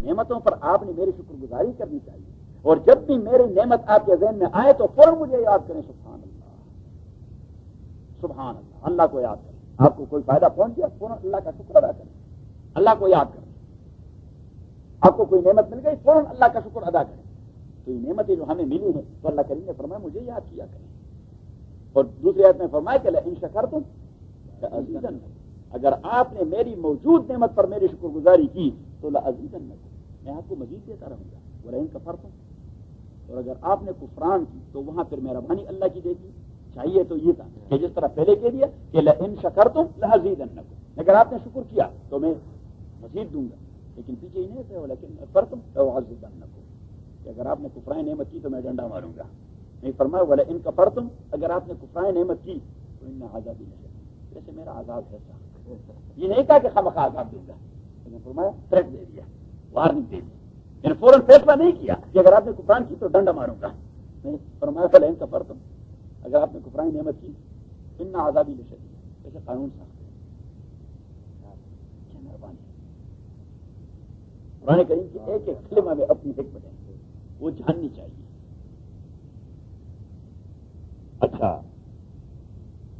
نعمتوں پر آپ نے میری شکر گزاری کرنی چاہیے، اور جب بھی میری نعمت آپ کے ذہن میں آئے تو فوراً مجھے یاد کریں، سبحان اللہ سبحان اللہ، اللہ کو یاد کریں۔ آپ کو کوئی فائدہ پہنچ گیا فوراً اللہ کا شکر ادا کریں، اللہ کو یاد کریں۔ آپ کو کوئی نعمت مل گئی فوراً اللہ کا شکر ادا کریں۔ تو یہ نعمتیں جو ہمیں ملی ہیں تو اللہ کریم نے فرمایا مجھے یاد کیا کریں، اور دوسری آیت میں فرمایا کہ لئن شکرتم لأزیدنکم، اگر آپ نے میری موجود نعمت پر میری شکر گزاری کی تو لأزیدنکم، میں آپ کو مزید دیتا رہوں گا، ولئن کفرتم، اور اگر آپ نے کفران کی تو وہاں پھر مہربانی اللہ کی دیکھی چاہیے تو یہ تھا کہ جس طرح پہلے کہہ دیا کہ لئن شکرتم لأزیدنکم، اگر آپ نے شکر کیا تو میں مزید دوں گا، لیکن پیچھے ہی نہیں تھے لیکن کفرتم لأعذبنکم، کہ اگر آپ نے کفران نعمت کی تو میں ڈنڈا ماروں گا، نہیں فرمایا ولئن کفرتم، اگر آپ نے کفران نعمت کی تو ان عذابی لشدید، جیسے میرا عذاب ہے سخت، یہ نہیں کہا کہ خامخواہ عذاب دوں گا، لیکن فرمایا تھریٹ دے دیا، وارننگ دے دی، یعنی فوراً فیصلہ نہیں کیا کہ اگر آپ نے کفران کی تو ڈنڈا ماروں گا، نہیں فرمایا ولئن کفرتم، اگر آپ نے کفران نعمت کی ان عذابی لشدید، جیسے قانون سخت ہے، کیا مہربانی ہے۔ قرآن کریم کی ایک ایک کلمہ میں اپنی حکمت ہے، وہ جاننی چاہیے۔ اچھا،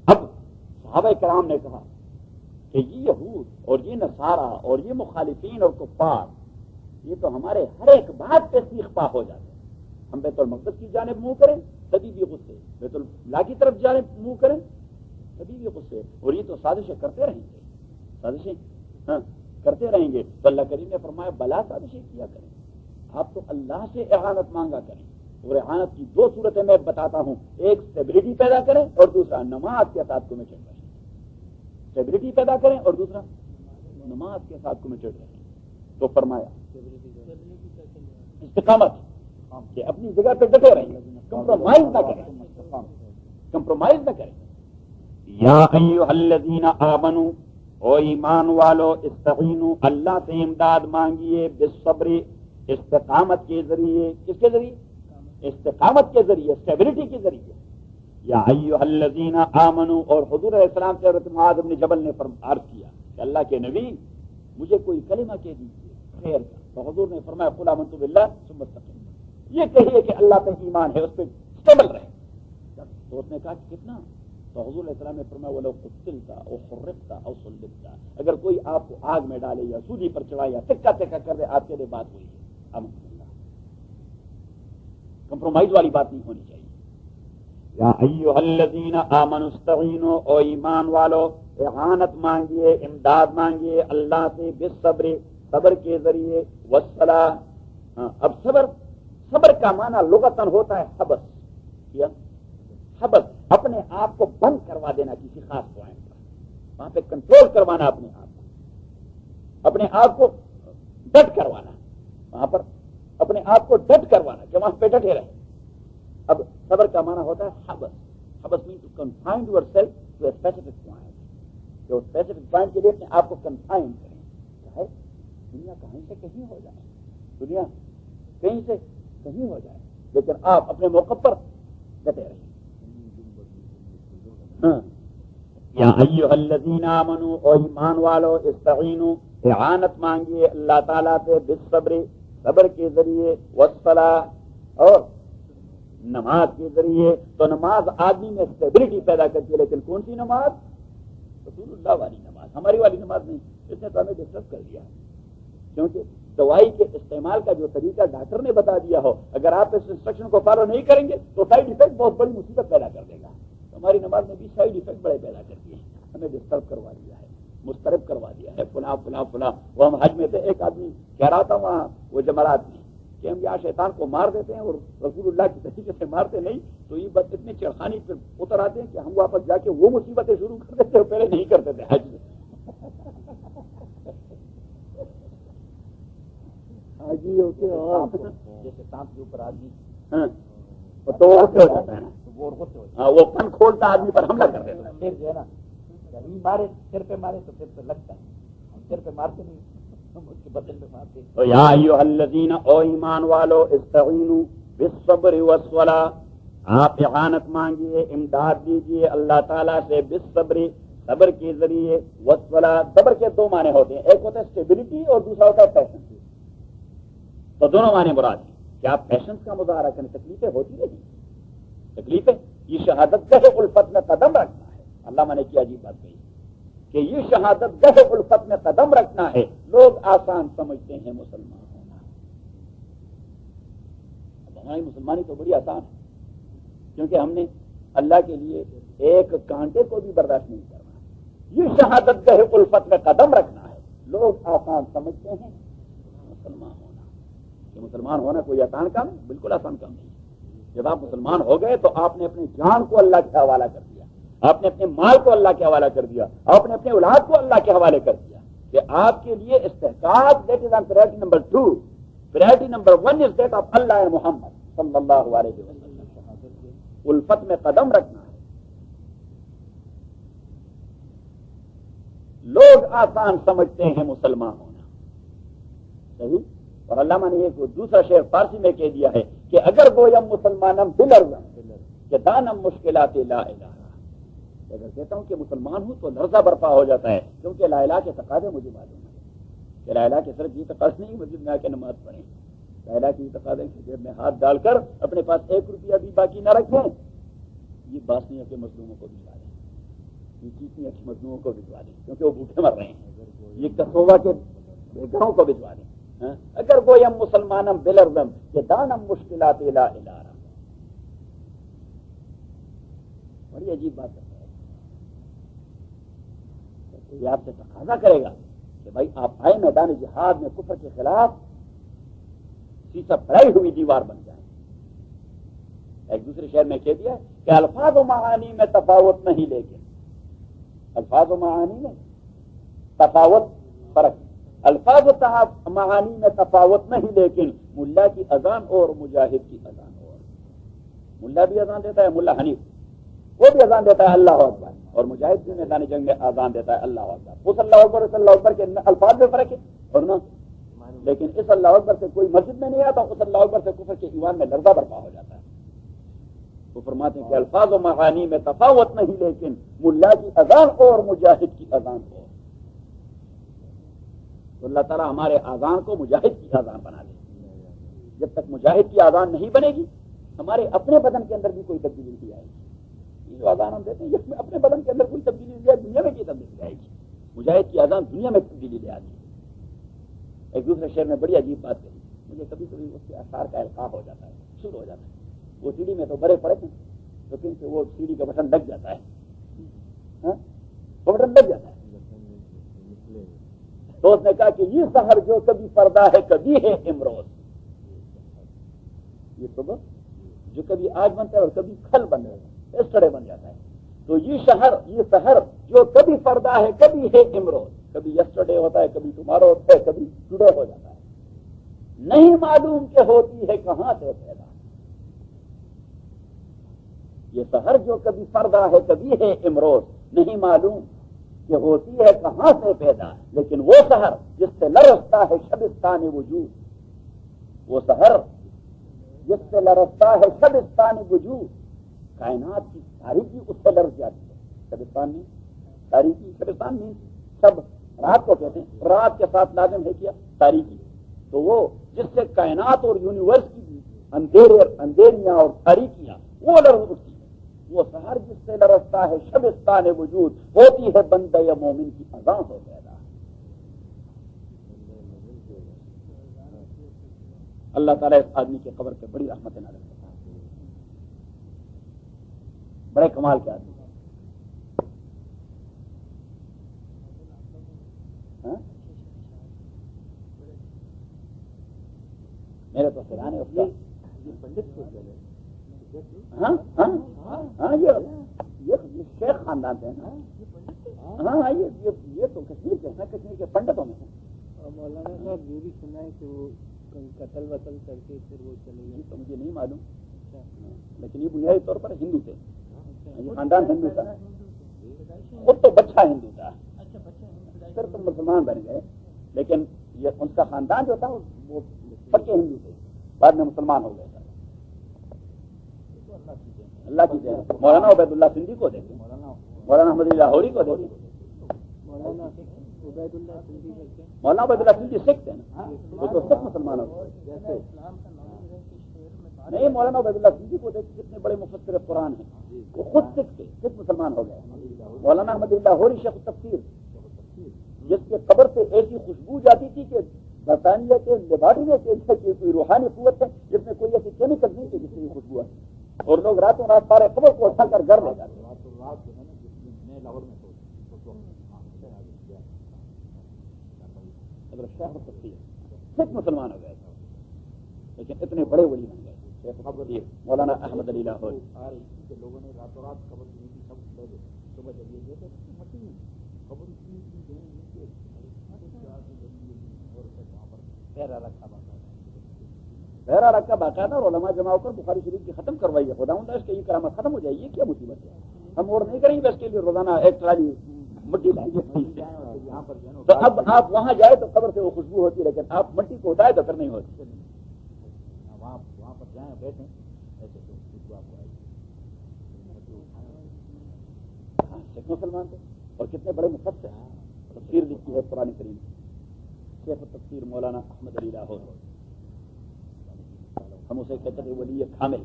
اب صحابہ کرام نے کہا کہ یہ یہود اور یہ نصارہ اور یہ مخالفین اور کفار یہ تو ہمارے ہر ایک بات پہ سیخ پا ہو جاتے ہیں، ہم بیت المقدس کی جانب منہ کریں تبھی بھی غصے، بیت اللہ کی طرف جانب منہ کریں تبھی بھی غصے، اور یہ تو سازشیں کرتے رہیں گے، سازشیں کرتے رہیں گے۔ تو اللہ کریم نے فرمایا بلا سازشیں کیا کریں، آپ تو اللہ سے اعانت مانگا کریں، اور اعانت کی دو صورتیں میں بتاتا ہوں، ایک اسٹیبلٹی پیدا کریں اور دوسرا نماز کے ساتھ کو میں چڑھ رہے ہیں، اسٹیبلٹی پیدا کریں اور دوسرا نماز کے ساتھ کو میں چڑھ رہے ہیں۔ تو فرمایا استقامت کہ اپنی جگہ پہ ڈٹے رہیں، کمپرومائز نہ کریں، کمپرومائز نہ کریں۔ یا ایھا الذین آمنوا، او ایمان والو، استعینوا، اللہ سے امداد مانگیے، بالصبر، استقامت کے ذریعے، کس کے ذریعے؟ استقامت کے ذریعے، اسٹیبلٹی کے ذریعے۔ یا ایھا الذین آمنوا، اور حضور علیہ السلام سے حضرت معاذ بن جبل نے عرض کیا کہ اللہ کے نبی مجھے کوئی کلمہ کہہ دیجیے خیر کا، تو حضور نے فرمایا قل آمنت باللہ ثم استقم، یہ کہیے کہ اللہ پہ ایمان ہے، اس پہ اسٹیبل رہے۔ تو اس نے کہا کہ کتنا؟ تو حضور علیہ السلام نے فرمایا وَلَوْ قُتِلْتَ أَوْ حُرِّقْتَ أَوْ صُلِبْتَ، اگر کوئی آپ کو آگ میں ڈالے یا سولی پر چڑھائے یا تکا تکا کر دے، آپ کے لیے بات ہوئی ہے، آمنت باللہ، کمپرومائز والی بات نہیں ہونی چاہیے۔ یا ایھا الذین آمنوا استعینوا، او ایمان والو اعانت مانگیے، امداد مانگیے اللہ سے، بالصبر، صبر کے ذریعے، والصلاۃ، اب صبر کا معنی لغتاً ہوتا ہے حبس، کیا حبس، اپنے آپ کو بند کروا دینا کسی خاص پوائنٹ پر، وہاں پہ کنٹرول کروانا اپنے آپ کو، اپنے آپ کو ڈٹ کروانا، وہاں پر اپنے آپ کو ڈٹ کروانا کہ وہاں پہ ڈٹے رہے۔ اب صبر کا معنی ہوتا ہے حبس، حبس means to confine yourself to a specific point, جو اسپیسیفک پوائنٹ کے لیے اپنے آپ کو کنفائن کریں، چاہے دنیا کہیں سے کہیں ہو جائے، دنیا کہیں سے کہیں ہو جائے، لیکن آپ اپنے موقع پر ڈٹے رہیں۔ یا ایھا الذین آمنوا، او ایمان والو، استعینوا، اعانت مانگیے اللہ تعالیٰ سے، بالصبر، صبر کے ذریعے، والصلاۃ، اور نماز کے ذریعے۔ تو نماز آدمی میں اسٹیبلٹی پیدا کرتی ہے، لیکن کون سی نماز؟ رسول اللہ والی نماز، ہماری والی نماز نہیں۔ اس نے تو ہمیں ڈسٹرب کر دیا، کیونکہ دوائی کے استعمال کا جو طریقہ ڈاکٹر نے بتا دیا ہو، اگر آپ اس انسٹرکشن کو فالو نہیں کریں گے تو سائڈ افیکٹ بہت بڑی مصیبت پیدا کر دے گا۔ ہماری نماز میں بھی سائڈ افیکٹ بڑے پیدا کرتی ہے، ہمیں ڈسٹرب کروا دیا ہے، مسترب کروا دیا ہے، فلاں فلاں فلاں۔ وہ ہم حج میں تھے، ایک آدمی کہہ رہا تھا وہاں وہ جمرات میں کہ ہم یہاں شیطان کو مار دیتے ہیں اور رسول اللہ کی طریقے سے مارتے نہیں، تو یہ بس اتنے چھڑخانی پہ اتر آتے ہیں کہ ہم واپس جا کے وہ مصیبتیں شروع کر دیتے ہیں، پہلے نہیں کرتے تھے حج میں۔ جیسے سانپ کے اوپر آدمی تو غصے ہو جاتا ہے نا، وہ پن کھولتا آدمی پر حملہ کر دیتا ہے، پھر جو ہے نا مارے سر پہ مارے تو پھر تو لگتا ہے، ہم سر پہ مارتے نہیں، ہم اس کے بدن پہ مارتے۔ تو یا ایھا الذین، او ایمان والو، استعینوا بالصبر والصلاۃ، آپ اعانت مانگیے، امداد دیجیے اللہ تعالیٰ سے، بالصبر، صبر کے ذریعے، والصلاۃ، صبر کے دو معنی ہوتے ہیں، ایک ہوتا ہے اسٹیبلٹی اور دوسرا ہوتا ہے پیشنس۔ تو دونوں معنی مراد ہیں کہ آپ پیشنس کا مظاہرہ کریں. تکلیفیں ہوتی رہی, تکلیفیں. یہ شہادت گہ الفت میں قدم رکھنا ہے. علامہ نے کی عجیب بات کہی کہ یہ شہادت گہ الفت میں قدم رکھنا ہے. لوگ آسان سمجھتے ہیں مسلمان ہونا. اب ہماری مسلمانی تو بڑی آسان ہے, کیونکہ ہم نے اللہ کے لیے ایک کانٹے کو بھی برداشت نہیں کرنا. یہ شہادت گہ الفت میں قدم رکھنا ہے. لوگ آسان سمجھتے ہیں مسلمان ہونا. یہ مسلمان ہونا کوئی آسان کام ہے؟ بالکل آسان کام نہیں. جب آپ مسلمان ہو گئے تو آپ نے اپنی جان کو اللہ کے حوالہ کر دیا, آپ نے اپنے مال کو اللہ کے حوالہ کر دیا, آپ نے اپنے اولاد کو اللہ کے حوالے کر دیا. کہ آپ کے لیے استحقاق that is on priority number 2. Priority number 1 is that of Allah and Muhammad صلی اللہ علیہ وسلم. الفت میں قدم رکھنا ہے. لوگ آسان سمجھتے ہیں مسلمان ہونا. صحیح. اور علامہ نے ایک دوسرا شعر فارسی میں کہہ دیا ہے کہ اگر گویم مسلمانم بلرزم کہ دانم مشکلات لا الہ. اگر کہتا ہوں کہ مسلمان ہوں تو لرزہ برپا ہو جاتا ہے, کیونکہ لا الہ کے تقاضے مجھے معلوم ہے کہ لا الہ کے صرف یہ تقاضے نہیں مسجد میں آ کے نماز پڑھیں. لا الہ کی تقاضے جیب میں ہاتھ ڈال کر اپنے پاس 1 روپیہ بھی باقی نہ رکھیں. یہ باسنیہ کے مظلوموں کو بھجوا دیں, یہ چیچنیہ کے مظلوموں کو بھجوا دیں, کیونکہ وہ بھوکے مر رہے ہیں. یہ کسوبا کے گھروں کو بھجوا دیں. اگر گویم مسلمانم بلرزم کہ دانم مشکلات لا الہ. بڑی عجیب بات ہے. یہ آپ سے تقاضا کرے گا کہ بھائی آپ آئے میدان جہاد میں کفر کے خلاف سیسا پڑائی ہوئی دیوار بن جائیں. ایک دوسرے شہر میں کہہ دیا کہ الفاظ و معانی میں تفاوت نہیں, لیکن الفاظ و معانی میں تفاوت فرق. الفاظ و معانی میں تفاوت نہیں, لیکن ملا کی اذان اور مجاہد کی اذان اور. ملا بھی اذان دیتا ہے, ملا حنیف وہ بھی اذان دیتا ہے اللہ اکبر, اور مجاہد بھی میدان جنگ میں اذان دیتا ہے اللہ اکبر. اس اللہ اکبر اس اللہ اکبر کے الفاظ میں فرق ہے اور نہ, لیکن اس اللہ اکبر سے کوئی مسجد میں نہیں آتا, اس اللہ اکبر سے کفر کے ایمان میں لرزہ برپا ہو جاتا ہے. وہ فرماتے ہیں کہ الفاظ و معانی میں تفاوت نہیں, لیکن ملا کی اذان اور مجاہد کی اذان اور. تو اللہ تعالیٰ ہمارے اذان کو مجاہد کی اذان بنا دے. جب تک مجاہد کی اذان نہیں بنے گی ہمارے اپنے بدن کے اندر بھی کوئی تبدیلی نہیں آئے گی. یہ جو اذان ہم دیتے ہیں اس میں اپنے بدن کے اندر کوئی تبدیلی نہیں آئے, دنیا میں کی تبدیلی آئے گی. مجاہد کی اذان دنیا میں تبدیلی لے آتی ہے. ایک دوسرے شہر میں بڑی عجیب بات کہی, مجھے کبھی کبھی اس کے اثار کا القاء ہو جاتا ہے, شروع ہو جاتا ہے. وہ سیڑھی میں تو بڑے پڑے تھے, لیکن وہ سیڑھی کا بٹن لگ جاتا ہے, وہ بٹن لگ جاتا ہے. تو اس نے کہا کہ یہ سحر جو کبھی پردہ ہے کبھی ہے امروز. یہ صبح جو کبھی آج بنتا ہے اور کبھی کل بن رہا ہے, ایسٹرڈے بن جاتا ہے. تو یہ سحر جو کبھی پردہ ہے کبھی ہے امروز. کبھی یسٹرڈے ہوتا ہے, کبھی ٹمارو ہوتا ہے, کبھی ٹوڈے ہو جاتا ہے. نہیں معلوم کہ ہوتی ہے کہاں سے پیدا. یہ سحر جو کبھی پردہ ہے کبھی ہے امروز, نہیں معلوم کہ ہوتی ہے کہاں سے پیدا. لیکن وہ سحر جس سے لرزتا ہے شبستان وجود, وہ سحر جس سے لرزتا ہے شبستان وجود. کائنات کی تاریکی اس سے لرز جاتی ہے. شبستان میں تاریکی, شبستان میں سب رات کو کہتے ہیں, رات کے ساتھ لازم ہے کیا تاریکی. تو وہ جس سے کائنات اور یونیورس کی اندھیریاں اور تاریکیاں وہ لرز اٹھتی ہے. وہ سحر جس سے لرزتا ہے شبستان وجود, ہوتی ہے بندہ یا مومن کی اذان سے پیدا. اللہ تعالیٰ اس آدمی کے قبر پہ بڑی رحمت نازل کرتا ہے. بڑے کمال کے آدمی. میرے تو سرانے یہ شیخ خاندان سے نا. ہاں یہ تو کشمیر کے ہیں, کشمیر کے پنڈتوں میں ہیں. مولانا صاحب یہ بھی سنا ہے کہ وہ قتل وتل کر کے پھر وہ چلے گئے. تو مجھے نہیں معلوم, لیکن یہ بنیادی طور پر ہندو تھے. یہ خاندان ہندو تھا, خود تو بچہ ہندو تھا, پھر تو مسلمان بن گئے. لیکن یہ ان کا خاندان جو تھا وہ پکے ہندو تھے, بعد میں مسلمان ہو گئے. اللہ کی دین. مولانا عبید اللہ سندھی کو دیکھیں, مولانا احمد لاہوری کو دیکھیں, عبید اللہ سندھی کرتے ہیں. مولانا عبید اللہ سندھی سکھ تھے نا, وہ تو سکھ مسلمان ہو گئے. جیسے اسلام کا نالج ہے کہ شہر میں نہیں, مولانا عبید اللہ سندھی کو دیکھ کتنے بڑے مفسر قرآن ہیں, وہ خود سکھ تھے, سکھ مسلمان ہو گئے. مولانا احمد اللہ ہوری شیخ التفسیر, جس کے قبر سے ایسی خوشبو جاتی تھی کہ برطانیہ کے لیبارٹری میں کوئی روحانی قوت ہے جس میں کوئی ایسی کیمیکل نہیں تھی جس سے خوشبو ہے, اور لوگ راتوں رات سارے قبر کو اٹھا کر گھر لے جاتے. شیخ التفسیر سکھ مسلمان ہو گئے تھے, لیکن اتنے بڑے ولی بن گئے. شیخ التفسیر مولانا احمد علی لاہور, لوگوں نے راتوں رات قبر کی سب لے گئے. صبح جب یہ قبر پہرا رکھا باقاعدہ, اور علماء جمع ہو کر بخاری شریف کی ختم کروائی ہے. خدا اس کے یہ کرامت ختم ہو جائے, یہ کیا مصیبت ہے؟ ہم اور نہیں کریں گے اس کے لیے روزانہ ایک ٹرالی مٹی لائیں گے. تو اب آپ وہاں جائے تو قبر سے وہ خوشبو ہوتی ہے, لیکن آپ مٹی کو اٹھائے تو پھر نہیں ہوتی. وہاں پر جائیں بیٹھیں ایسے تو خوشبو آپ کو آئے گی. سکھ مسلمان تھے اور کتنے بڑے مفسر ہیں. تفسیر لکھی ہے قرآن کریم, شیخ التفسیر مولانا احمد علی لاہور, ہم اسے کہتے ہیں ولی کامل.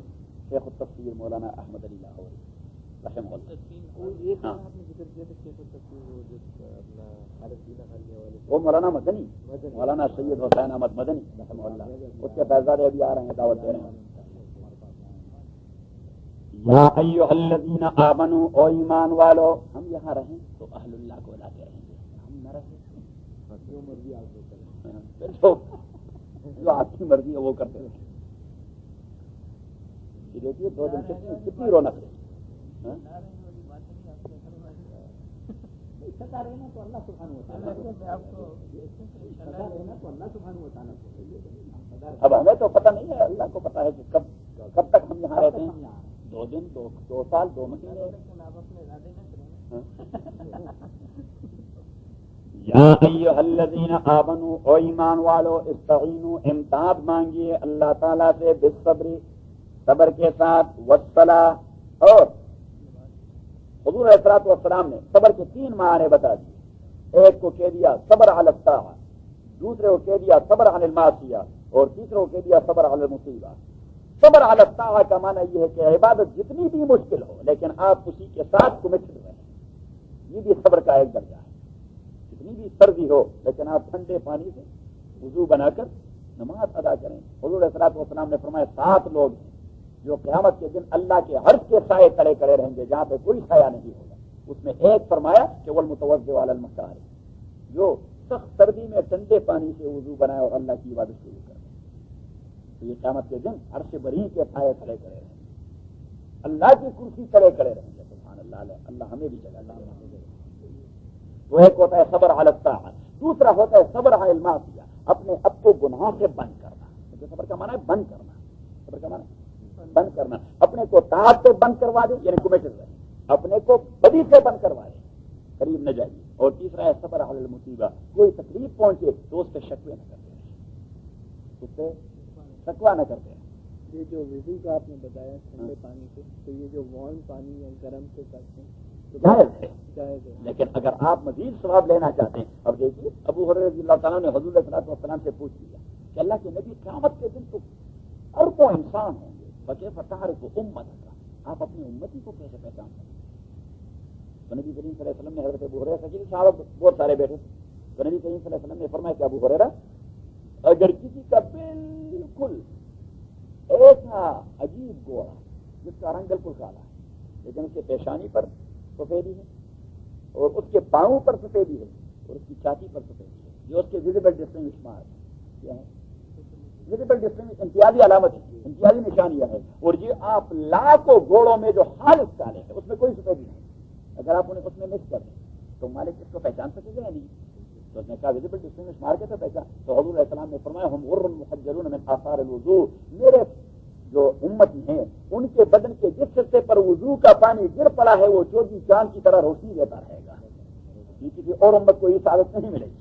شیخ التفسیر مولانا احمد علی لاہور رحمہ اللہ. وہ مولانا مدنی, مولانا سید حسین احمد مدنی رحمہ اللہ, اس کے فیضادے ابھی آ رہے ہیں, دعوت دے رہے ہیں. یا ایھا الذین آمنوا, او ایمان والو. ہم یہاں رہیں تو اہل اللہ کو لاتے رہیں گے, ہم نہ رہیں جو مرضی آپ کو کریں, جو آپ کی مرضی ہے وہ کرتے رہیں. دیکھیے 2 دن کتنی رونق ہے. رہنا تو اللہ سبحانہ و تعالیٰ, اب ہمیں تو پتہ نہیں ہے, اللہ کو پتہ ہے کہ کب تک ہم یہاں رہتے ہیں. 2 دن, 2 سال, 2 مہینے. یا ایھا الذین آمنوا, او ایمان والو, استعینوا, امداد مانگیے اللہ تعالیٰ سے, بالصبر, صبر کے ساتھ, والصلاۃ, اور حضور علیہ الصلوۃ والسلام نے صبر کے 3 معنی بتا دیے. ایک کو کہہ دیا صبر علی الطاعہ, دوسرے کو کہہ دیا صبر عن المعصیہ, اور تیسرے کو کہہ دیا صبر علی المصیبہ. صبر علی الطاعہ کا معنی یہ ہے کہ عبادت جتنی بھی مشکل ہو لیکن آپ اسی کے ساتھ کمٹڈ رہیں, یہ بھی صبر کا ایک درجہ ہے. جتنی بھی سردی ہو لیکن آپ ٹھنڈے پانی سے وضو بنا کر نماز ادا کریں. حضور علیہ الصلوۃ والسلام نے فرمایا 7 لوگ ہیں جو قیامت کے دن اللہ کے عرش کے سائے تلے کھڑے رہیں گے جہاں پہ کوئی سایہ نہیں ہوگا. اس میں ایک فرمایا کہ والمتوضئ علی المکارہ, جو سخت سردی میں ٹھنڈے پانی سے وضو بنائے اور اللہ کی عبادت شروع کرے. تو یہ قیامت کے دن عرش بری کے سائے کھڑے رہیں گے, اللہ کی کرسی کھڑے رہیں گے. سبحان اللہ, اللہ ہمیں بھی جگہ دے. تو ایک ہوتا ہے صبر علی الطاعہ, دوسرا ہوتا ہے صبر علی المعصیہ, اپنے اب کو گناہ سے بند کرنا. صبر کا معنی ہے بند کرنا, صبر کا معنی بند کرنا, اپنے کو طاعت سے بند کروا دے یعنی کمیٹڈ رہے, اپنے کو بدی سے بند کروا دے, قریب نہ جائیے. اور تیسرا ہے صبر علی المصیبہ, کوئی تکلیف پہنچے تو اس پہ شکوے نہ کرتے ہیں, اس پہ شکوا نہ کرتے ہیں. یہ جو وضو کا آپ نے بتایا ٹھنڈے پانی سے, تو یہ جو وارم پانی یا گرم سے کرتے ہیں جائز ہے, لیکن اگر آپ مزید ثواب لینا چاہتے ہیں. اب دیکھیے ابو ہریرہ رضی اللہ تعالیٰ نے حضور علیہ السلام سے پوچھ لیا کہ اللہ کے نبی قیامت کے دن تو اربوں انسان ہوں گے, فکیف تعرف امتک, آپ اپنی امتی کو کیسے پہچان کریں؟ تو نبی کریم صلی اللہ علیہ وسلم نے حضرت ابو ہریرہ سے, صحابہ بہت سارے بیٹھے, تو نبی کریم صلی اللہ علیہ وسلم نے فرمایا کہ ابو ہریرہ, اگر کسی کا بالکل ایسا عجیب گوڑا جس کا رنگ بالکل کالا ہے لیکن اس کے پیشانی پر سفیدی ہے اور اس کے پاؤں پر سفیدی ہے اور اس کی چھاتی پر سفیدی ہے, جو اس کے ویزیبل ڈسٹنگوش مارک کیا ہے, ویزیبل ڈسٹنگوش امتیازی علامت ہے, امتیازی نشانیاں ہے. اور یہ آپ لاکھوں گھوڑوں میں جو خالص کالے ہیں اس میں کوئی سفیدی نہیں, اگر آپ انہیں اس میں مکس کر دیں تو مالک اس کو پہچان سکے گا یا نہیں؟ تو اس نے کہا ویزیبل ڈسٹنگوش مارک ہے تو پہچان. تو حضور علیہ السلام نے فرمایا ہم غر محجلون من آثار الوضوء, میرے جو امتی ہیں ان کے بدن کے جس حصے پر وضو کا پانی گر پڑا ہے وہ چودی چاند کی طرح روشنی دیتا رہے گا. یہ کسی اور امت کو یہ سعادت نہیں ملے گی,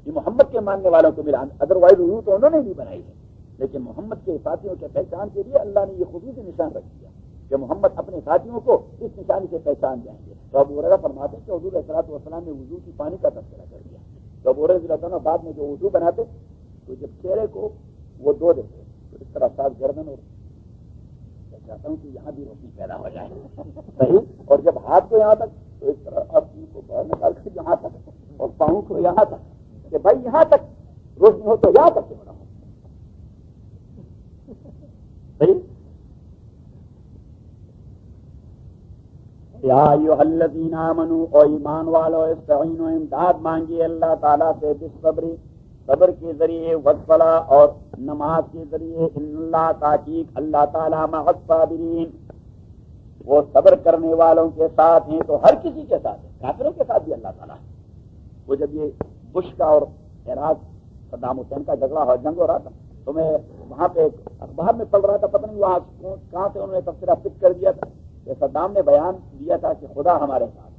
یہ محمد کے ماننے والوں کو ملا. ادروائز وضو تو انہوں نے بھی بنائی ہے, لیکن محمد کے ساتھیوں کے پہچان کے لیے اللہ نے یہ خصوصی نشان رکھ دیا کہ محمد اپنے ساتھیوں کو اس نشانی سے پہچان جائیں گے. تو ابو ہریرہ فرماتے ہیں کہ حضور علیہ الصلوۃ والسلام نے وضو کی پانی کا تذکرہ کر دیا. جب وہ رضی اللہ عنہ بعد میں جو وضو بناتے تو جب چہرے کو وہ دھو دیتے تو اس طرح ساتھ گردن اور چاہتا ہوں کہ یہاں بھی روشنی پیدا ہو جائے صحیح، اور جب ہاتھ کو یہاں تک تو اس طرح آپ کو باہر نکال کے یہاں تک اور پاؤں کو یہاں تک کہ بھائی یہاں تک روشنی ہو تو یہاں تک ہونا ہو صحیح۔ یا ایھا الذین آمنوا، او ایمان والو، استعینوا امداد مانگیے اللہ تعالیٰ سے بالصبر، صبر کے ذریعے، والصلاۃ اور نماز کے ذریعے، ان اللہ تحقیق اللہ تعالیٰ مع الصابرین، وہ صبر کرنے والوں کے ساتھ ہیں۔ تو ہر کسی کے ساتھ ہے، کافروں کے ساتھ بھی اللہ تعالیٰ ہے۔ وہ جب یہ بش کا اور عراق صدام حسین کا جھگڑا ہو جنگ ہو رہا تھا تو میں وہاں پہ ایک اخبار میں پڑھ رہا تھا، پتہ نہیں وہاں کہاں سے انہوں نے تبصرہ پک کر دیا تھا کہ صدام نے بیان دیا تھا کہ خدا ہمارے ساتھ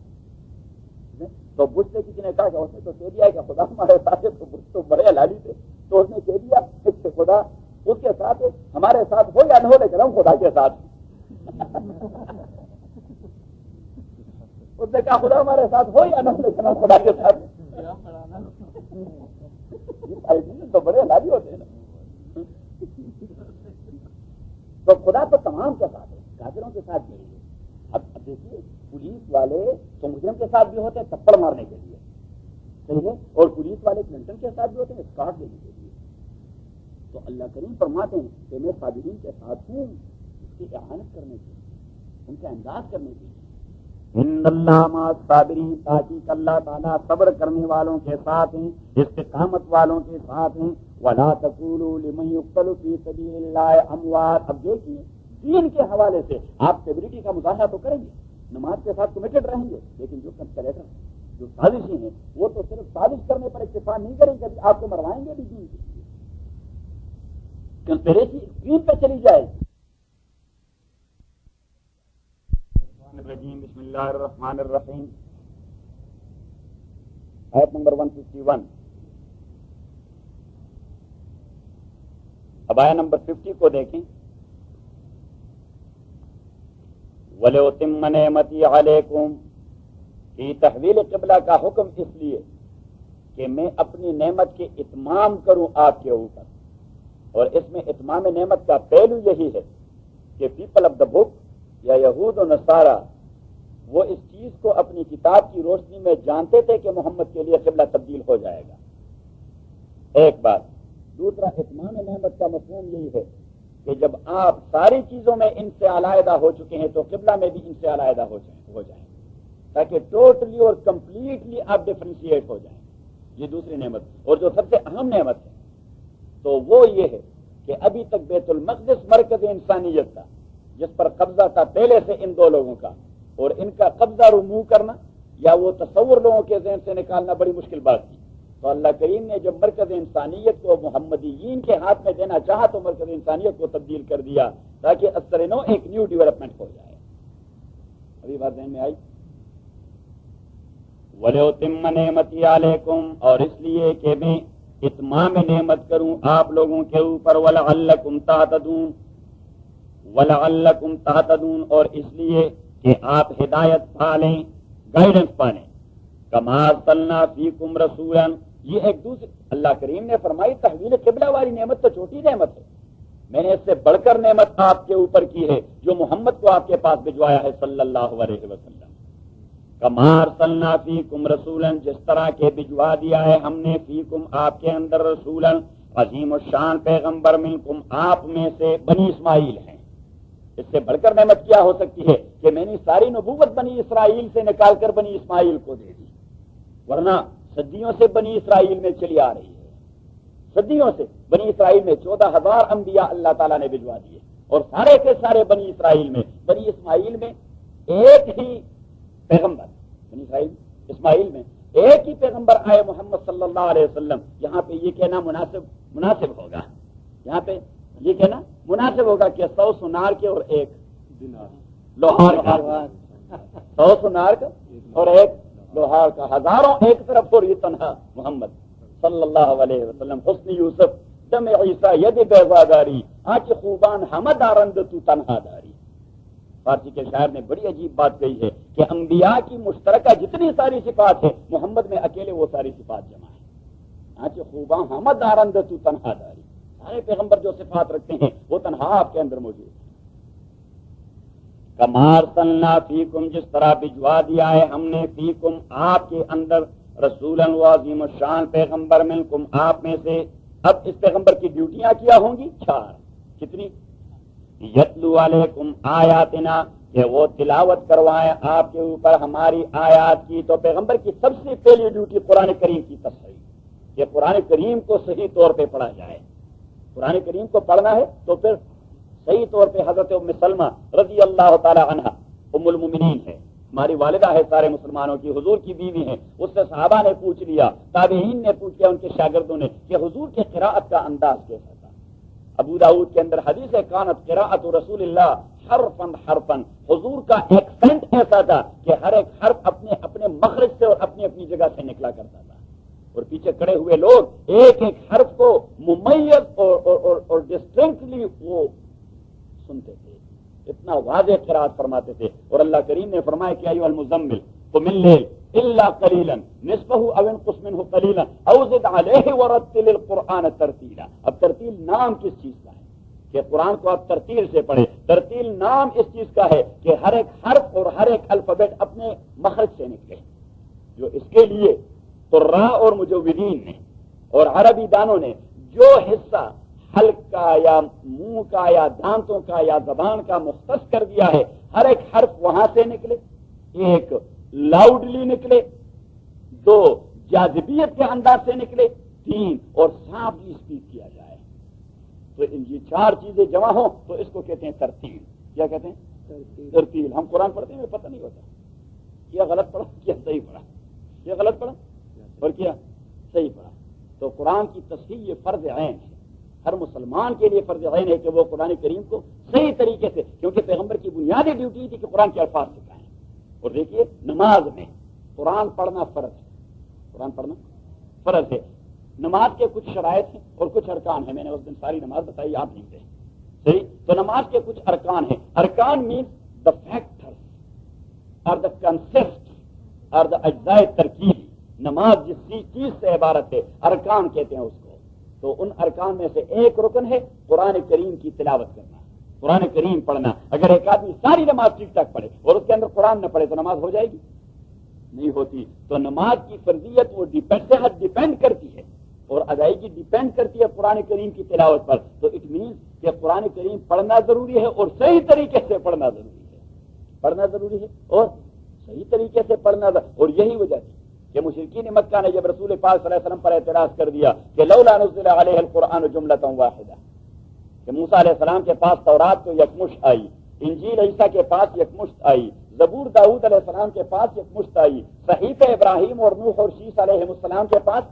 ہے، تو بش سے کسی نے کہا کہ اس نے تو کہہ دیا کہ خدا ہمارے ساتھ ہے، تو بش تو بڑے حلالی تھے تو اس نے کہہ دیا کہ خدا اس کے ساتھ ہے، ہمارے ساتھ ہو یا نہ ہو لیکن ہم خدا کے ساتھ اس نے کہا خدا ہمارے ساتھ ہو یا نہ ہو لیکن ہم خدا کے ساتھ تو بڑے حلالی ہوتے ہیں نا۔ تو خدا تو تمام کے ساتھ ہے، کافروں کے ساتھ بھی ہے۔ اب دیکھیے پولیس والے تو مجرم کے ساتھ بھی ہوتے ہیں تھپڑ مارنے کے لیے، صحیح ہے، اور پولیس والے کلنٹن کے ساتھ بھی ہوتے ہیں اسکاٹ دینے کے لیے۔ تو اللہ کریم فرماتے ہیں کہ میں صابرین کے ساتھ ہوں، اس کی اعانت کرنے کے لیے، ان کا امداد کرنے کے لیے۔ ان اللہ مع الصابرین، تحقیق اللہ تعالیٰ صبر کرنے والوں کے ساتھ ہیں، استقامت والوں کے ساتھ ہیں۔ ولا تقولوا لمن يقتل في سبيل الله اموات۔ اب دیکھیے دین کے حوالے سے آپ اسٹیبلٹی کا مظاہرہ تو کریں گے، نماز کے ساتھ کمیٹڈ رہیں گے، لیکن جو کنسپریٹر جو سازشی ہیں وہ تو صرف سازش کرنے پر اکتفا نہیں کریں گے، آپ کو مروائیں گے بھی دین کے لیے، کنسپریسی اسکرین پہ چلی جائے گی۔ بسم اللہ الرحمن الرحیم، آیت نمبر 151۔ اب آیت نمبر 50 کو دیکھیں۔ وَلِأُتِمَّ نِعْمَتِي عَلَيْكُمْ، یہ تحویل قبلہ کا حکم اس لیے کہ میں اپنی نعمت کے اتمام کروں آپ کے اوپر، اور اس میں اتمام نعمت کا پہلو یہی ہے کہ پیپل آف دا بک یا یہود و نصارہ وہ اس چیز کو اپنی کتاب کی روشنی میں جانتے تھے کہ محمد کے لیے قبلہ تبدیل ہو جائے گا، ایک بات۔ دوسرا اتمام نعمت کا مفہوم یہی ہے کہ جب آپ ساری چیزوں میں ان سے علیحدہ ہو چکے ہیں تو قبلہ میں بھی ان سے علیحدہ ہو جائیں تاکہ ٹوٹلی اور کمپلیٹلی آپ ڈفرینشیٹ ہو جائیں۔ یہ دوسری نعمت، اور جو سب سے اہم نعمت ہے تو وہ یہ ہے کہ ابھی تک بیت المقدس مرکز انسانیت تھا جس پر قبضہ تھا پہلے سے ان دو لوگوں کا، اور ان کا قبضہ رموو کرنا یا وہ تصور لوگوں کے ذہن سے نکالنا بڑی مشکل بات تھی۔ تو اللہ کریم نے جب مرکز انسانیت کو محمدیین کے ہاتھ میں دینا چاہا تو مرکز انسانیت کو تبدیل کر دیا تاکہ اثر نو ایک نیو ڈیولپمنٹ ہو جائے۔ ابھی بات ذہن میں آئی؟ وَلِأُتِمَّ نِعْمَتِي عَلَيْكُمْ، اور اس لیے کہ میں اتمام نعمت کروں آپ لوگوں کے اوپر، وَلَعَلَّكُمْ تَهْتَدُونَ، وَلَعَلَّكُمْ تَهْتَدُونَ، اور اس لیے کہ آپ ہدایت پالیں، گائیڈنس پالیں۔ کما ارسلنا فیکم رسولا، یہ ایک دوسرے اللہ کریم نے فرمائی تحویل قبلہ والی نعمت تو چھوٹی نعمت ہے، میں نے اس سے بڑھ کر نعمت آپ کے اوپر کی ہے جو محمد کو آپ کے پاس بھجوایا ہے صلی اللہ علیہ وسلم۔ کما ارسلنا فیکم رسولا، جس طرح کے بھجوا دیا ہے ہم نے فیکم آپ کے اندر رسولا عظیم الشان پیغمبر، منکم آپ میں سے بنی اسماعیل ہیں۔ اس سے بڑھ کر نعمت کیا ہو سکتی ہے کہ میں نے ساری نبوت بنی اسرائیل سے نکال کر بنی اسماعیل کو دے دی، ورنہ صدیوں سے بنی اسرائیل میں چلی آ رہی ہے، صدیوں سے بنی اسرائیل میں 14,000 انبیاء اللہ تعالیٰ نے بھجوا دیے، اور سارے کے سارے بنی اسرائیل میں، بنی اسماعیل میں ایک ہی پیغمبر، بنی اسماعیل میں ایک ہی پیغمبر آئے محمد صلی اللہ علیہ وسلم۔ یہاں پہ یہ کہنا مناسب ہوگا، یہاں پہ یہ کہنا مناسب ہوگا کہ 100 سونار کے اور ایک لوہار کا، 100 سونار کا اور ایک لوہار کا، ہزاروں ایک طرف، اور یہ تنہا محمد صلی اللہ علیہ وسلم۔ حسن یوسف دم عیسیٰ ید بیضاداری، آنچ خوبان ہم دارند تو تنہا داری۔ فارسی کے شاعر نے بڑی عجیب بات کہی ہے کہ انبیاء کی مشترکہ جتنی ساری صفات ہیں محمد میں اکیلے وہ ساری صفات جمع ہے۔ چنانچہ خوباں حمد آرند تو تنہا داری، سارے پیغمبر جو صفات رکھتے ہیں وہ تنہا آپ کے اندر موجود ہے۔ کما ارسلنا فیکم، جس طرح بھجوا دیا ہے ہم نے فیکم آپ کے اندر رسولا عظیم الشان پیغمبر منکم آپ میں سے۔ اب اس پیغمبر کی ڈیوٹیاں کیا ہوں گی؟ 4۔ کتنی؟ یتلو علیکم آیاتنا، کہ وہ تلاوت کروائے آپ کے اوپر ہماری آیات کی۔ تو پیغمبر کی سب سے پہلی ڈیوٹی قرآن کریم کی تصحیح، کہ قرآن کریم کو صحیح طور پہ پڑھا جائے۔ قرآن کریم کو پڑھنا ہے تو پھر صحیح طور پہ حضرت ام سلمہ رضی اللہ تعالی عنہا ام المؤمنین ہے، ہماری والدہ ہے سارے مسلمانوں کی، حضور کی بیوی ہے، اس سے صحابہ نے پوچھ لیا، تابعین نے پوچھ لیا ان کے شاگردوں نے کہ حضور کے قراءت کا انداز کیسا تھا۔ ابو داؤد کے اندر حدیث ہے کانت قراءت رسول اللہ حرفن حرفن، حضور کا ایکسنٹ ایسا تھا کہ ہر ایک حرف اپنے اپنے مخرج سے اور اپنی اپنی جگہ سے نکلا کرتا تھا، اور پیچھے کھڑے ہوئے لوگ ایک ایک حرف کو ممیز اور ڈسٹنکٹلی وہ سنتے تھے، اتنا واضح قرات فرماتے تھے۔ اور اللہ کریم نے فرمایا کہ ایھا المزمل قم اللیل الا قلیلا نصفہ او انقص منہ قلیلا او زد علیہ ورتل القرآن ترتیلا۔ اب ترتیل نام کس چیز کا ہے کہ قرآن کو آپ ترتیل سے پڑھیں؟ ترتیل نام اس چیز کا ہے کہ ہر ایک حرف اور ہر ایک الفابیٹ اپنے مخرج سے نکلے، جو اس کے لیے قراء اور مجودین نے اور عربی دانوں نے جو حصہ حلق کا یا منہ کا یا دانتوں کا یا زبان کا مختص کر دیا ہے، ہر ایک حرف وہاں سے نکلے، ایک لاؤڈلی نکلے، 2 جاذبیت کے انداز سے نکلے، 3 اور صافلی اسپیک کیا جائے۔ تو ان یہ 4 چیزیں جمع ہوں تو اس کو کہتے ہیں ترتیل۔ کیا کہتے ہیں؟ ترتیل۔ ہم قرآن پڑھتے ہیں پتہ نہیں ہوتا کیا غلط پڑھا کیا صحیح پڑھا، کیا غلط پڑھا اور کیا صحیح پڑھا۔ تو قرآن کی تصحیح یہ فرض عین ہے، ہر مسلمان کے لیے فرض عین ہے کہ وہ قرآن کریم کو صحیح طریقے سے، کیونکہ پیغمبر کی بنیادی ڈیوٹی تھی کہ قرآن کے الفاظ سکھائیں۔ اور دیکھیے نماز میں قرآن پڑھنا فرض ہے، قرآن پڑھنا فرض ہے۔ نماز کے کچھ شرائط ہیں اور کچھ ارکان ہیں، میں نے اس دن ساری نماز بتائی، آپ نہیں تھے صحیح؟ تو نماز کے کچھ ارکان ہیں۔ ارکان مینس دا فیکٹر اور دا کنسپٹ اور دا اجزاء ترکیبی۔ نماز جس چیز سے عبارت ہے ارکان کہتے ہیں اس کو۔ تو ان ارکان میں سے ایک رکن ہے قرآن کریم کی تلاوت کرنا، قرآن کریم پڑھنا۔ اگر ایک آدمی ساری نماز ٹھیک ٹھاک پڑھے اور اس کے اندر قرآن نہ پڑھے تو نماز ہو جائے گی؟ نہیں ہوتی۔ تو نماز کی فرضیت وہ ڈیپینڈ کرتی ہے اور ادائیگی ڈیپینڈ کرتی ہے قرآن کریم کی تلاوت پر۔ تو اٹ مینس کہ قرآن کریم پڑھنا ضروری ہے اور صحیح طریقے سے پڑھنا ضروری ہے، پڑھنا ضروری ہے اور صحیح طریقے سے پڑھنا اور یہی وجہ تھی کہ مشرکین مکہ نے جب رسول پاک صلی اللہ علیہ وسلم پر اعتراض کر دیا کہ لولا نزل علیہ القرآن جملۃ واحدہ، کہ موسیٰ علیہ السلام کے پاس تورات تو یکمشت آئی، انجیل عیسیٰ کے پاس یکمشت آئی، زبور داؤد علیہ السلام کے پاس یکمشت آئی، صحیفہ ابراہیم اور نوح اور شیس علیہ السلام کے پاس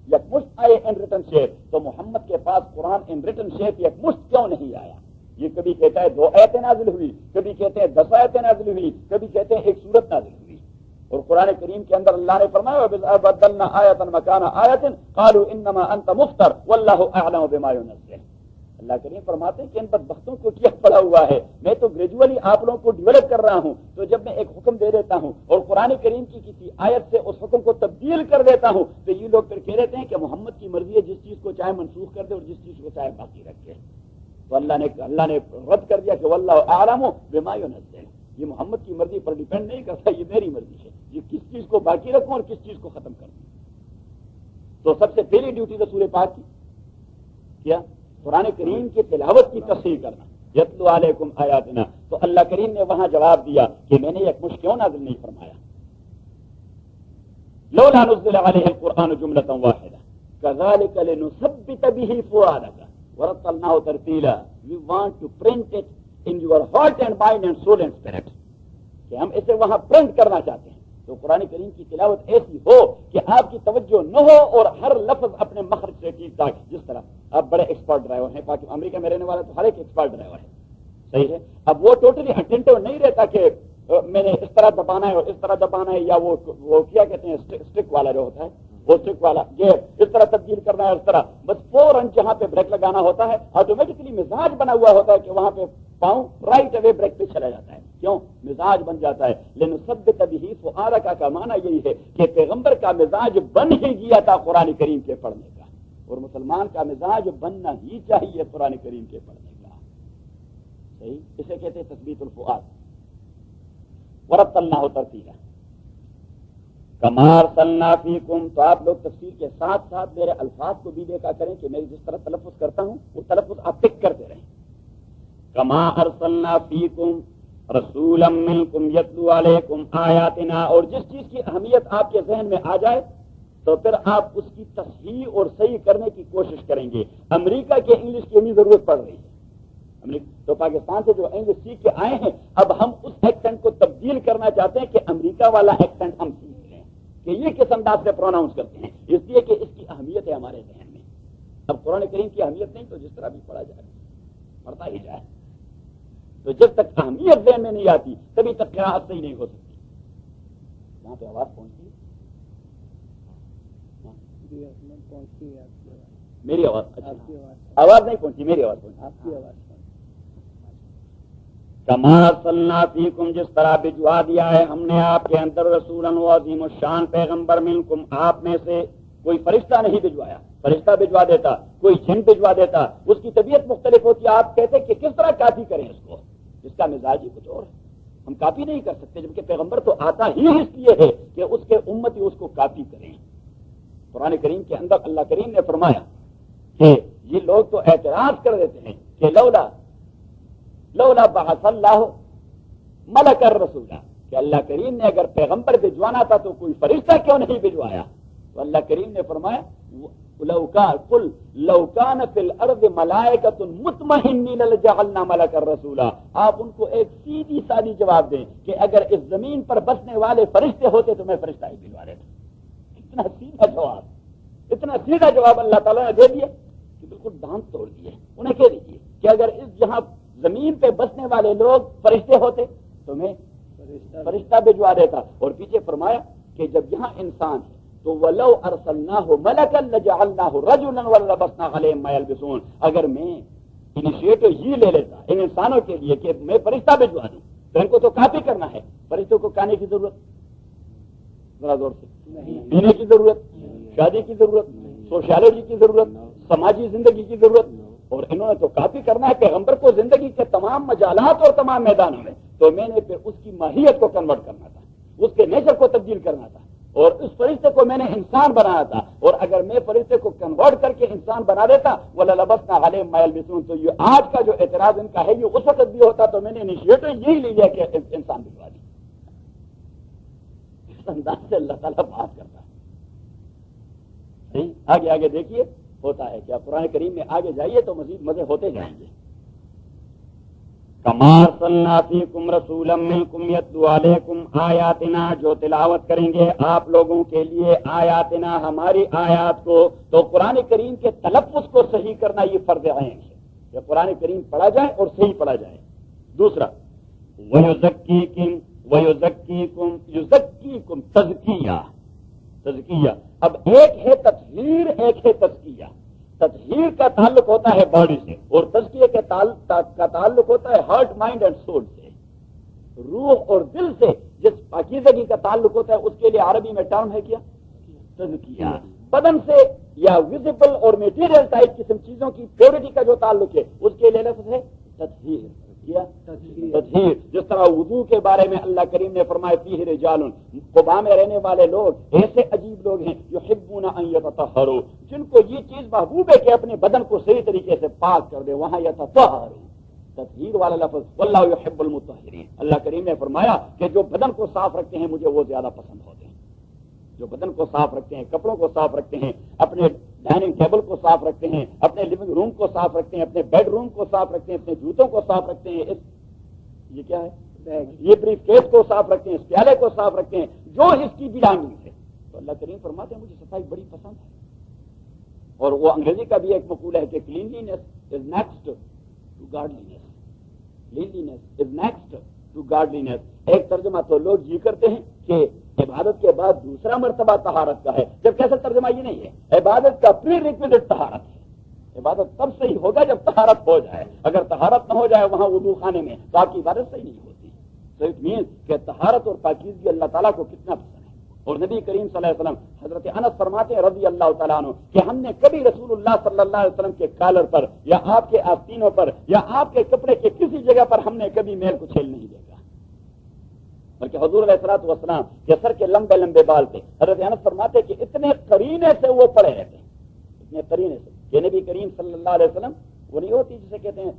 یکمشت آئے ان ریٹن شیپ، تو محمد کے پاس قرآن ان ریٹن شیپ یکمشت کیوں نہیں آیا؟ یہ کبھی کہتا ہے 2 آیتیں نازل ہوئی، کبھی کہتے ہیں 10 آیتیں نازل ہوئی، کبھی کہتے ہیں 1 سورت نازل ہوئی۔ اور قرآن کریم کے اندر اللہ نے فرمایا بدلنا آیۃ مکان آیۃ قالوا انما انت مفتر واللہ اعلم بما ينزل۔ اللہ کریم فرماتے ہیں کہ ان بدبختوں کو کیا پڑا ہوا ہے، میں تو گریجولی آپ لوگوں کو ڈیولپ کر رہا ہوں، تو جب میں ایک حکم دے دیتا ہوں اور قرآن کریم کی کسی آیت سے اس حکم کو تبدیل کر دیتا ہوں تو یہ لوگ پھر کہہ دیتے ہیں کہ محمد کی مرضی ہے، جس چیز کو چاہے منسوخ کر دے اور جس چیز کو چاہے باقی رکھے۔ تو اللہ نے رد کر دیا کہ واللہ اعلم بما ينزل، یہ محمد کی مرضی پر ڈیپینڈ نہیں کرتا، یہ میری مرضی ہے، یہ کس چیز کو باقی رکھوں اور کس چیز کو ختم کر دوں۔ تو سب سے پہلی ڈیوٹی رسول پاک کی کیا؟ قرآن کریم کی تلاوت کی تصحیح کرنا۔ یتلو علیکم آیاتنا، تو اللہ کریم نے وہاں جواب دیا کہ میں نے یکمشت کیوں نازل نہیں فرمایا؟ لولا نزل علیہ القرآن جملۃ واحدہ کذالک لنثبت به فؤادک ورتلناه ترتیلا۔ We want to print it in your heart and mind and soul and spirit، کہ ہم اسے وہاں پرنٹ کرنا چاہتے ہیں۔ تو قرآن کریم کی تلاوت ایسی ہو کہ آپ کی توجہ نہ ہو اور ہر لفظ اپنے مخرج سے ٹھیک ٹھاک، جس طرح آپ بڑے ایکسپرٹ ڈرائیور ہیں، امریکہ میں رہنے والا تو ہر ایک ایکسپرٹ ڈرائیور ہے، صحیح ہے؟ اب وہ ٹوٹلی اٹینٹو نہیں رہتا کہ میں نے اس طرح دبانا ہے اور اس طرح دبانا ہے، یا وہ کیا کہتے ہیں اسٹک والا جو ہوتا ہے، وہ اسٹک والا گیئر اس طرح تبدیل کرنا ہے، اس طرح بس فوراً جہاں پہ بریک لگانا ہوتا ہے آٹومیٹکلی مزاج بنا ہوا ہوتا ہے کہ وہاں پہ پاؤں رائٹ اوے بریک پہ چلا جاتا ہے. کیوں؟ مزاج بن جاتا ہے. لنثبت بہ فؤادک کا معنی یہی ہے کہ پیغمبر کا مزاج بن ہی گیا تھا قرآن کریم کے پڑھنے کا، اور مسلمان کا مزاج بننا ہی چاہیے قرآن کریم کے پڑھنے کا. صحیح، اسے کہتے ہیں تثبیت الفؤاد. ورتلناہ ترتیلا کما ارسلنا فیکم. تو آپ لوگ تفسیر کے ساتھ ساتھ میرے الفاظ کو بھی دیکھا کریں کہ میں جس طرح تلفظ کرتا ہوں وہ تلفظ آپ پک کرتے رہیں. کما ارسلنا فیکم رسولا منکم یتلو علیکم آیاتنا. اور جس چیز کی اہمیت آپ کے ذہن میں آ جائے تو پھر آپ اس کی تصحیح اور صحیح کرنے کی کوشش کریں گے. امریکہ کے انگلش کی ہمیں ضرورت پڑ رہی ہے. تو پاکستان سے جو انگلش سیکھ کے آئے ہیں اب ہم اس ایکسنٹ کو تبدیل کرنا چاہتے ہیں کہ امریکہ والا ایکسنٹ ہم سیکھ لیں کہ یہ کس انداز سے پروناؤنس کرتے ہیں، اس لیے کہ اس کی اہمیت ہے ہمارے ذہن میں. اب قرآن کریم کی اہمیت نہیں تو جس طرح بھی پڑھا جائے پڑھتا ہی جائے. تو جب تک اہمیت ذہن میں نہیں آتی تبھی تک قراءت صحیح نہیں ہو سکتی. وہاں پہ آواز پہنچتی ہے میری آواز؟ اچھا آواز نہیں پہنچی، میری آواز پہنچی. آپ کی آواز کما ارسلنا فیکم جس طرح بھجوا دیا ہے ہم نے آپ کے اندر رسولا عظیم الشان پیغمبر منکم آپ میں سے. کوئی فرشتہ نہیں بھجوایا، فرشتہ بھجوا دیتا، کوئی جن بھجوا دیتا، اس کی طبیعت مختلف ہوتی. آپ کہتے کہ کس طرح کاپی کریں اس کو، اس کا مزاج ہی کچھ اور ہے، ہم کاپی نہیں کر سکتے. جبکہ پیغمبر تو آتا ہی اس لیے ہے کہ اس کے امتی اس کو کاپی کریں. قرآن کریم کے اندر اللہ کریم نے فرمایا کہ یہ لوگ تو اعتراض کر دیتے ہیں کہ لولا بعث اللہ ملک الرسول، کہ اللہ کریم نے اگر پیغمبر بھجوانا تھا تو کوئی فرشتہ کیوں نہیں بھجوایا؟ تو اللہ کریم نے فرمایا قل لو کان فی الارض ملائکۃ مطمئنین لجعلنا ملک الرسول. آپ ان کو ایک سیدھی سادی جواب دیں کہ اگر اس زمین پر بسنے والے فرشتے ہوتے تو میں فرشتہ ہی بھجوا دیتا. اتنا سیدھا جواب، اتنا سیدھا جواب اللہ تعالیٰ نے دے دیا کہ بالکل دانت توڑ دیے. انہیں کہہ دیجیے کہ اگر اس جہاں زمین پہ بسنے والے لوگ فرشتے ہوتے تو میں فرشتہ بھجوا دیتا. اور پیچھے فرمایا کہ جب یہاں انسان ہے تو وَلَوْ أَرْسَلْنَاهُ مَلَكًا لَجَعَلْنَاهُ رَجُلًا وَلَلَبَسْنَا عَلَيْهِمْ مَا يَلْبِسُونَ. اگر میں انیشیٹو یہ لے لیتا ان انسانوں کے لیے کہ میں فرشتہ بھجوا دوں تو ان کو تو کاپی کرنا ہے. فرشتوں کو کھانے کی ضرورت، ذرا زور سے، پینے کی ضرورت، شادی کی ضرورت، سوشیالوجی کی ضرورت، سماجی زندگی کی ضرورت، اور انہوں نے تو کاپی کرنا ہے پیغمبر کو زندگی کے تمام مجالات اور تمام میدانوں میں. تو میں نے پھر اس کی ماہیت کو کنورٹ کرنا تھا، اس کے نیچر کو تبدیل کرنا تھا، اور اس فرشتے کو میں نے انسان بنایا تھا. اور اگر میں فرشتے کو کنورٹ کر کے انسان بنا دیتا وَلَلَبَسْنَا عَلَيْهِمْ مَا يَلْبِسُونَ، تو یہ آج کا جو اعتراض ان کا ہے یہ اس وقت بھی ہوتا. تو میں نے انیشیٹو یہی لے لیا کہ انسان بھجوا دی. اس انداز سے اللہ تعالیٰ بات کرتا ہے. آگے آگے دیکھیے ہوتا ہے کیا. قرآن کریم میں آگے جائیے تو مزید مزے ہوتے جائیں گے. کما ارسلنا فیکم رسولا منکم یتلو علیکم آیاتنا، جو تلاوت کریں گے آپ لوگوں کے لیے آیاتنا ہماری آیات کو. تو قرآن کریم کے تلفظ کو صحیح کرنا یہ فرض عین ہے کہ قرآن کریم پڑھا جائے اور صحیح پڑھا جائے. دوسرا وَيُزَكِّيكُمْ یُزَكِّيكُمْ تزکیہ. اب ایک ہے تطہیر، ایک ہے تزکیہ. تطہیر کا تعلق ہوتا ہے باڈی سے اور تزکیہ کا تعلق ہوتا ہے ہارٹ، مائنڈ اینڈ سول سے، روح اور دل سے. جس پاکیزگی کا تعلق ہوتا ہے اس کے لیے عربی میں ٹرم ہے کیا؟ تزکیہ. بدن سے یا ویزیبل اور میٹیریل ٹائپ قسم چیزوں کی پیورٹی کا جو تعلق ہے اس کے لیے لفظ ہے تطہیر. کیا؟ تطہیر. جس طرح وضو کے بارے میں اللہ کریم نے فرمایا فیہ رجال، قباء میں رہنے والے لوگ ایسے عجیب لوگ ہیں یحبون ان یتطہروا، جن کو یہ چیز محبوب ہے کہ اپنے بدن کو صحیح طریقے سے پاک کر دے. وہاں یتطہروا تطہیر والا لفظ، واللہ یحب المطہرین. اللہ کریم نے فرمایا کہ جو بدن کو صاف رکھتے ہیں مجھے وہ زیادہ پسند ہوتے ہیں. جو بدن کو صاف رکھتے ہیں، کپڑوں کو صاف رکھتے ہیں، اپنے ڈائننگ ٹیبل کو صاف رکھتے ہیں، اپنے لیونگ روم کو صاف رکھتے ہیں، اپنے بیڈ روم کو صاف رکھتے ہیں، اپنے جوتوں کو صاف رکھتے ہیں، یہ کیا ہے، یہ بریف کیس کو صاف رکھتے ہیں، اس پیالے کو صاف رکھتے ہیں، جو اس کی بلانگنگ ہے. تو اللہ کریم فرماتے ہیں مجھے صفائی بڑی پسند ہے. اور وہ انگریزی کا بھی ایک مقولہ ہے کہ cleanliness is next to godliness. Cleanliness is next to godliness. ایک ترجمہ تو لوگ یہ کرتے ہیں کہ عبادت کے بعد دوسرا مرتبہ طہارت کا ہے، جب کیسا ترجمہ یہ نہیں ہے. عبادت کا پری ریکویزٹ طہارت ہے. عبادت تب صحیح ہوگا جب طہارت ہو جائے. اگر طہارت نہ ہو جائے وہاں وضو خانے میں تو آپ کی عبادت صحیح نہیں ہوتی. تو اٹ مینس کہ طہارت اور پاکیزگی اللہ تعالیٰ کو کتنا پسند ہے. اور نبی کریم صلی اللہ علیہ وسلم حضرت انس فرماتے ہیں رضی اللہ تعالیٰ عنہ کہ ہم نے کبھی رسول اللہ صلی اللہ علیہ وسلم کے کالر پر یا آپ کے آستینوں پر یا آپ کے کپڑے کے کسی جگہ پر ہم نے کبھی میل کچیل نہیں دیکھا. بلکہ حضور علیہ الصلوۃ والسلام کے سر کے لمبے لمبے بال تھے. حضرت انس فرماتے کہ اتنے قرینے سے وہ پڑے رہتے ہیں, اتنے قرینے سے کہ نبی کریم صلی اللہ علیہ وسلم وہ نہیں ہوتی جسے کہتے ہیں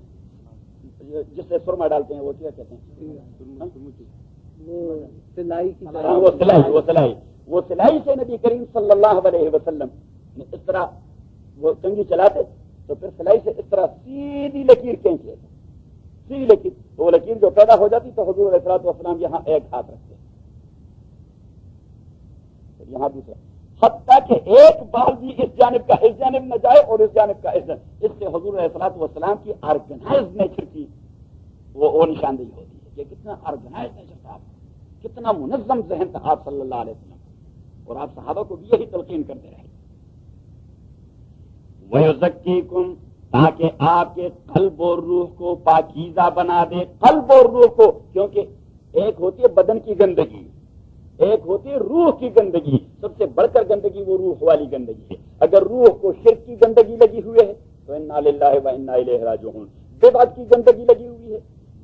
جس سے سرما ڈالتے ہیں وہ کیا کہتے ہیں وہ سلائی سے نبی کریم صلی اللہ علیہ وسلم نے اس طرح وہ کنگھی چلاتے تو پھر سلائی سے اس طرح سیدھی لکیر کھینچ لیتے, سیدھی لکیر. تو وہ لکیر جو پیدا ہو جاتی تو حضور علیہ الصلوۃ والسلام یہاں ایک ہاتھ رکھتے, یہاں دوسرا, حتیٰ کہ ایک بال بھی اس جانب کا اس جانب نہ جائے اور اس جانب کا اس جانب. اس سے حضور علیہ الصلوۃ والسلام کی آرگنائز نیچر کی وہ نشاندہی ہوتی ہے کہ کتنا آرگنائز نیچر تھا, کتنا منظم ذہن تھا آپ صلی اللہ علیہ وسلم. اور آپ صحابہ کو بھی یہی تلقین کرتے رہے. وَيُزَكِّيكُمْ تاکہ آپ کے قلب اور روح کو پاکیزہ بنا دے. قلب اور روح کو, کیونکہ ایک ہوتی ہے بدن کی گندگی, ایک ہوتی ہے روح کی گندگی. سب سے بڑھ کر گندگی وہ روح والی گندگی ہے. اگر روح کو شرک کی گندگی لگی ہوئی ہے تو انا للہ و انا الیہ راجعون. بدعت کی گندگی لگی ہوئی ہے,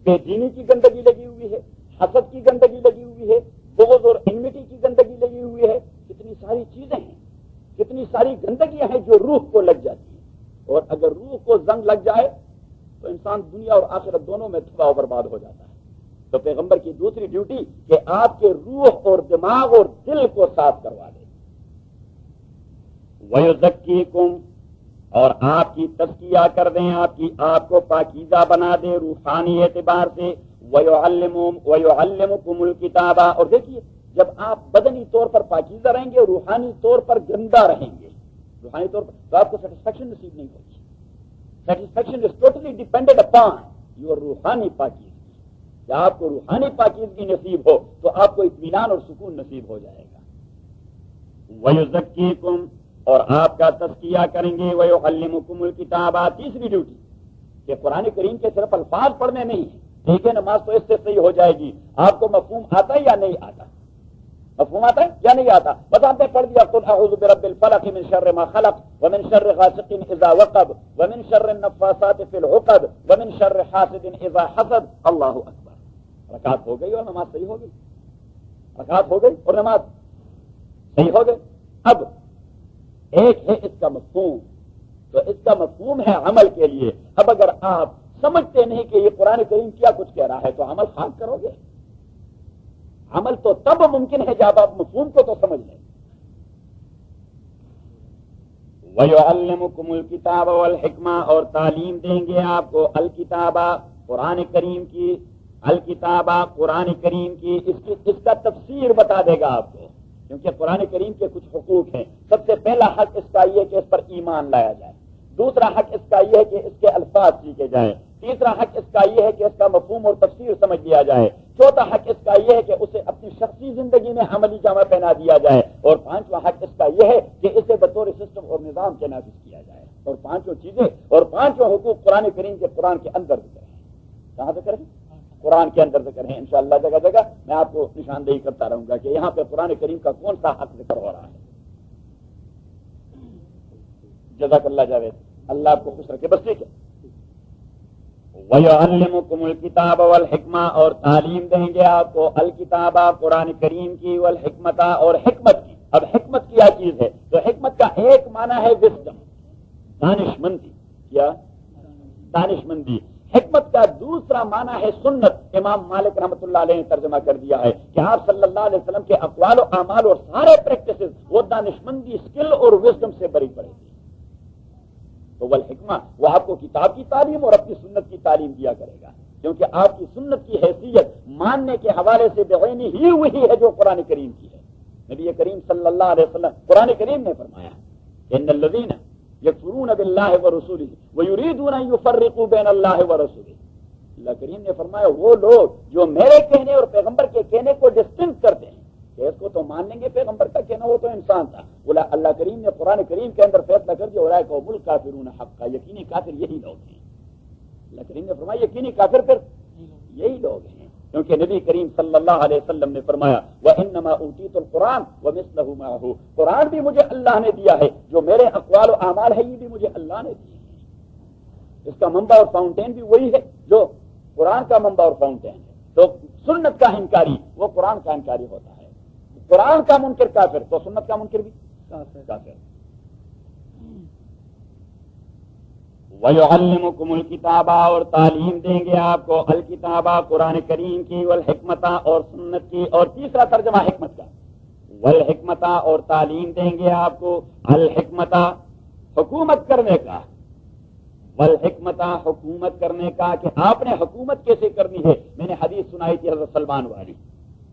بے دینی کی گندگی لگی ہوئی ہے, حسد کی گندگی لگی ہوئی ہے, بغض اور انمٹی کی گندگی لگی ہوئی ہے. کتنی ساری چیزیں ہیں, کتنی ساری گندگیاں ہیں جو روح کو لگ جاتی ہیں. اور اگر روح کو زنگ لگ جائے تو انسان دنیا اور آخرت دونوں میں تباہ و برباد ہو جاتا ہے. تو پیغمبر کی دوسری ڈیوٹی کہ آپ کے روح اور دماغ اور دل کو صاف کروا دے. وَيُزَكِّيكُمْ اور آپ کی تزکیہ کر دیں, آپ کو پاکیزہ بنا دے روحانی اعتبار سے. وَيُعَلِّمُكُمُ الْكِتَابَ اور دیکھیے جب آپ بدنی طور پر پاکیزہ رہیں گے, روحانی طور پر گندہ رہیں گے, روحانی طور پر, تو آپ کو سیٹسفیکشن نصیب نہیں ہوگی. Satisfaction is totally dependent upon your روحانی پاکیزگی. جب آپ کو روحانی پاکیزگی نصیب ہو تو آپ کو اطمینان اور سکون نصیب ہو جائے گا. وَيُزَكِّيكُمْ اور آپ کا تزکیہ کریں گے. وَيُعَلِّمُكُمُ الْكِتَابَ تیسری ڈیوٹی کہ قرآن کریم کے صرف الفاظ پڑھنے نہیں ہیں. ٹھیک ہے نماز تو اس سے صحیح ہو جائے گی, آپ کو مفہوم آتا ہے یا نہیں آتا, مفہوم آتا ہے یا نہیں آتا, بس آپ نے پڑھ دیا قل اعوذ برب الفلق من شر ما خلق ومن شر غاسق اذا وقب ومن شر النفاثات في العقد ومن شر حاسد اذا حسد. اللہ اکبر. رکعت ہو گئی اور نماز صحیح ہو گئی, رکعت ہو گئی اور نماز صحیح ہو گئی. اب ایک ہے اس کا مفہوم, تو اس کا مفہوم ہے عمل کے لیے. اب اگر آپ سمجھتے نہیں کہ یہ قرآن کریم کیا کچھ کہہ رہا ہے تو عمل خاص کرو گے. عمل تو تب ممکن ہے جب آپ مفہوم کو تو سمجھ لیں. وَيُعَلِّمُكُمُ الْكِتَابَ وَالْحِكْمَةَ اور تعلیم دیں گے آپ کو الکتابہ قرآن کریم کی, الکتابہ قرآن کریم کی, اس کا تفسیر بتا دے گا آپ کو, کیونکہ قرآن کریم کے کچھ حقوق ہیں. سب سے پہلا حق اس کا یہ ہے کہ اس پر ایمان لایا جائے. دوسرا حق اس کا یہ ہے کہ اس کے الفاظ سیکھے جائیں. تیسرا حق اس کا یہ ہے کہ اس کا مفہوم اور تفسیر سمجھ لیا جائے. چوتھا حق اس کا یہ ہے کہ اسے اپنی شخصی زندگی میں عملی جامہ پہنا دیا جائے. اور پانچواں حق اس کا یہ ہے کہ اسے بطور سسٹم اور نظام کے نافذ کیا جائے. اور پانچوں چیزیں اور پانچوں حقوق قرآن کریم کے قرآن کے اندر ذکر ہیں. کہاں ذکر ہے؟ قرآن کے اندر ذکر ہیں. انشاءاللہ جگہ جگہ میں آپ کو نشاندہی کرتا رہوں گا کہ یہاں پہ قرآن کریم کا کون سا حق ذکر ہو رہا ہے. جزاک اللہ جاوید, اللہ آپ کو خوش رکھے. بس ٹھیک ہے. وَيُعَلِّمُكُمُ الْكِتَابَ وَالْحِكْمَةَ اور تعلیم دیں گے آپ کو الکتابہ قرآن کریم کی, والحکمت اور حکمت کی. اب حکمت کیا چیز ہے؟ تو حکمت کا ایک معنی ہے وزڈم, دانشمندی. کیا؟ دانشمندی. حکمت کا دوسرا معنی ہے سنت. امام مالک رحمۃ اللہ علیہ نے ترجمہ کر دیا ہے کہ آپ صلی اللہ علیہ وسلم کے اقوال و اعمال اور سارے پریکٹسز وہ دانشمندی, اسکل اور وزڈم سے بری پڑے گی. تو والحکمہ وہ آپ کو کتاب کی تعلیم اور اپنی سنت کی تعلیم دیا کرے گا, کیونکہ آپ کی سنت کی حیثیت ماننے کے حوالے سے بعینی ہی وہی ہے جو قرآن کریم کی ہے. نبی کریم صلی اللہ علیہ وسلم قرآن کریم نے فرمایا ان الذین یکفرون باللہ ورسولہ ویریدون ان یفرقوا بین اللہ ورسولہ. اللہ کریم نے فرمایا وہ لوگ جو میرے کہنے اور پیغمبر کے کہنے کو ڈسٹنکٹ کرتے ہیں کیس کو تو مان لیں گے پیغمبر کا کہنا وہ تو انسان تھا. بولا اللہ کریم نے قرآن کریم کے اندر فیصلہ کر دیا اولئک هم الکافرون حقا، یقینی کافر یہی لوگ ہیں. اللہ کریم نے فرمایا یقینی کافر پھر یہی لوگ ہیں، کیونکہ نبی کریم صلی اللہ علیہ وسلم نے فرمایا وَإِنَّمَا أُوتِيتُ الْقُرْآنَ وَمِثْلَهُ مَعَهُ، قرآن بھی مجھے اللہ نے دیا ہے، جو میرے اقوال و اعمال ہے یہ بھی مجھے اللہ نے دیے ہیں. اس کا منبع اور فاؤنٹین بھی وہی ہے جو قرآن کا منبع اور فاؤنٹین ہے. تو سنت کا انکاری وہ قرآن کا انکاری ہوتا ہے، قرآن کا منکر کافر تو سنت کا منکر بھی کافر. وَيُعَلِّمُكُمُ الْكِتَابَ، اور تعلیم دیں گے آپ کو الکتابہ قرآن کریم کی، والحکمتہ اور سنت کی، اور تیسرا ترجمہ حکمت کا والحکمتہ، اور تعلیم دیں گے آپ کو الحکمتہ حکومت کرنے کا، والحکمتہ حکومت کرنے کا کہ آپ نے حکومت کیسے کرنی ہے. میں نے حدیث سنائی تھی حضرت سلمان والی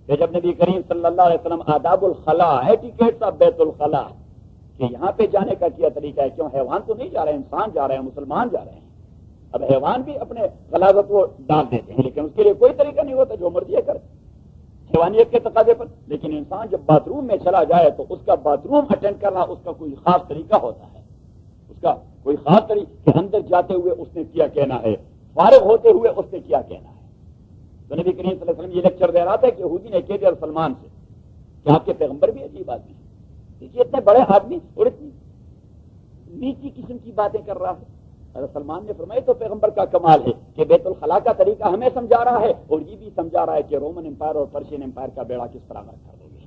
کہ جب نبی کریم صلی اللہ علیہ وسلم آداب الخلا ایٹیکیٹس آف بیت الخلا کہ یہاں پہ جانے کا کیا طریقہ ہے، کیوں حیوان تو نہیں جا رہے ہیں، انسان جا رہے ہیں، مسلمان جا رہے ہیں. اب حیوان بھی اپنے غلاظت کو ڈال دیتے ہیں لیکن اس کے لیے کوئی طریقہ نہیں ہوتا، جو مرضی کر حیوانیت کے تقاضے پر. لیکن انسان جب باتھ روم میں چلا جائے تو اس کا باتھ روم اٹینڈ کرنا اس کا کوئی خاص طریقہ ہوتا ہے، اس کا کوئی خاص طریقہ کہ اندر جاتے ہوئے اس نے کیا کہنا ہے، فارغ ہوتے ہوئے اس نے کیا کہنا ہے. تو نبی کریم صلی اللہ علیہ وسلم یہ لیکچر دے رہا تھا کہ یہودی نے کہہ دیا سلمان سے کہ آپ کے پیغمبر بھی عجیب آدمی ہیں، دیکھیے اتنے بڑے آدمی اور اتنی نیچی قسم کی باتیں کر رہا ہے. حضرت سلمان نے فرمایا تو پیغمبر کا کمال ہے کہ بیت الخلا کا طریقہ ہمیں سمجھا رہا ہے اور یہ بھی سمجھا رہا ہے کہ رومن امپائر اور پرشین امپائر کا بیڑا کس طرح غرق کر دو گے،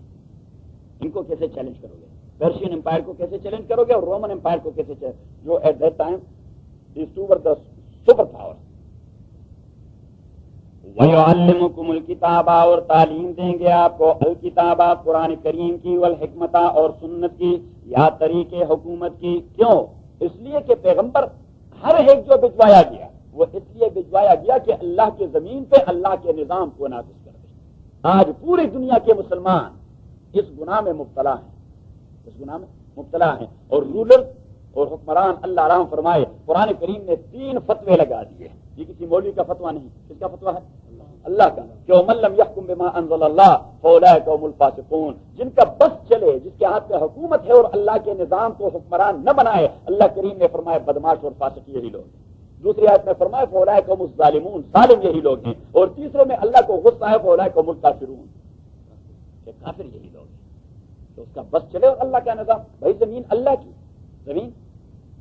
ان کو کیسے چیلنج کرو گے، پرشین امپائر کو کیسے چیلنج کرو گے اور رومن امپائر کو کیسے جو at that time these two were the super powers. وَيُعَلِّمُكُمُ الْكِتَابَ، اور تعلیم دیں گے آپ کو الکتابہ قرآن کریم کی، والحکمتہ اور سنت کی یا طریقے حکومت کی. کیوں؟ اس لیے کہ پیغمبر ہر ایک جو بھجوایا گیا وہ اس لیے بھجوایا گیا کہ اللہ کی زمین پہ اللہ کے نظام کو نافذ کر دے. آج پوری دنیا کے مسلمان اس گناہ میں مبتلا ہیں، اس گناہ میں مبتلا ہیں. اور رولر اور حکمران اللہ رحم فرمائے قرآن کریم نے 3 فتوے لگا دیے. یہ کسی مولوی کا فتویٰ نہیں، کس کا فتویٰ ہے؟ اللہ کا. کہ وَمَن لَّمْ يَحْكُم بِمَا أَنزَلَ اللَّهُ فَأُولَٰئِكَ هُمُ الْفَاسِقُونَ، جن کا بس چلے، جس کے ہاتھ پہ حکومت ہے اور اللہ کے نظام کو حکمران نہ بنائے، اللہ کریم نے فرمایا بدماش اور فاسق یہی لوگ ہیں. دوسری آیت میں فرمایا فَأُولَٰئِكَ هُمُ الظَّالِمُونَ، ظالم یہی لوگ ہیں. اور تیسرے میں اللہ کو غصہ ہے فَأُولَٰئِكَ هُمُ الْكَافِرُونَ، کہ کافر یہی لوگ ہیں. تو اس کا بس چلے اور اللہ کا نظام. بھائی زمین اللہ کی، زمین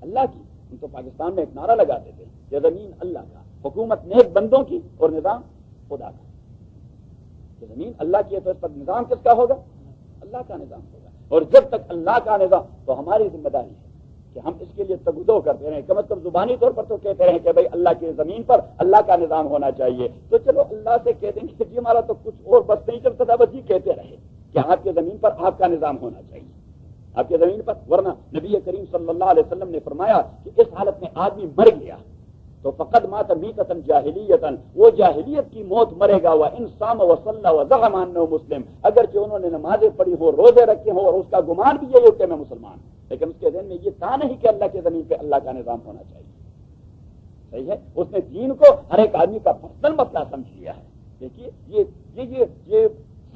اللہ کی. ہم تو پاکستان میں ایک نعرہ لگاتے تھے کہ زمین اللہ کا، حکومت نیک بندوں کی اور نظام خدا کا. کہ زمین اللہ کی ہے تو اس پر نظام کس کا ہوگا؟ اللہ کا نظام ہوگا. اور جب تک اللہ کا نظام، تو ہماری ذمہ داری ہے کہ ہم اس کے لیے تگدو کرتے رہیں. کم از کم زبانی طور پر تو کہتے رہیں کہ بھائی اللہ کی زمین پر اللہ کا نظام ہونا چاہیے. تو چلو اللہ سے کہہ دیں گے جی ہمارا تو کچھ اور بس نہیں چلتا تھا، بس یہ کہتے رہے کہ آپ کی زمین پر آپ کا نظام ہونا چاہیے، آپ کی زمین پر. ورنہ نبی کریم صلی اللہ علیہ وسلم نے فرمایا کہ اس حالت میں آدمی مر گیا تو فقد مات میتۃ جاہلیۃ، وہ جاہلیت کی موت مرے گا. وان صام وصلى وزعم انه مسلم، اگرچہ انہوں نے نمازیں پڑھی ہو، روزے رکھے ہوں اور اس کا گمان بھی یہی ہو کہ میں مسلمان ہوں، لیکن اس کے ذہن میں یہ تھا نہیں کہ اللہ کی زمین پہ اللہ کا نظام ہونا چاہیے. صحیح ہے، اس نے دین کو ہر ایک آدمی کا پرسنل مسئلہ سمجھ لیا ہے. دیکھیے یہ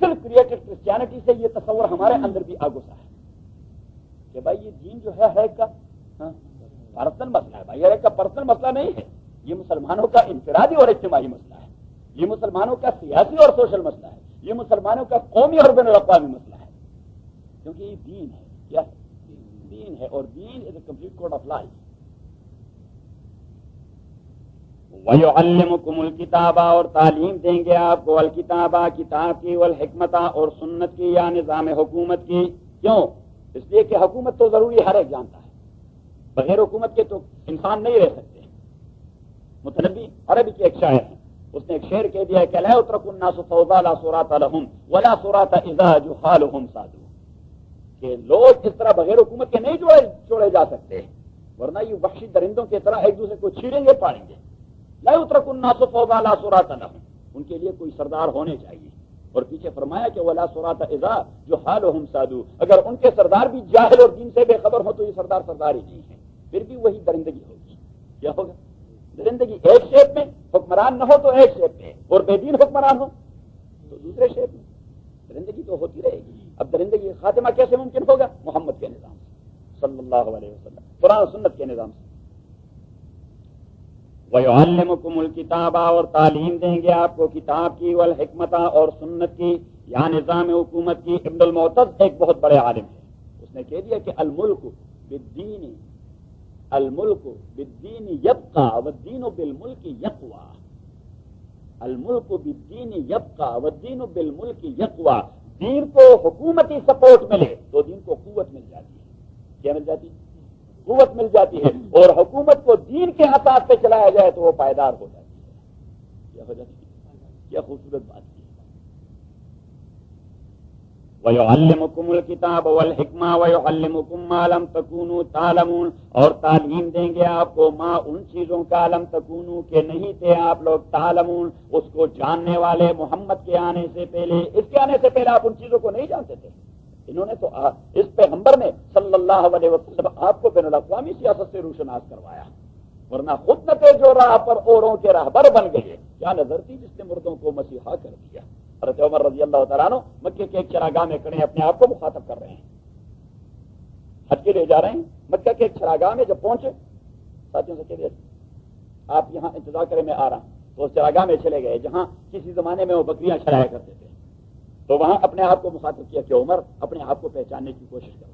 سیلف کریٹڈ کرسچینٹی سے یہ تصور ہمارے اندر بھی آگوسا ہے کہ بھائی یہ دین جو ہے کا پرسنل مسئلہ ہے. بھائی کا پرسنل مسئلہ نہیں ہے، یہ مسلمانوں کا انفرادی اور اجتماعی مسئلہ ہے، یہ مسلمانوں کا سیاسی اور سوشل مسئلہ ہے، یہ مسلمانوں کا قومی اور بین الاقوامی مسئلہ ہے. کیونکہ یہ دین ہے. کیا دین ہے؟ اور دین is a complete code of life. وَيُعَلِّمُكُمُ الْكِتَابَ، اور تعلیم دیں گے آپ کو الکتابہ کتاب کی، والحکمتہ اور سنت کی یا نظام حکومت کی. کیوں؟ اس لیے کہ حکومت تو ضروری ہر ایک جانتا ہے، بغیر حکومت کے تو انسان نہیں رہ سکتے. متنبی عربی کے ایک شاعر ہیں، اس نے ایک شعر کہہ دیا ہے کہ لا يترك الناس فوضى لا صراط لهم ولا صراط اذا جهالهم صادوا، کہ لوگ اس طرح بغیر حکومت کے نہیں چھوڑے جا سکتے، ورنہ یہ وحشی درندوں کی طرح ایک دوسرے کو چھیڑیں گے پاڑیں گے. لا يترك الناس فوضى لا صراط لهم، ان کے لیے کوئی سردار ہونے چاہیے. اور پیچھے فرمایا کہ ولا صراط اذا جهالهم صادوا، اگر ان کے سردار بھی جاہل اور دین سے بے خبر ہو تو یہ سردار ہی نہیں ہے، پھر بھی وہی درندگی ہوگی. کیا ہوگا؟ درندگی. ایک شیپ میں حکمران نہ ہو تو ایک شیپ میں، اور بے دین حکمران ہو تو دوسرے شیپ میں. درندگی تو ہوتی رہے گی. اب درندگی کا خاتمہ کیسے ممکن ہوگا؟ محمد کے نظام سے صلی اللہ علیہ وسلم، قرآن و سنت کے نظام سے. وَيُعَلِّمُكُمُ الْكِتَابَ، اور تعلیم دیں گے آپ کو کتاب کی، والحکمت، اور سنت کی، یا نظام حکومت کی. ابن المعتز ایک بہت بڑے عالم ہے، اس نے کہہ دیا کہ الملک بالدین، الملک بالدین یبقى والدین بالملک یقوی. الملک بالدین یبقى والدین بالملک یقوی. دین کو حکومتی سپورٹ ملے تو دین کو قوت مل جاتی ہے. کیا مل جاتی ہے؟ قوت مل جاتی ہے. اور حکومت کو دین کے اساس پہ چلایا جائے تو وہ پائیدار ہو جاتی ہے. کیا ہو جاتی ہے؟ کیا خوبصورت بات کی. وَيُعَلِّمُكُمُ الْكِتَابَ وَالْحِكْمَةَ وَيُعَلِّمُكُم مَّا لَمْ تَكُونُوا تَعْلَمُونَ، اور تعلیم دیں گے آپ کو ما ان چیزوں کا لم تکونوا کہ نہیں تھے آپ لوگ تعلمون اس کو جاننے والے. محمد کے آنے سے پہلے، اس کے آنے سے پہلے آپ ان چیزوں کو نہیں جانتے تھے. انہوں نے تو اس پیغمبر نے صلی اللہ علیہ وسلم آپ کو بین الاقوامی سیاست سے روشناس کروایا، ورنہ خود نہ تھے جو راہ پر اوروں کے راہبر بن گئے. کیا نظر تھی جس نے مردوں کو مسیحا کر دیا. حضرت عمر رضی اللہ تعالیٰ عنہ مکے کے ایک چراگاہ میں کھڑے اپنے آپ کو مخاطب کر رہے ہیں، حج کے لیے جا رہے ہیں. مکہ کے ایک چراگاہ میں جب پہنچے ساتھیوں سے کہہ آپ یہاں انتظار کریں میں آ رہا ہوں. تو اس چراگاہ میں چلے گئے جہاں کسی زمانے میں وہ بکریاں چرایا کرتے تھے. تو وہاں اپنے آپ کو مخاطب کیا کہ عمر اپنے آپ کو پہچاننے کی کوشش کرو.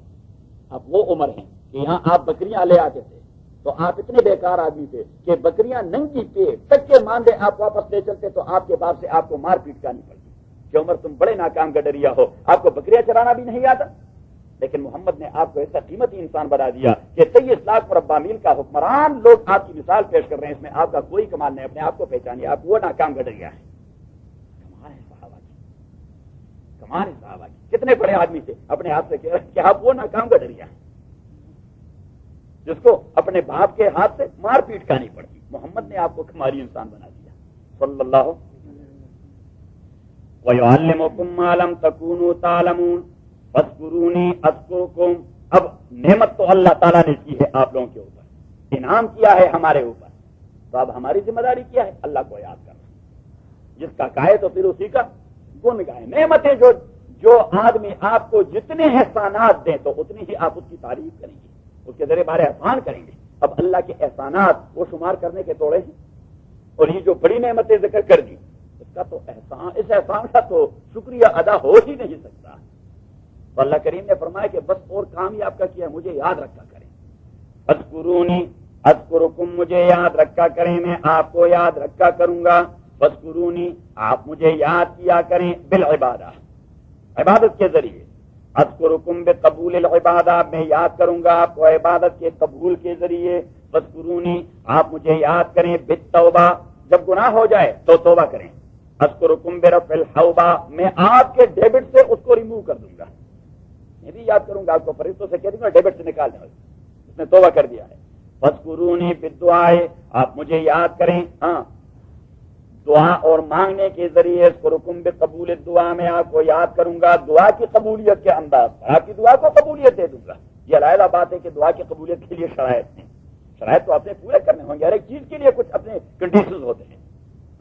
آپ وہ عمر ہیں کہ یہاں آپ بکریاں لے آتے تھے تو آپ اتنے بیکار آدمی تھے کہ بکریاں ننگی پیٹ تک کے ماندے آپ واپس لے چلتے تو آپ کے باپ سے آپ کو مار پیٹ کرنی پڑتی کہ عمر تم بڑے ناکام گڈریا ہو، آپ کو بکریاں چرانا بھی نہیں آتا. لیکن محمد نے آپ کو ایسا قیمتی انسان بنا دیا کہ 23 لاکھ مربع میل کا حکمران لوگ آپ کی مثال پیش کر رہے ہیں. اس میں آپ کا کوئی کمال نہیں. اپنے آپ کو پہچانیے، آپ وہ ناکام گڈریا ہیں. کمال ہے صحابہ کی، کمال ہے صحابہ کی. کتنے بڑے آدمی تھے اپنے آپ سے کہہ رہے کہ آپ وہ ناکام گڈریا ہیں جس کو اپنے باپ کے ہاتھ سے مار پیٹ کرنی پڑتی. محمد نے آپ کو کمالی انسان بنا دیا صلی اللہ. وَيُعَلِّمُكُم مَّا لَمْ تَكُونُوا تَعْلَمُونَ فَاذْكُرُونِي أَذْكُرْكُمْ. اب نعمت تو اللہ تعالیٰ نے کی ہے آپ لوگوں کے اوپر، انعام کیا ہے ہمارے اوپر. تو اب ہماری ذمہ داری کیا ہے؟ اللہ کو یاد کرنا. جس کا گائے تو پھر اسی کا گن گائے. نعمتیں جو آدمی آپ کو جتنے احسانات دیں تو اتنی ہی آپ اس کی تعریف کریں گے، اس کے ذریعے بارے احسان کریں گے. اب اللہ کے احسانات وہ شمار کرنے کے توڑے ہیں. اور یہ جو بڑی نعمتیں ذکر کر دی اس کا تو احسان، اس احسان کا تو شکریہ ادا ہو ہی نہیں سکتا. تو اللہ کریم نے فرمایا کہ بس اور کام ہی آپ کا کیا، مجھے یاد رکھا کریں. اذکرونی اذکرکم، مجھے یاد رکھا کریں میں آپ کو یاد رکھا کروں گا. اذکرونی، آپ مجھے یاد کیا کریں بالعبادہ، عبادت کے ذریعے. اذکرکم بقبول العبادہ، میں یاد کروں گا آپ کو عبادت کے قبول کے ذریعے. اذکرونی، آپ مجھے یاد کریں بالتوبہ، جب گناہ ہو جائے تو توبہ کریں. اذکرکم برفع الحوبہ، میں آپ کے ڈیبٹ سے اس کو ریموو کر دوں گا. میں بھی یاد کروں گا آپ کو، فرشتوں سے کہہ دوں گا ڈیبٹ سے نکال دیں، اس نے توبہ کر دیا ہے. فاذکرونی بالدعاء، آپ مجھے یاد کریں ہاں دعا اور مانگنے کے ذریعے. اذکرکم بقبول الدعاء، میں آپ کو یاد کروں گا دعا کی قبولیت کے انداز، آپ کی دعا کو قبولیت دے دوں گا. یہ علیحدہ بات ہے کہ دعا کی قبولیت کے لیے شرائط ہیں. شرائط تو آپ نے پورے کرنے ہوں گے، ہر ایک چیز کے لیے کچھ اپنے کنڈیشنز ہوتے ہیں.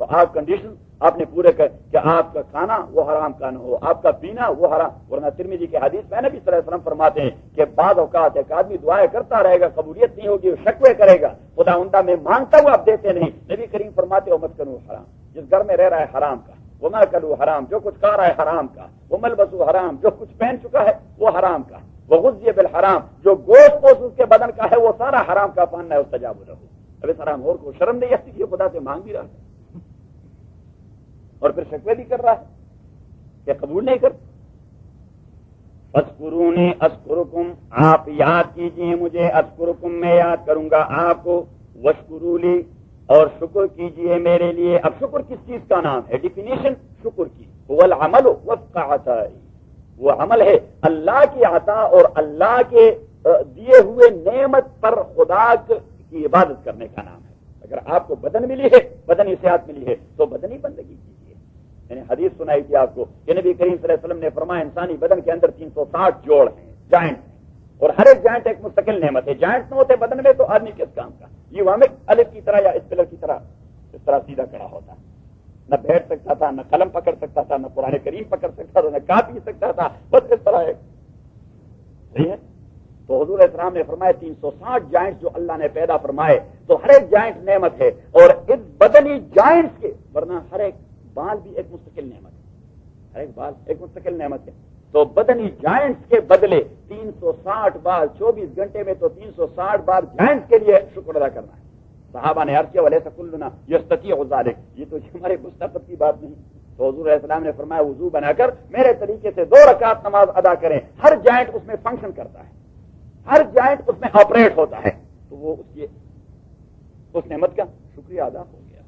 تو آپ کنڈیشن آپ نے پورے کر کہ آپ کا کھانا وہ حرام کا نہ ہو، آپ کا پینا وہ حرام. ورنہ ترمذی کی حدیث میں نبی صلی اللہ علیہ وسلم فرماتے ہیں کہ بعض اوقات ایک آدمی دعائیں کرتا رہے گا، قبولیت نہیں ہوگی، شکوے کرے گا، خدا عمدہ میں مانگتا ہوں آپ دیتے نہیں. نبی کریم فرماتے ہو مت کرو حرام، جس گھر میں رہ رہا ہے حرام کا، وہ میں کروں حرام، جو کچھ کھا رہا ہے حرام کا، وہ ملبسو حرام، جو کچھ پہن چکا ہے وہ حرام کا، وہ غذی بالحرام، جو گوشت پوش اس کے بدن کا ہے وہ سارا حرام کا پاننا ہے. استجاب له. اب اس حرام اور کو شرم نہیں آتی کہ خدا سے مانگ بھی رہا ہے اور پھر شکوے بھی کر رہا ہے کہ قبول نہیں کر. اذکرونی اذکرکم، آپ یاد کیجئے مجھے، اذکرکم میں یاد کروں گا آپ کو. واشکروا لی، اور شکر کیجئے میرے لیے. اب شکر کس چیز کا نام ہے؟ ڈیفینیشن شکر کی، هو العمل وفق عطائه، وہ عمل ہے اللہ کی عطا اور اللہ کے دیے ہوئے نعمت پر خدا کی عبادت کرنے کا نام ہے. اگر آپ کو بدن ملی ہے، بدنی صحت ملی ہے تو بدنی بندگی کیجیے. میں نے حدیث سنائی تھی آپ کو کہ نبی کریم صلی اللہ علیہ وسلم نے فرمایا انسانی بدن کے اندر 360 جوڑ ہیں، جوائنٹ ہیں، اور ہر ایک جوائنٹ ایک مستقل نعمت ہے. جوائنٹ نہ ہوتے بدن میں تو آدمی کس کام کا؟ یہ وامک الف کی طرح یا اس پلر کی طرح اس طرح سیدھا کھڑا ہوتا ہے. نہ بیٹھ سکتا تھا، نہ قلم پکڑ سکتا تھا، نہ قرآن کریم پکڑ سکتا تھا، نہ کاپی سکتا تھا، بس اس طرح ہے. صحیح ہے. تو حضور اسلام نے فرمایا 360 جوائنٹ جو اللہ نے پیدا فرمائے تو ہر ایک جوائنٹ نعمت ہے، اور اس بدنی جوائنٹس کے ورنہ ہر ایک بال بھی ایک مستقل نعمت ہے، ہر ایک بال ایک مستقل نعمت ہے. تو بدنی جوائنٹس کے بدلے 360 بار 24 گھنٹے میں تو 360 بار جوائنٹس کے لیے شکر ادا کرنا ہے. صحابہ نے عرض کیا ولیس کلنا یستطیع ذلک، یہ تو ہمارے مستقبل کی بات نہیں. تو حضور علیہ السلام نے فرمایا وضو بنا کر میرے طریقے سے 2 رکعت نماز ادا کریں، ہر جوائنٹ اس میں فنکشن کرتا ہے، ہر جوائنٹ اس میں آپریٹ ہوتا ہے. تو وہ اس نعمت کا شکریہ ادا ہو گیا.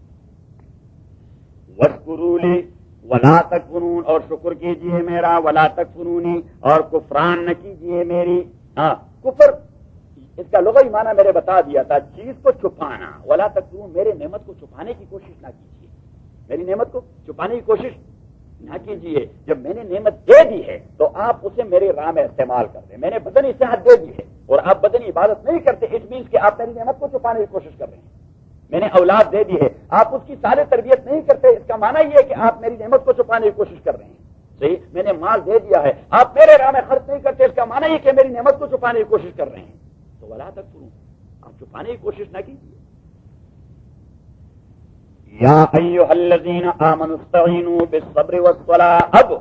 واشکروا لی ولا تکفرون، اور شکر کیجئے میرا، ولا تکفرونی، اور کفران نہ کیجئے میری. ہاں کفر اس کا لغوی معنی میں نے بتا دیا تھا، چیز کو چھپانا. ولا تکفرون، میرے نعمت کو چھپانے کی کوشش نہ کیجیے، میری نعمت کو چھپانے کی کوشش نہ کیجیے. جب میں نے نعمت دے دی ہے تو آپ اسے میری راہ میں استعمال کر دیں. میں نے بدنی صحت دے دی ہے اور آپ بدنی عبادت نہیں کرتے، اٹ مینس کہ آپ میری نعمت کو چھپانے کی کوشش کر رہے ہیں. میں نے اولاد دے دی ہے، آپ اس کی سارے تربیت نہیں کرتے، اس کا معنی یہ ہے کہ آپ میری نعمت کو چھپانے کی کوشش کر رہے ہیں. صحیح. میں نے مال دے دیا ہے، آپ میرے راہ میں خرچ نہیں کرتے، اس کا معنی یہ کہ میری نعمت کو چھپانے کی کوشش کر رہے ہیں. تو ولا تکفرون، آپ چھپانے کی کوشش نہ کیجیے. یا ایھا الذین آمنوا استعینوا بالصبر والصلاۃ. اب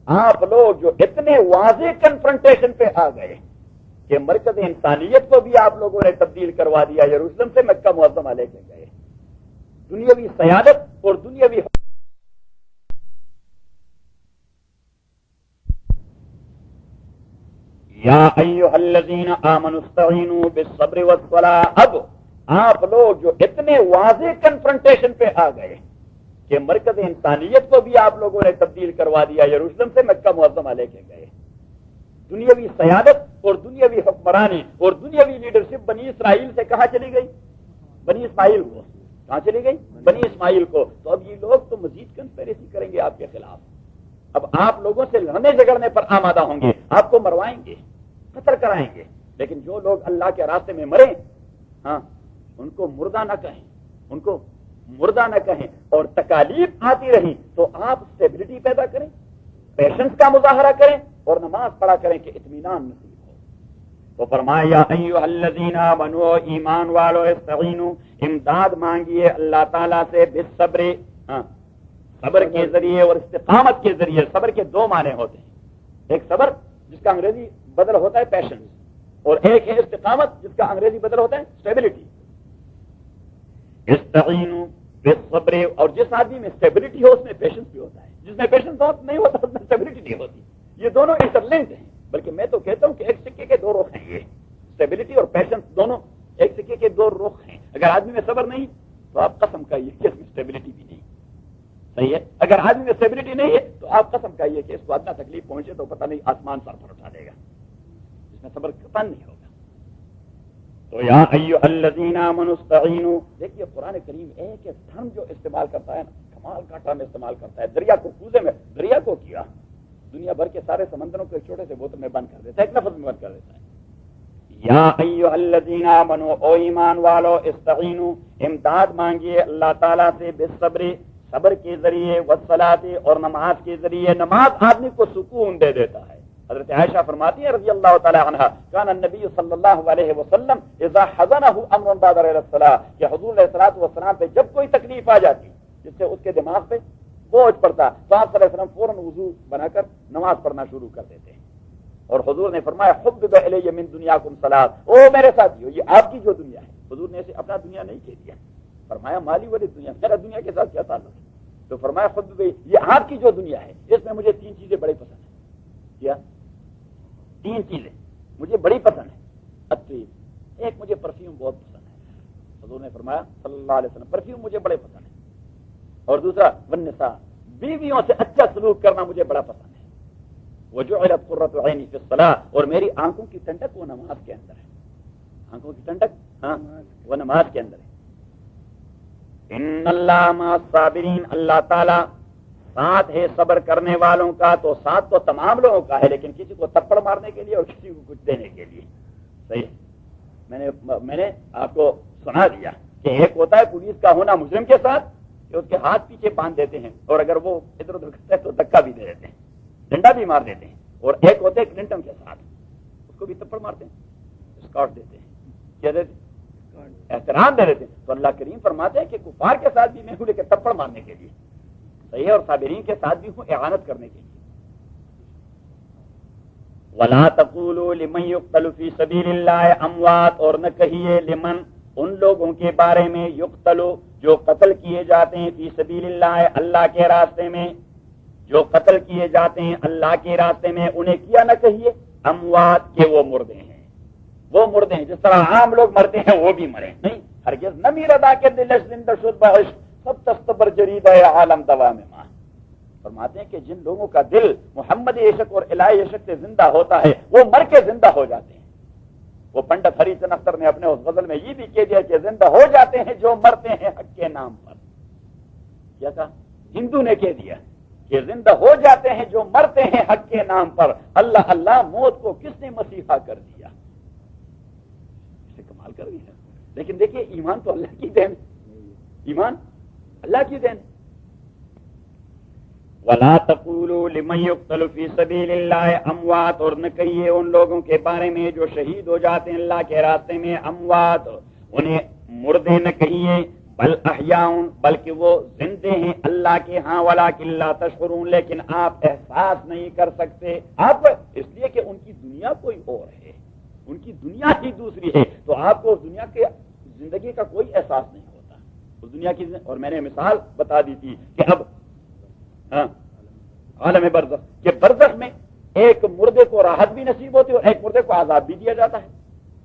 آپ لوگ جو اتنے واضح کنفرنٹیشن پہ آ گئے کہ مرکز انسانیت کو بھی آپ لوگوں نے تبدیل کروا دیا، یروشلم سے مکہ معظمہ لے کے گئے، دنیاوی سیادت اور دنیاوی یا ایھا الذین آمنوا استعینوا بالصبر والصلاۃ. اب آپ لوگ جو اتنے واضح کنفرنٹیشن پہ آ گئے کہ مرکز انسانیت کو بھی آپ لوگوں نے تبدیل کروا دیا، یروشلم سے مکہ معظمہ لے کے گئے، دنیاوی سیادت اور دنیاوی حکمرانی اور دنیاوی لیڈرشپ بنی اسرائیل سے کہاں چلی گئی؟ بنی اسماعیل کو. کہاں چلی گئی؟ بنی اسماعیل کو. تو اب یہ لوگ تو مزید کنسپیریسی کریں گے آپ کے خلاف. اب آپ لوگوں سے لڑنے جھگڑنے پر آمادہ ہوں گے، آپ کو مروائیں گے، قتل کرائیں گے. لیکن جو لوگ اللہ کے راستے میں مریں، ہاں ان کو مردہ نہ کہیں، ان کو مردہ نہ کہیں. اور تکالیف آتی رہی تو آپ اسٹیبلٹی پیدا کریں، پیشنس کا مظاہرہ کریں اور نماز پڑھا کریں کہ اطمینان نصیب ہو. تو فرمایا یا ایھا الذین آمنوا، ایمان والو، استعینوا، امداد مانگیے اللہ تعالیٰ سے، بالصبر، صبر کے ذریعے اور استقامت کے ذریعے. صبر کے 2 معنی ہوتے ہیں، ایک صبر جس کا انگریزی بدل ہوتا ہے پیشنس، اور ایک ہے استقامت جس کا انگریزی بدل ہوتا ہے اسٹیبلٹی. استعینوا بالصبر، اور جس آدمی میں اسٹیبلٹی ہو اس میں پیشنس بھی ہوتا ہے، جس میں پیشنس نہیں ہوتا اس میں اسٹیبلٹی نہیں ہوتی. یہ دونوں انٹرلنکڈ ہیں. بلکہ میں تو کہتا ہوں کہ ایک سکے کے 2 رخ ہیں. یہ اسٹیبلٹی اور پیشنس دونوں ایک سکے کے 2 رخ ہیں. اگر آدمی میں صبر نہیں تو آپ قسم کھائیے کہ اس میں اسٹیبلٹی بھی نہیں. صحیح ہے. اگر آدمی میں اسٹیبلٹی نہیں ہے تو آپ قسم کھائیے کہ اس کو اتنا تکلیف پہنچے تو پتہ نہیں آسمان سر پر اٹھا دے گا، اس میں صبر قطعاً نہیں ہوگا. تو یا ایھا الذین آمنوا استعینوا. دیکھیے قرآن کریم ایک ٹرم جو استعمال کرتا ہے نا، کمال کا ٹرم استعمال کرتا ہے. دریا کو کوزے میں، دریا کو کیا دنیا بھر کے سارے سمندروں کو ایک چھوٹے سے بوتل میں بند کر دیتا ہے، ایک لفظ میں بند کر دیتا ہے. یا ایھا الذین آمنوا، او ایمان والو، استعینوا، امداد مانگیے اللہ تعالیٰ سے، بالصبر، صبر کے ذریعے، والصلاۃ، اور نماز کے ذریعے. نماز آدمی کو سکون دے دیتا ہے. حضرت عائشہ فرماتی ہے رضی اللہ تعالی عنہا، کان النبی صلی اللہ علیہ وسلم اذا حزنہ امر بادر الی الصلاۃ، کہ حضور علیہ الصلوۃ والسلام پہ جب کوئی تکلیف آ جاتی جس سے اس کے دماغ پہ بوجھ پڑتا تو آپ صلی اللہ علیہ وسلم فوراً وضو بنا کر نماز پڑھنا شروع کر دیتے ہیں. اور حضور نے فرمایا حبب الی من دنیاکم صلاۃ، او میرے ساتھیو یہ آپ کی جو دنیا ہے. حضور نے اسے اپنا دنیا نہیں کہہ دیا، فرمایا مالی والی دنیا، میرا دنیا کے ساتھ کیا تعلق ہے. تو فرمایا حبب، یہ آپ کی جو دنیا ہے اس میں مجھے 3 چیزیں بڑی پسند ہیں. کیا؟ 3 چیزیں مجھے بڑی پسند ہیں. اطیب، ایک مجھے پرفیوم بہت پسند ہے. حضور نے فرمایا صلی اللہ علیہ وسلم پرفیوم مجھے بڑے پسند ہے. اور دوسرا والنساء، بیویوں سے اچھا سلوک کرنا مجھے بڑا پسند ہے. وجعلت قرۃ عینی فی الصلاۃ، اور میری آنکھوں کی ٹھنڈک وہ نماز کے اندر ہے. آنکھوں کی ٹھنڈک ہاں وہ نماز کے اندر ہے. ان اللہ مع الصابرین، اللہ تعالی ساتھ ہے صبر کرنے والوں کا. تو ساتھ تو تمام لوگوں کا ہے، لیکن کسی کو تھپڑ مارنے کے لیے اور کسی کو کچھ دینے کے لیے. صحیح. میں نے آپ کو سنا دیا کہ ایک ہوتا ہے پولیس کا ہونا مجرم کے ساتھ، کہ اس کے ہاتھ پیچھے باندھ دیتے ہیں اور اگر وہ ادھر ادھر کرتا ہے تو دھکا بھی دے دیتے ہیں، ڈنڈا بھی مار دیتے ہیں. اور ایک ہوتے ہیں کلنٹن کے ساتھ، اس کو بھی تھپڑ مارتے ہیں، اسکاٹ دیتے ہیں، کیا دیتے ہیں؟ احترام دے دیتے ہیں. تو اللہ کریم فرماتے ہیں کہ کفار کے ساتھ بھی میں ہوں لیکن تھپڑ مارنے کے لیے، صحیح ہے، اور صابرین کے ساتھ بھی ہوں اعانت کرنے کے لیے. وَلَا تَقُولُوا لِمَن يُقْتَلُ فِي سَبِيلِ اللَّهِ اموات، اور نہ کہیے لمن ان لوگوں کے بارے میں یقتلو جو قتل کیے جاتے ہیں فی سبیل اللہ اللہ کے راستے میں، جو قتل کیے جاتے ہیں اللہ کے راستے میں انہیں کیا نہ کہیے اموات کہ وہ مردے ہیں، وہ مردے ہیں. جس طرح عام لوگ مرتے ہیں وہ بھی مرے نہیں. ہرگز نہ میر ادا کے دلش زندہ شد بہش سب تستبر جرید ہے عالم دوا میں ماں. فرماتے ہیں کہ جن لوگوں کا دل محمد عشق اور الہی عشق سے زندہ ہوتا ہے وہ مر کے زندہ ہو جاتے ہیں. وہ پنڈت ہری چند اختر نے اپنے اس غزل میں یہ بھی کہہ دیا کہ زندہ ہو جاتے ہیں جو مرتے ہیں حق کے نام پر. کیا کہا؟ ہندو نے کہہ دیا کہ زندہ ہو جاتے ہیں جو مرتے ہیں حق کے نام پر. اللہ اللہ، موت کو کس نے مسیحا کر دیا؟ اسے کمال کر دیا. لیکن دیکھیے ایمان تو اللہ کی دین، ایمان اللہ کی دین. وَلَا تَقُولُوا لِمَن يُقْتَلُ فِي سَبِيلِ اللَّهِ اموات، اور نہ کہیے ان لوگوں کے بارے میں جو شہید ہو جاتے ہیں اللہ کے راستے میں اموات، انہیں مردے نہ کہیے، بل احیاء، بلکہ وہ زندے ہیں اللہ کے ہاں، وَلَٰكِن لَّا تَشْعُرُونَ، لیکن آپ احساس نہیں کر سکتے. آپ اس لیے کہ ان کی دنیا کوئی اور ہے، ان کی دنیا ہی دوسری ہے، تو آپ کو اس دنیا کے زندگی کا کوئی احساس نہیں ہوتا اس دنیا کی. اور میں نے مثال بتا دی تھی کہ اب عالم برزخ کہ برزخ میں ایک مردے کو راحت بھی نصیب ہوتی ہے اور ایک مردے کو عذاب بھی دیا جاتا ہے.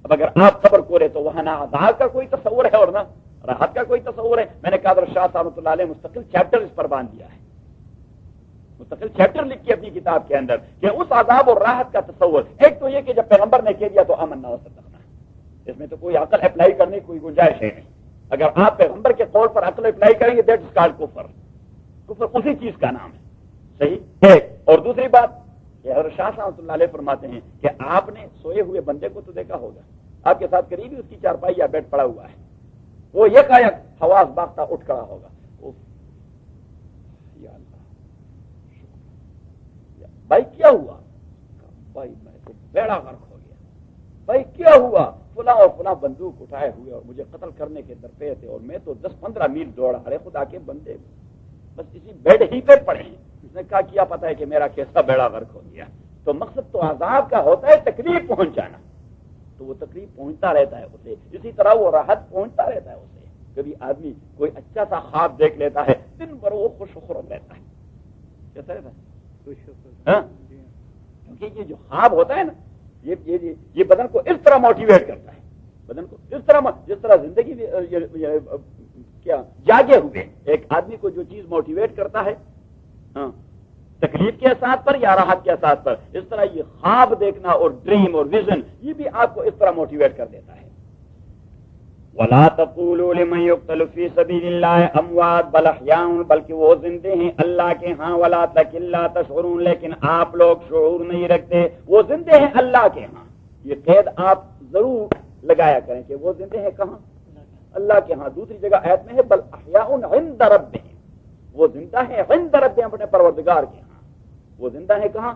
اب اگر آپ خبر کورے تو وہاں نہ عذاب کا کوئی تصور ہے اور نہ راحت کا کوئی تصور ہے. میں نے قادر شاہ صاحب رحمۃ اللہ علیہ مستقل چیپٹر اس پر باندھ دیا ہے، مستقل چیپٹر لکھ کے اپنی کتاب کے اندر کہ اس عذاب اور راحت کا تصور. ایک تو یہ کہ جب پیغمبر نے کہہ دیا تو امن نہ ہو سکتا، اس میں تو کوئی عقل اپلائی کرنے کی کوئی گنجائش ہے نہیں. اگر آپ پیغمبر کے قول پر عقل اپلائی کریں گے دیٹ از کالڈ کفر. کفر اسی چیز کا نام ہے، صحیح ہے. اور دوسری بات کہ حضرت شاہ صاحب اللہ علیہ فرماتے ہیں کہ آپ نے سوئے ہوئے بندے کو تو دیکھا ہوگا، آپ کے ساتھ قریب ہی اس کی چارپائی یا بیڈ پڑا ہوا ہے، وہ یک حواس باختہ اٹھ کھڑا ہوگا. یا اللہ بھائی کیا ہوا؟ بھائی میں تو بیڑا غرق ہو گیا. بھائی کیا ہوا؟ فلاں اور فلاں بندوق اٹھائے ہوئے اور مجھے قتل کرنے کے درپے تھے اور میں تو 10-15 میل دوڑا. ارے خدا کے بندے بس اسی بیڈ ہی پہ پڑے ہیں. اس نے کہا کیا پتا ہے کہ میرا کیسا بیڑا غرق ہو گیا. تو مقصد تو عذاب کا ہوتا ہے تکلیف پہنچانا، تو وہ تکلیف پہنچتا رہتا ہے اسے. اسی طرح وہ راحت پہنچتا رہتا ہے اسے. کبھی آدمی کوئی اچھا سا خواب دیکھ لیتا ہے، دن بھر وہ خوش خرم رہتا ہے. کیسا رہتا ہے؟ کیونکہ یہ جو خواب ہوتا ہے نا یہ بدن کو اس طرح موٹیویٹ کرتا ہے، بدن کو اس طرح جس طرح زندگی کیا جاگے ہوئے ایک آدمی کو جو چیز موٹیویٹ کرتا ہے تکلیف کے ساتھ پر یا راحت کے ساتھ پر، اس طرح یہ خواب دیکھنا اور ڈریم اور ویژن یہ بھی آپ کو اس طرح موٹیویٹ کر دیتا ہے. وَلَا تَقُولُوا لِمَن يُقْتَلُ فِي سَبِيلِ اللَّهِ اموات بل احیاء، بلکہ وہ زندے ہیں اللہ کے ہاں، وَلَٰكِن لَّا تَشْعُرُونَ، لیکن آپ لوگ شعور نہیں رکھتے. وہ زندے ہیں اللہ کے ہاں. یہ قید آپ ضرور لگایا کریں کہ وہ زندے ہیں کہاں؟ اللہ کے ہاں. دوسری جگہ آیت میں ہے بل احیاء عند ربہم، وہ زندہ ہے عند ربہم، اپنے پروردگار کے ہاں. وہ زندہ ہے کہاں؟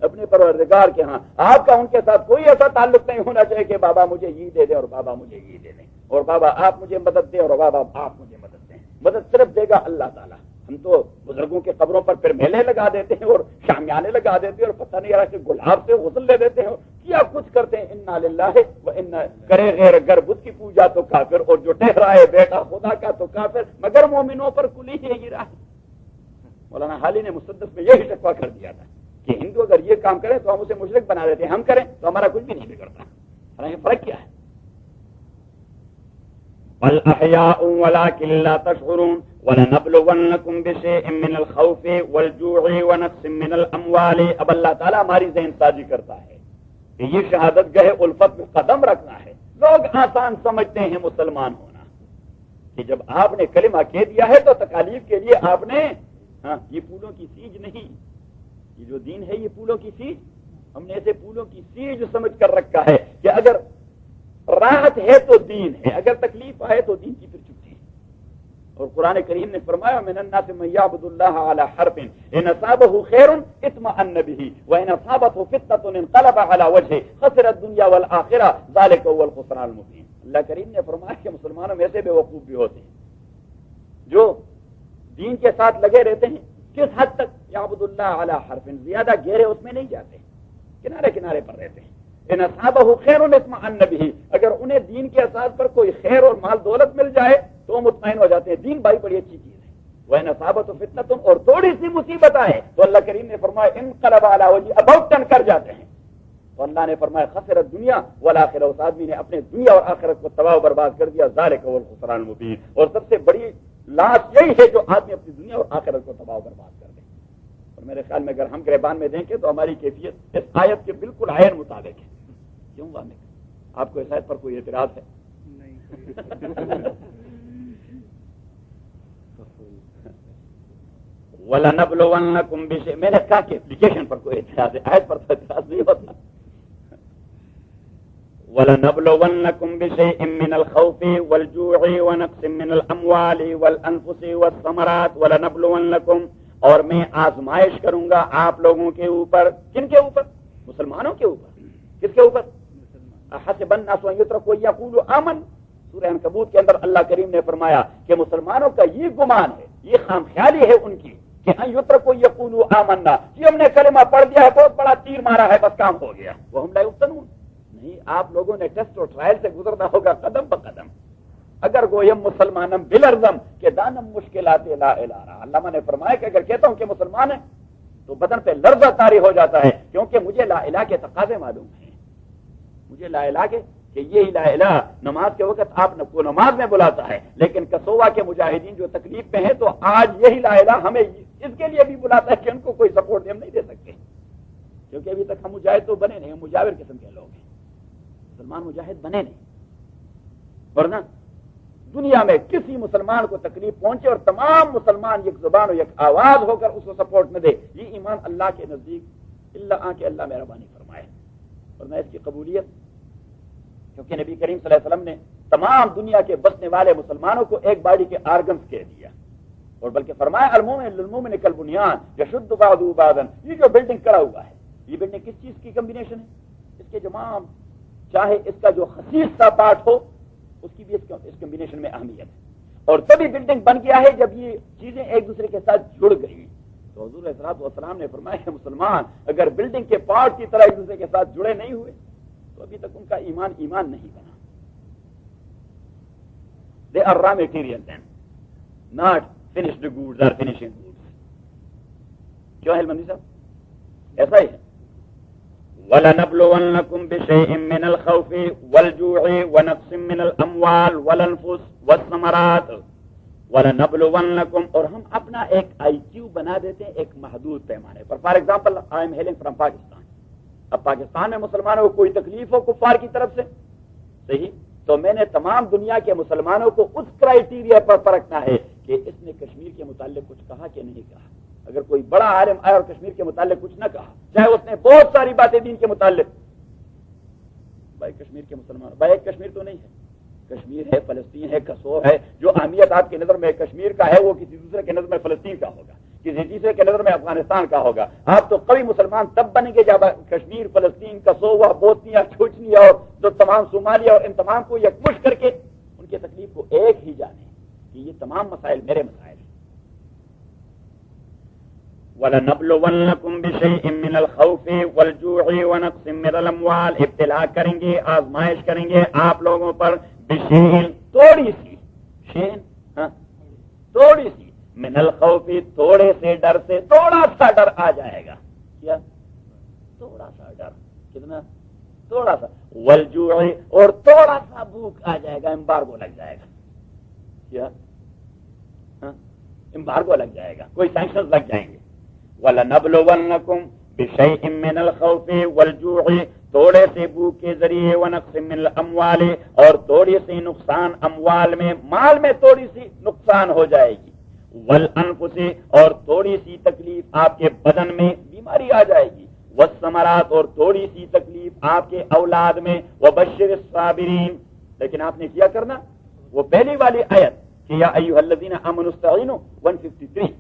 اپنے پروردگار کے ہاں. آپ کا ان کے ساتھ کوئی ایسا تعلق نہیں ہونا چاہیے کہ بابا مجھے یہ دے دے اور بابا مجھے یہ دے دیں اور بابا آپ مجھے مدد دیں اور بابا آپ مجھے مدد دیں. مدد صرف دے گا اللہ تعالیٰ. ہم تو بزرگوں کے قبروں پر پھر میلے لگا دیتے ہیں اور شامیانے لگا دیتے ہیں اور پتہ نہیں رہا کہ گلاب سے غسل لے دیتے ہیں، کیا کچھ کرتے ہیں. انا للہ و انا، کرے غیر گر بت کی پوجا تو کافر، اور جو ٹہرائے بیٹا خدا کا تو کافر، مگر مومنوں پر کلی ہے گرا. مولانا حالی نے مصدق میں یہی شکوہ کر دیا تھا کہ ہندو اگر یہ کام کریں تو ہم اسے مشرک بنا دیتے ہیں، ہم کریں تو ہمارا کچھ بھی نہیں بگڑتا. حالانکہ فرق کیا ہے؟ بل احیاء ولکن لا تشعرون ولنبلونکم بشیء من الخوف والجوع ونقص من الاموال. اب اللہ تعالیٰ ہماری ذہن سازی کرتا ہے کہ یہ شہادت گاہ الفت میں قدم رکھنا ہے. لوگ آسان سمجھتے ہیں مسلمان ہونا کہ جب آپ نے کلمہ کہہ دیا ہے تو تکالیف کے لیے آپ نے یہ پھولوں کی سیج نہیں، یہ جو دین ہے یہ پھولوں کی سیج، ہم نے اسے پھولوں کی سیج سمجھ کر رکھا ہے کہ اگر راحت ہے تو دین ہے، اگر تکلیف آئے تو دین کی پھر چھٹی ہے. اور قرآن کریم نے فرمایا من الناس من یعبد اللہ علی حرف ان اصابہ خیر اطمأن به وان اصابته فتنة انقلب على وجهه خسر الدنیا والآخرہ ذلک هو الخسران المبین. اللہ کریم نے فرمایا کہ مسلمانوں میں سے بے وقوف بھی ہوتے ہیں جو دین کے ساتھ لگے رہتے ہیں. کس حد تک؟ یعبد اللہ علی حرف، زیادہ گہرے اس میں نہیں جاتے، کنارے کنارے پر رہتے ہیں. ان اصابہ خیر اطمأن به، اگر انہیں دین کے اساس پر کوئی خیر اور مال دولت مل جائے تو مطمئن ہو جاتے ہیں. دین بھائی بڑی اچھی چیز ہے. وَإِنْ أَصَابَتْهُ فِتْنَةٌ، اور تھوڑی سی مصیبت آئے تو اللہ کریم نے فرمایا انقلب علی وجهه، اباؤٹ ٹرن کر جاتے ہیں. تو اللہ نے فرمایا خسر الدنیا والآخرہ، اس آدمی نے اپنے دنیا اور آخرت کو تباہ و برباد کر دیا. ذالک هو الخسران المبین، اور سب سے بڑی لاش یہی ہے جو آدمی اپنی دنیا اور آخرت کو تباہ و برباد کر دے. اور میرے خیال میں اگر ہم گریبان میں دیکھیں تو ہماری کیفیت اس آیت کے بالکل عین مطابق ہے. کیوں وامق؟ آپ کو اس آیت پر کوئی اعتراض ہے؟ وَلَنَبْلُوَنَّكُمْ بِشَيْءٍ، میں نے کہا کہ اپلیکیشن پر کوئی اعتراض ہے، آیت پر تو اعتراض نہیں ہوتا. وَلَنَبْلُوَنَّكُمْ بِشَيْءٍ مِّنَ الْخَوْفِ وَالْجُوعِ وَنَقْصٍ مِّنَ الْأَمْوَالِ وَالْأَنفُسِ وَالثَّمَرَاتِ وَلَنَبْلُوَنَّكُمْ، اور میں آزمائش کروں گا آپ لوگوں کے اوپر. کن کے اوپر؟ مسلمانوں کے اوپر. کس کے اوپر؟ حسب الناس ان یترکوا یقولوا آمنا. سورہ عنکبوت کے اندر اللہ کریم نے فرمایا کہ مسلمانوں کا یہ گمان ہے، یہ خام خیالی ہے ان کی کہ ان یترکوا یقولوا آمنا، کہ ہم نے کلمہ پڑھ دیا ہے، بہت بڑا تیر مارا ہے، بس کام ہو گیا. وہم لا یفتنون، نہیں، آپ لوگوں نے ٹیسٹ اور ٹرائل سے گزرنا ہوگا قدم بقدم. اگر گویم مسلمانم بلرزم کہ دانم مشکلات لا الہ. علامہ نے فرمایا کہ اگر کہتا ہوں کہ مسلمان ہے تو بدن پہ لرزہ طاری ہو جاتا ہے، کیونکہ مجھے لا الہ کے تقاضے معلوم ہیں. مجھے لا الہ کے کہ یہی لا الہ نماز کے وقت آپ کو نماز میں بلاتا ہے، لیکن کسوہ کے مجاہدین جو تکلیف میں ہیں تو آج یہی لا الہ ہمیں اس کے لیے بھی بلاتا ہے کہ ان کو کوئی سپورٹ ہم نہیں دے سکتے، کیونکہ ابھی تک ہم مجاہد تو بنے نہیں، ہم مجاور قسم کے لوگ ہیں، مسلمان مجاہد بنے نہیں. ورنہ دنیا میں کسی مسلمان کو تکلیف پہنچے اور تمام مسلمان یک زبان و یک آواز ہو کر اس کو سپورٹ نہ دے، یہ ایمان اللہ کے نزدیک اللہ کہ اللہ مہربانی فرمائے. ورنہ اس کی قبولیت، کیونکہ نبی کریم صلی اللہ علیہ وسلم نے تمام دنیا کے بسنے والے مسلمانوں کو ایک باڈی کے آرگنز کہہ دیا، اور بلکہ فرمایا المومن للمومن کالبنیان یشد بعضہ بعضا. یہ جو بلڈنگ کڑا ہوا ہے، یہ بلڈنگ کس چیز کی کمبینیشن ہے؟ اس کے تمام، چاہے اس کا جو خسیس سا پارٹ ہو اس کی بھی اس کمبینیشن میں اہمیت ہے. اور تبھی بلڈنگ بن گیا ہے جب یہ چیزیں ایک دوسرے کے ساتھ جڑ گئی. تو حضور علیہ السلام نے فرمایا کہ مسلمان اگر بلڈنگ کے پارٹ کی طرح ایک دوسرے کے ساتھ جڑے نہیں ہوئے تو ابھی تک ان کا ایمان نہیں بنا. They are raw material then, not finished goods or finishing goods. کیوں ہے مندی صاحب؟ ایسا ہی ہے. وَلَنَبْلُوَنَّكُمْ بِشَيْءٍ مِّنَ الْخَوْفِ وَالْجُوعِ وَنَقْصٍ مِّنَ الْأَمْوَالِ وَالْأَنفُسِ وَالثَّمَرَاتِ وَلَنَبْلُوَنَّكُمْ، اور ہم اپنا ایک آئی کیو بنا دیتے ہیں ایک محدود پیمانے پر. For example I am hailing from Pakistan. اب پاکستان میں مسلمانوں کو کوئی تکلیف ہو کفار کی طرف سے، صحیح، تو میں نے تمام دنیا کے مسلمانوں کو اس کرائیٹیریا پر پرکھنا ہے کہ اس نے کشمیر کے متعلق کچھ کہا کہ نہیں کہا. اگر کوئی بڑا عالم آیا اور کشمیر کے متعلق کچھ نہ کہا، چاہے اس نے بہت ساری باتیں دین کے متعلق، بھائی کشمیر کے مسلمان، بھائی ایک کشمیر تو نہیں ہے، کشمیر ہے، فلسطین ہے، کسور ہے. جو اہمیت آپ کی نظر میں کشمیر کا ہے وہ کسی دوسرے کے نظر میں فلسطین کا ہوگا، کسی تیسرے کے نظر میں افغانستان کا ہوگا. آپ تو قوی مسلمان تب بنیں گے جب کشمیر، فلسطین، کسووا، بوسنیا، چوچنیا اور جو تمام صومالیہ اور ان تمام کو یکمش کر کے ان کی تکلیف کو ایک ہی جانے کہ یہ تمام مسائل میرے مسائل ہیں. وَلَنَبْلُوَنَّكُمْ بِشَيْءٍ مِّنَ الْخَوْفِ وَالْجُوعِ وَنَقْصٍ مِّنَ الْأَمْوَالِ، ابتلا کریں گے، آزمائش کریں گے آپ لوگوں پر. بِشَيْءٍ، تھوڑی سی، شیئن تھوڑی سی، من الخوف، تھوڑے سے ڈر سے، تھوڑا سا ڈر آ جائے گا. کیا؟ تھوڑا سا ڈر. کتنا؟ تھوڑا سا. والجوع، اور تھوڑا سا بھوک آ جائے گا، امبارگو لگ جائے گا. کیا؟ امبارگو لگ جائے گا، کوئی سینکشنز لگ جائیں گے. وَلَنَبْلُوَنَّكُمْ بِشَيْءٍ مِّنَ الْخَوْفِ وَالْجُوعِ، تھوڑے سے بھوک کے ذریعے، وَنَقْصٍ مِّنَ الْأَمْوَالِ، اور تھوڑی سی نقصان اموال میں، مال میں تھوڑی سی نقصان ہو جائے گی. وَالْأَنفُسِ، اور تھوڑی سی تکلیف آپ کے بدن میں، بیماری آ جائے گی. وَالثَّمَرَاتِ، اور تھوڑی سی تکلیف آپ کے اولاد میں. وَبَشِّرِ الصَّابِرِينَ، لیکن آپ نے کیا کرنا، وہ پہلی والی آیت کہ یا ایھا الذین آمنوا استعینوا 153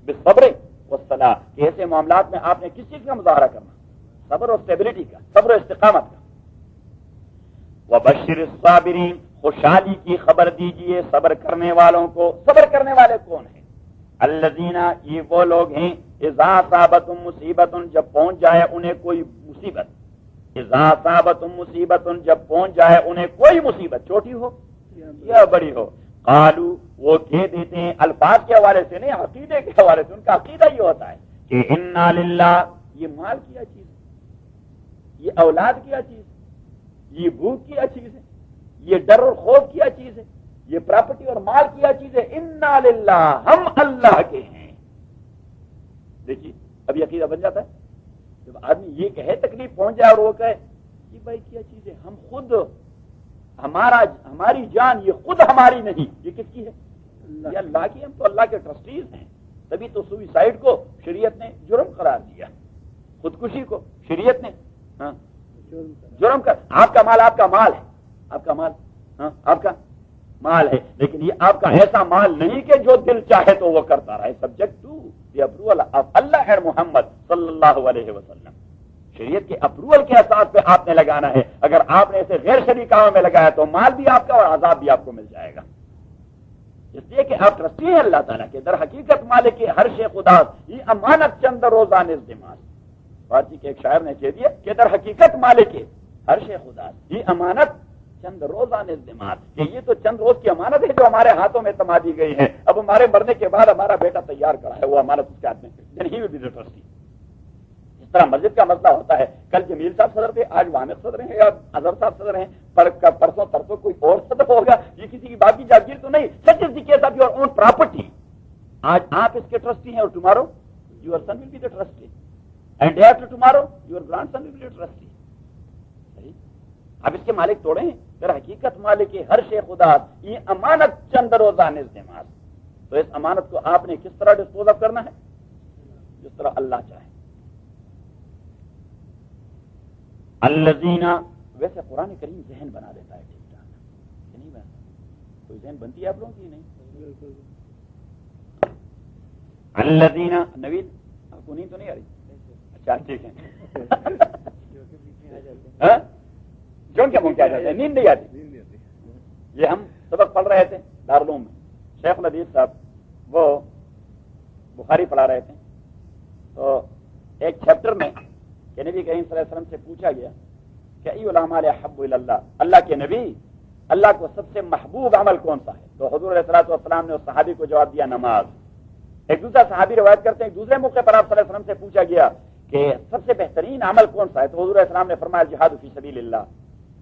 بالصبر والصلاۃ، کہ ایسے معاملات میں آپ نے کس چیز کا مظاہرہ کرنا؟ صبر اور اسٹیبلٹی کا، صبر و استقامت کا۔ وبشر الصابرین، خوشحالی کی خبر دیجئے صبر کرنے والوں کو۔ صبر کرنے والے کون ہیں؟ الذین، یہ وہ لوگ ہیں اذا اصابتهم مصیبت، جب پہنچ جائے انہیں کوئی مصیبت، اذا اصابتهم مصیبت، جب پہنچ جائے انہیں کوئی مصیبت، چھوٹی ہو یا بڑی ہو، قالو، وہ کہہ دیتے ہیں، الفاظ کے حوالے سے نہیں، عقیدے کے حوالے سے، ان کا عقیدہ یہ ہوتا ہے کہ انا للہ، یہ مال کیا چیز ہے، یہ اولاد کیا چیز ہے، یہ بھوک کیا چیز ہے، یہ ڈر اور خوف کیا چیز ہے، یہ پراپرٹی اور مال کیا چیز ہے، انا للہ، ہم اللہ کے ہیں۔ دیکھیے اب یہ عقیدہ بن جاتا ہے جب آدمی یہ کہے، تکلیف پہنچ جائے اور وہ کہے یہ بھائی کیا چیز ہے، ہم خود، ہماری جان یہ خود ہماری نہیں، یہ کس کی ہے؟ یہ اللہ کی، ہم تو اللہ کے ٹرسٹیز ہیں۔ تبھی تو سوئسائڈ کو شریعت نے جرم قرار دیا، خودکشی کو شریعت نے جرم کر۔ آپ کا مال آپ کا مال ہے، آپ کا مال آپ کا مال ہے، لیکن یہ آپ کا ایسا مال نہیں کہ جو دل چاہے تو وہ کرتا رہے، subject to the approval of Allah and Muhammad صلی اللہ علیہ وسلم۔ شریعت کے اپروول کے اساس پہ آپ نے لگانا ہے۔ اگر آپ نے اسے غیر شرعی کاموں میں لگایا تو مال بھی آپ کا اور عذاب بھی آپ کو مل جائے گا، اس لیے کہ آپ ٹرسٹی ہیں اللہ تعالیٰ کے۔ در حقیقت مالک ہر شے خدا، یہ امانت چند روزہ نزدماس، فارسی کے ایک شاعر نے کہہ دیا کہ در حقیقت مالک ہر شے خدا، یہ امانت چند روزہ نزدمات، کہ یہ تو چند روز کی امانت ہے جو ہمارے ہاتھوں میں تما دی گئی ہے، اب ہمارے مرنے کے بعد ہمارا بیٹا تیار کرا ہے وہ امانت اس کے ہاتھ میں، دین ہی ول بی دی ٹرسٹی۔ اس طرح مسجد کا مسئلہ ہوتا ہے، کل جمیل صاحب صدر تھے، آج وامق صدر ہیں یا اظہر صاحب صدر ہیں، پرسوں ترسوں کوئی اور صدر ہوگا، یہ کسی کی باپ کی جاگیر تو نہیں، such is the case of your own property. آج آپ اس کے ٹرسٹی ہیں اور tomorrow your son will be the trustee, and day after tomorrow your grandson will be the trustee. صحیح، اب اس کے مالک توڑے ہیں، در حقیقت مالک ہر شے خدا، یہ امانت چند روزہ نزدمات۔ تو اس امانت کو آپ نے کس طرح ڈسپوز آف کرنا ہے؟ جس طرح اللہ چاہے۔ الذین، ویسے قرآن کریم ذہن بنا دیتا ہے ٹھیک ٹھاک، نہیں بنتا؟ کوئی ذہن بنتی ہے آپ لوگوں کی؟ نہیں۔ الذین، نوید آپ کو نیند تو نہیں آ رہی؟ اچھا ٹھیک ہے، جون کیا ممکن آ جاتا ہے، نیند نہیں آتی۔ یہ ہم سبق پڑھ رہے تھے دارالعلوم میں، شیخ الحدیث صاحب وہ بخاری پڑھا رہے تھے، تو ایک چیپٹر میں کہ نبی کریم صلی اللہ علیہ وسلم سے پوچھا گیا کہ ای الاعمال احب الی اللہ، اللہ کے نبی اللہ کو سب سے محبوب عمل کون سا ہے؟ تو حضور علیہ الصلوۃ والسلام نے اس صحابی کو جواب دیا نماز۔ ایک دوسرا صحابی روایت کرتے ہیں ایک دوسرے موقع پر آپ صلی اللہ علیہ وسلم سے پوچھا گیا کہ سب سے بہترین عمل کون سا ہے؟ تو حضور علیہ السلام نے فرمایا جہاد فی سبیل اللہ،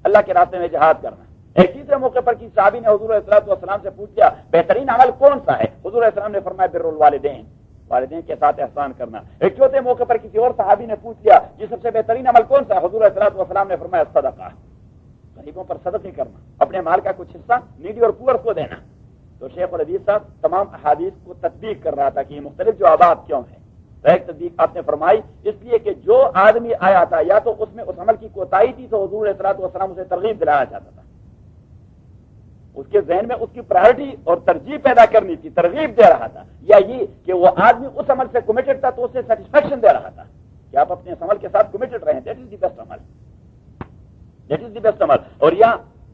اللہ کے راستے میں جہاد کرنا۔ ایک تیسرے موقع پر کسی صحابی نے حضور علیہ الصلوۃ والسلام سے پوچھ لیا بہترین عمل کون سا ہے؟ حضور علیہ السلام نے فرمایا بر الوالدین، والدین کے ساتھ احسان کرنا۔ ایک چوتھے موقع پر کسی اور صحابی نے پوچھ لیا یہ سب سے بہترین عمل کون سا ہے؟ حضور علیہ الصلوۃ والسلام نے فرمایا صدقہ، غریبوں پر صدقہ کرنا، اپنے مال کا کچھ حصہ نیڈی اور پور کو دینا۔ تو شیخ الحدیث صاحب تمام احادیث کو تطبیق کر رہا تھا کہ یہ مختلف جوابات کیوں ہیں۔ تو ایک تطبیق آپ نے فرمائی اس لیے کہ جو آدمی آیا تھا یا تو اس میں اس عمل کی کوتاہی تھی تو حضور علیہ الصلوۃ والسلام اسے ترغیب دلانا چاہتا تھا، اس کے ذہن میں اس کی پرائرٹی اور ترجیح پیدا کرنی تھی، ترغیب دے رہا تھا، یا یہ کہ وہ آدمی اس عمل سے کمیٹڈ تھا تو اسے سیٹسفیکشن دے رہا تھا کہ آپ اپنے اس عمل کے ساتھ کمیٹڈ رہیں، دیٹ از دی بیسٹ عمل، دیٹ از دی بیسٹ عمل۔ اور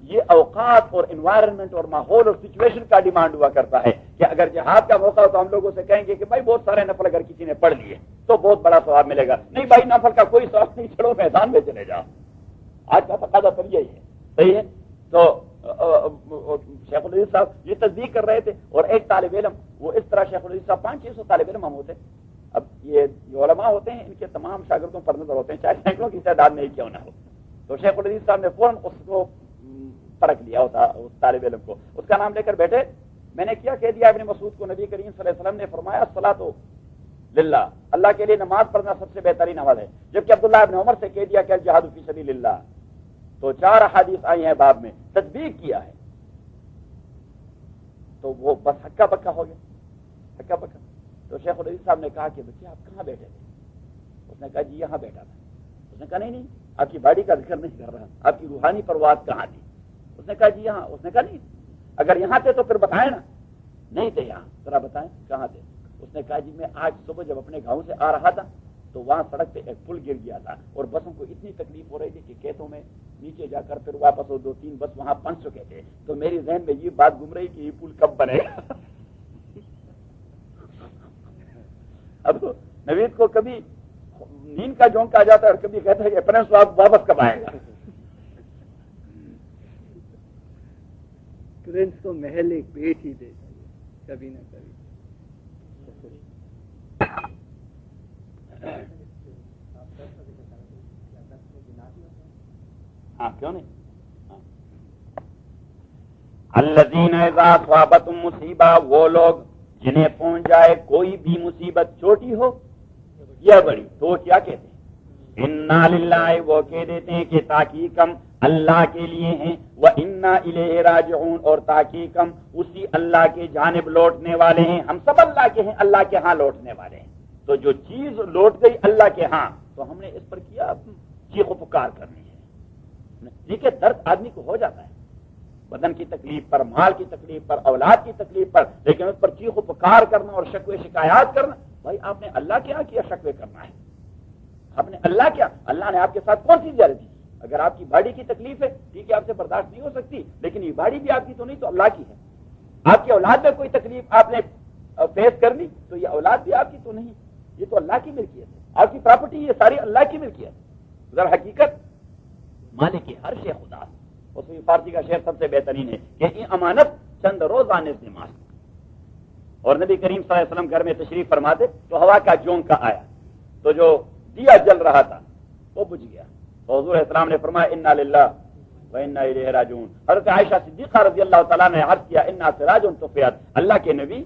یہ اوقات اور انوائرمنٹ اور ماحول اور سچویشن کا ڈیمانڈ ہوا کرتا ہے کہ اگر جہاد کا موقع ہو تو ہم لوگوں سے کہیں گے کہ بھائی بہت سارے نفل اگر کسی نے پڑھ لیے تو بہت بڑا ثواب ملے گا، نہیں بھائی نفل کا کوئی ثواب نہیں، چلو میدان میں چلے جاؤ۔ آج کا تقاضا پھر یہی ہے، صحیح ہے۔ تو شیخ الحدیث صاحب یہ تصدیق کر رہے تھے، اور ایک طالب علم وہ اس طرح شیخ الحدیث صاحب 500-600 طالب علم ہم ہوتے، اب یہ جو علماء ہوتے ہیں ان کے تمام شاگردوں پر نظر ہوتے ہیں چاہے سینکڑوں کی تعداد میں ہی کیوں نہ ہو۔ تو شیخ الحدیث صاحب نے فوراً اس کو پرکھ لیا ہوتا اس طالب علم کو، اس کا نام لے کر بیٹھے، میں نے کیا کہہ دیا ابن مسعود کو نبی کریم صلی اللہ علیہ وسلم نے فرمایا الصلاۃ للہ، اللہ کے لیے نماز پڑھنا سب سے بہترین عمل ہے، جبکہ عبداللہ ابن عمر سے کہہ دیا کہ الجہاد فی سبیل اللہ۔ تو 4 احادیث آئی ہیں باب میں، تطبیق کیا ہے، تو وہ بس ہکا بکا ہو گیا، ہکا بکا۔ تو شیخ الحدیث صاحب نے کہا کہ بچے آپ کہاں بیٹھے تھے؟ اس نے کہا جی یہاں بیٹھا تھا۔ اس نے کہا نہیں آپ کی باڈی کا ذکر نہیں کر رہا، آپ کی روحانی پرواز کہاں تھی؟ اس نے کہا جی یہاں۔ اس نے کہا نہیں اگر یہاں تھے تو پھر بتائیں نا۔ نہیں تھے یہاں، ذرا بتائیں کہاں تھے؟ اس نے کہا جی میں آج صبح جب اپنے گاؤں سے آ رہا تھا تو وہاں سڑک پہ ایک پل گر گیا تھا اور بسوں کو اتنی تکلیف ہو رہی تھی کہ کھیتوں میں نیچے جا کر پھر واپس وہ 2-3 بس وہاں پنس چکے تھے، تو میری ذہن میں یہ بات گھوم رہی کہ یہ پل کب بنے گا۔ اب نوید کو کبھی نیند کا جونک آ جاتا ہے اور کبھی کہتا ہے کہ پرنس صاحب واپس کب آئے گا؟ پرنس کو محل ایک پیٹ ہی دے کبھی نہ کبھی۔ ہاں کیوں نہیں؟ الذین اذا اصابتہم مصیبہ، وہ لوگ جنہیں پہنچ جائے کوئی بھی مصیبت، چھوٹی ہو یا بڑی، تو کیا کہتے ہیں؟ انا للہ، وہ کہہ دیتے ہیں کہ تحقیق ہم اللہ کے لیے ہیں، وَإِنَّا إِلَيْهِ رَاجِعُونَ، اور تحقیق ہم اسی اللہ کے جانب لوٹنے والے ہیں۔ ہم سب اللہ کے ہیں، اللہ کے ہاں لوٹنے والے ہیں۔ تو جو چیز لوٹ گئی اللہ کے ہاں تو ہم نے اس پر کیا چیخ و پکار کرنی ہے۔ ٹھیک ہے، درد آدمی کو ہو جاتا ہے بدن کی تکلیف پر، مال کی تکلیف پر، اولاد کی تکلیف پر، لیکن اس پر چیخ و پکار کرنا اور شکوے شکایات کرنا، بھائی آپ نے اللہ کے ہاں کیا شکوے کرنا ہے؟ آپ نے اللہ کیا، اللہ نے آپ کے ساتھ کون سی زیادتی؟ اگر آپ کی باڈی کی تکلیف ہے ٹھیک ہے، آپ سے برداشت نہیں ہو سکتی، لیکن یہ باڈی بھی آپ کی تو نہیں، تو اللہ کی ہے۔ آپ کی اولاد میں کوئی تکلیف آپ نے فیس کر لی تو یہ اولاد بھی آپ کی تو نہیں، یہ تو اللہ کی ملکیت ہے۔ آپ کی پراپرٹی یہ ساری اللہ کی ملکیت ہے۔ ذرا حقیقت مالک ہر شے خدا، اس میں فارسی کا شعر سب سے بہترین ہے کہ یہ امانت چند روزانے سے مال۔ اور نبی کریم صلی اللہ علیہ وسلم گھر میں تشریف فرماتے تو ہوا کا جھونکا آیا تو جو دیا جل رہا تھا وہ بجھ گیا، تو حضور السلام نے فرمایا انا للہ و انا الیہ راجعون۔ حضرت عائشہ صدیقہ رضی اللہ تعالیٰ نے عرض کیا انا سراج طفیت، اللہ کے نبی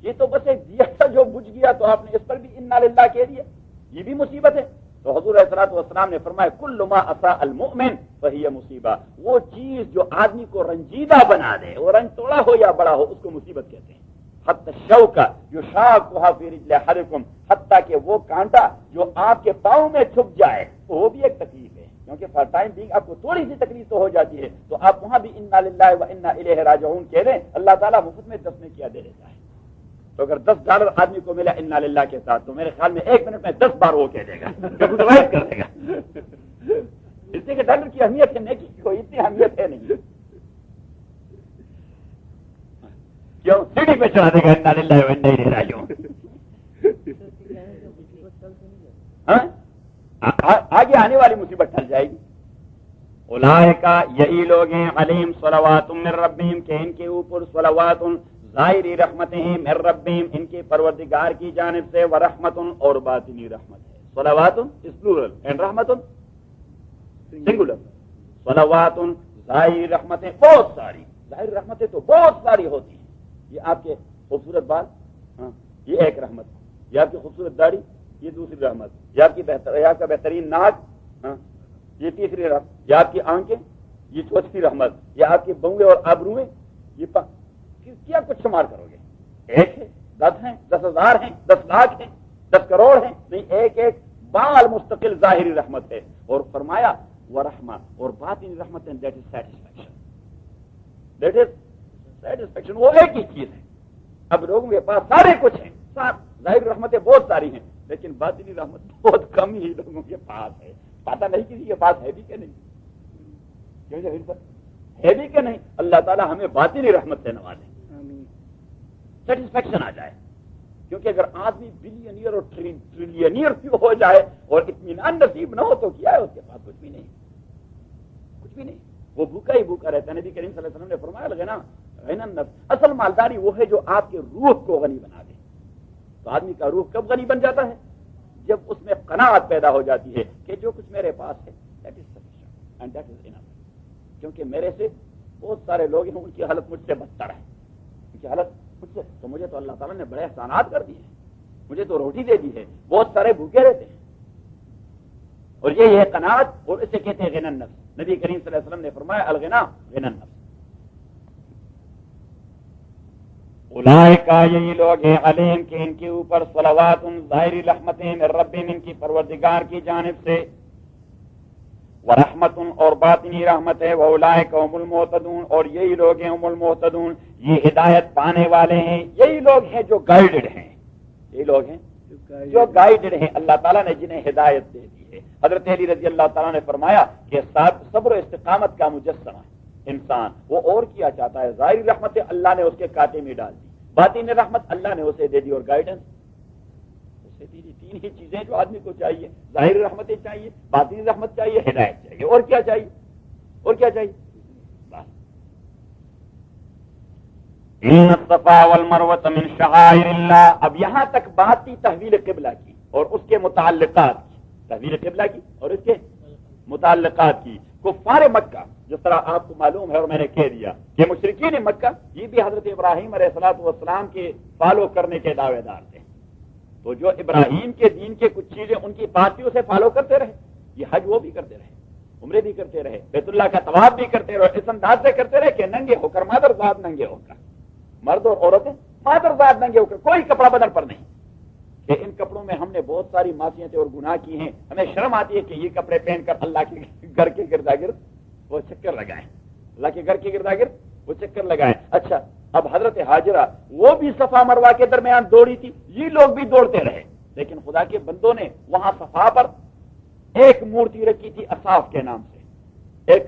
یہ تو بس ایک دیا تھا جو بجھ گیا، تو آپ نے اس پر بھی انا للہ کہہ دیا، یہ بھی مصیبت ہے؟ تو حضور الصلوۃ والسلام نے فرمایا کل ما اساء المؤمن فہی مصیبہ، وہ چیز جو آدمی کو رنجیدہ بنا دے، وہ رنج توڑا ہو یا بڑا ہو، اس کو مصیبت کہتے ہیں۔ حتی الشوکہ یشاقها فی رجل احدکم، حتیٰ کہ وہ کانٹا جو آپ کے پاؤں میں چھپ جائے وہ بھی ایک تکلیف ہے، کیونکہ فار ٹائم بینگ آپ کو تھوڑی سی تکلیف تو ہو جاتی ہے، تو آپ وہاں بھی انا للہ و انا الیہ راجعون کہہ دیں، اللہ تعالیٰ مفت میں 10 میں کیا دے دیتا ہے۔ تو اگر $10 آدمی کو ملا انا للہ کے ساتھ تو میرے خیال میں 1 منٹ میں 10 بار وہ کہہ دے گا، ڈیوائز کر دے گا۔ اس لیے کہ ڈالر کی اہمیت ہے، نیکی کی کوئی اتنی اہمیت ہے نہیں، کیوں سیڑھی پہ چڑھا دے گا انا للہ و انا الیہ راجعون۔ آگے آنے والی مصیبت ٹل جائے گی۔ اولئک، یہی لوگ ہیں، علیہم صلوات من ربہم، کہ ان کے اوپر صلوات ظاہری رحمتیں ہیں، من ربہم، ان کے پروردگار کی جانب سے، ورحمت، اور باطنی رحمت ہے۔ صلوات اس پلورل اینڈ رحمت سنگولر۔ صلوات ظاہری رحمتیں بہت ساری، ظاہری رحمتیں تو بہت ساری ہوتی ہیں۔ یہ آپ کے خوبصورت بال، ہاں یہ ایک رحمت، یہ آپ کی خوبصورت داڑھی، یہ دوسری رحمت، یہ آپ کا بہترین ناک، ہاں یہ تیسری رحمت، یہ آپ کی آنکھیں، یہ چوتھی رحمت، یہ آپ کے بنگلے اور آبرویں، یہ کیا کچھ شمار کرو گے؟ ایک ہے، 10 ہیں، 10,000 ہیں، 10 لاکھ ہیں، 10 کروڑ ہیں، نہیں، ایک ایک بال مستقل ظاہری رحمت ہے۔ اور فرمایا ورحمہ، اور باطنی رحمت ہے، that is satisfaction, that is satisfaction, وہ ایک ہی چیز ہے۔ اب لوگوں کے پاس سارے کچھ ہیں، ظاہری رحمتیں بہت ساری ہیں، لیکن باطنی رحمت بہت کم ہی لوگوں کے پاس ہے۔ پتہ نہیں کسی کے پاس ہے بھی کہ نہیں، ہے بھی کہ نہیں۔ اللہ تعالیٰ ہمیں باطنی رحمت سے نوازے، سیٹسفیکشن آ جائے، کیونکہ اگر آدمی بلینئر اور ٹریلینئر ہو جائے اور اطمینان نصیب نہ ہو تو کیا ہے، اس کے پاس کچھ بھی نہیں، کچھ بھی نہیں، وہ بھوکا ہی بھوکا رہتا ہے۔ نبی کریم صلی اللہ علیہ وسلم نے فرمایا غنا غنی النفس، اصل مالداری وہ ہے جو آپ کے روح کو غنی بنا دے۔ تو آدمی کا روح کب غنی بن جاتا ہے؟ جب اس میں قناعت پیدا ہو جاتی ہے کہ جو کچھ میرے پاس ہے that is sufficient and that is enough, کیونکہ میرے سے بہت سارے لوگ ہیں ان کی حالت مجھ سے بدتر ہے، ان کی حالت مجھ سے، تو مجھے تو اللہ تعالیٰ نے بڑے احسانات کر دیے ہیں، مجھے تو روٹی دے دی ہے، بہت سارے بھوکے رہتے ہیں، اور یہ ہے قناعت، اور اسے کہتے ہیں غنی النفس۔ نبی کریم صلی اللہ علیہ وسلم نے فرمایا الغنا غنی النفس۔ اولئک، یہی لوگ ہیں، علیہم، کہ ان کے اوپر صلوات ظاہری رحمتیں من ربہم، ان کی پروردگار کی جانب سے، ورحمت اور باطنی رحمت ہے، واولئک هم المہتدون اور یہی لوگ ہیں هم المہتدون، یہ ہدایت پانے والے ہیں، یہی لوگ ہیں جو گائیڈڈ ہیں، یہی لوگ ہیں جو گائیڈڈ ہیں، اللہ تعالیٰ نے جنہیں ہدایت دے دی ہے۔ حضرت علی رضی اللہ تعالیٰ نے فرمایا کہ صبر و استقامت کا مجسمہ انسان، وہ اور کیا چاہتا ہے؟ ظاہری رحمت اللہ نے اس کے کانٹے میں ڈال دی، باطنی رحمت اللہ نے اسے دے دی اور گائیڈنس اسے دی دی۔ تین ہی چیزیں جو آدمی کو چاہیے، ظاہری رحمتیں چاہیے، باطنی رحمت چاہیے، ہدایت چاہیے، اور کیا چاہیے؟ اور کیا چاہیے؟ بس ان الصفا والمروۃ من شعائر اللہ۔ اب یہاں تک بات تھی تحویل قبلہ کی اور اس کے متعلقات کی، تحویل قبلہ کی اور اس کے متعلقات کی۔ کفار مکہ، جس طرح آپ کو معلوم ہے اور میں نے کہہ دیا کہ مشرکین مکہ یہ بھی حضرت ابراہیم علیہ الصلوۃ والسلام کے فالو کرنے کے دعوے دار تھے، تو جو ابراہیم کے دین کے کچھ چیزیں ان کی باتوں سے فالو کرتے رہے، یہ حج وہ بھی کرتے رہے، عمرے بھی کرتے رہے، بیت اللہ کا طواف بھی کرتے رہے، اس انداز سے کرتے رہے کہ ننگے ہو کر، مادر ذات ننگے ہو کر، مرد اور عورتیں مادر ذات ننگے ہو کر، کوئی کپڑا بدن پر نہیں، کہ ان کپڑوں میں ہم نے بہت ساری معصیتیں اور گناہ کی ہیں، ہمیں شرم آتی ہے کہ یہ کپڑے پہن کر اللہ کے گھر کے گردا گرد وہ چکر لگائیں، اللہ کے گھر کے گردا گرد وہ چکر لگائیں۔ اچھا، اب حضرت ہاجرہ وہ بھی صفا مروہ کے درمیان دوڑی تھی، یہ لوگ بھی دوڑتے رہے، لیکن خدا کے بندوں نے وہاں صفا پر ایک مورتی رکھی تھی اصاف کے نام سے، ایک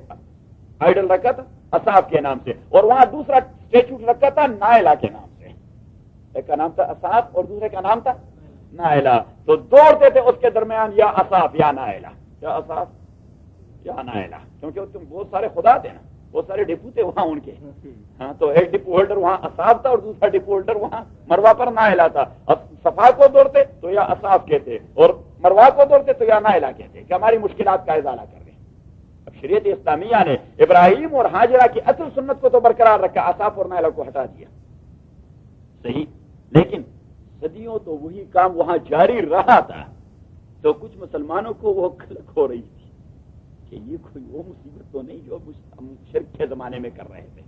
آئیڈل رکھا تھا اصاف کے نام سے، اور وہاں دوسرا اسٹیچو رکھا تھا نائلہ کے نام سے، ایک کا نام تھا اصاف اور دوسرے کا نام تھا نائلہ، تو دوڑتے تھے اس کے درمیان یا اصاف یا نائلہ، یا اصاف یا نائلہ، کیونکہ تم بہت سارے خدا تھے نا، بہت سارے ڈپو تھے وہاں ان کے، ہاں، تو ایک ڈپو ہولڈر وہاں اصاف تھا اور دوسرا ڈپو ہولڈر وہاں مروہ پر نائلہ تھا۔ اب صفا کو دوڑتے تو یا اصاف کہتے اور مروہ کو دوڑتے تو یا نائلہ کہتے کہ ہماری مشکلات کا ازالہ کر رہے ہیں۔ اب شریعت اسلامیہ نے ابراہیم اور ہاجرہ کی اصل سنت کو تو برقرار رکھا، اصاف اور نائلہ کو ہٹا دیا، صحیح، لیکن صدیوں تو وہی کام وہاں جاری رہا تھا، تو کچھ مسلمانوں کو وہ کلک ہو رہی تھی کہ یہ کوئی وہ مصیبت تو نہیں جو ہم شرک کے زمانے میں کر رہے تھے،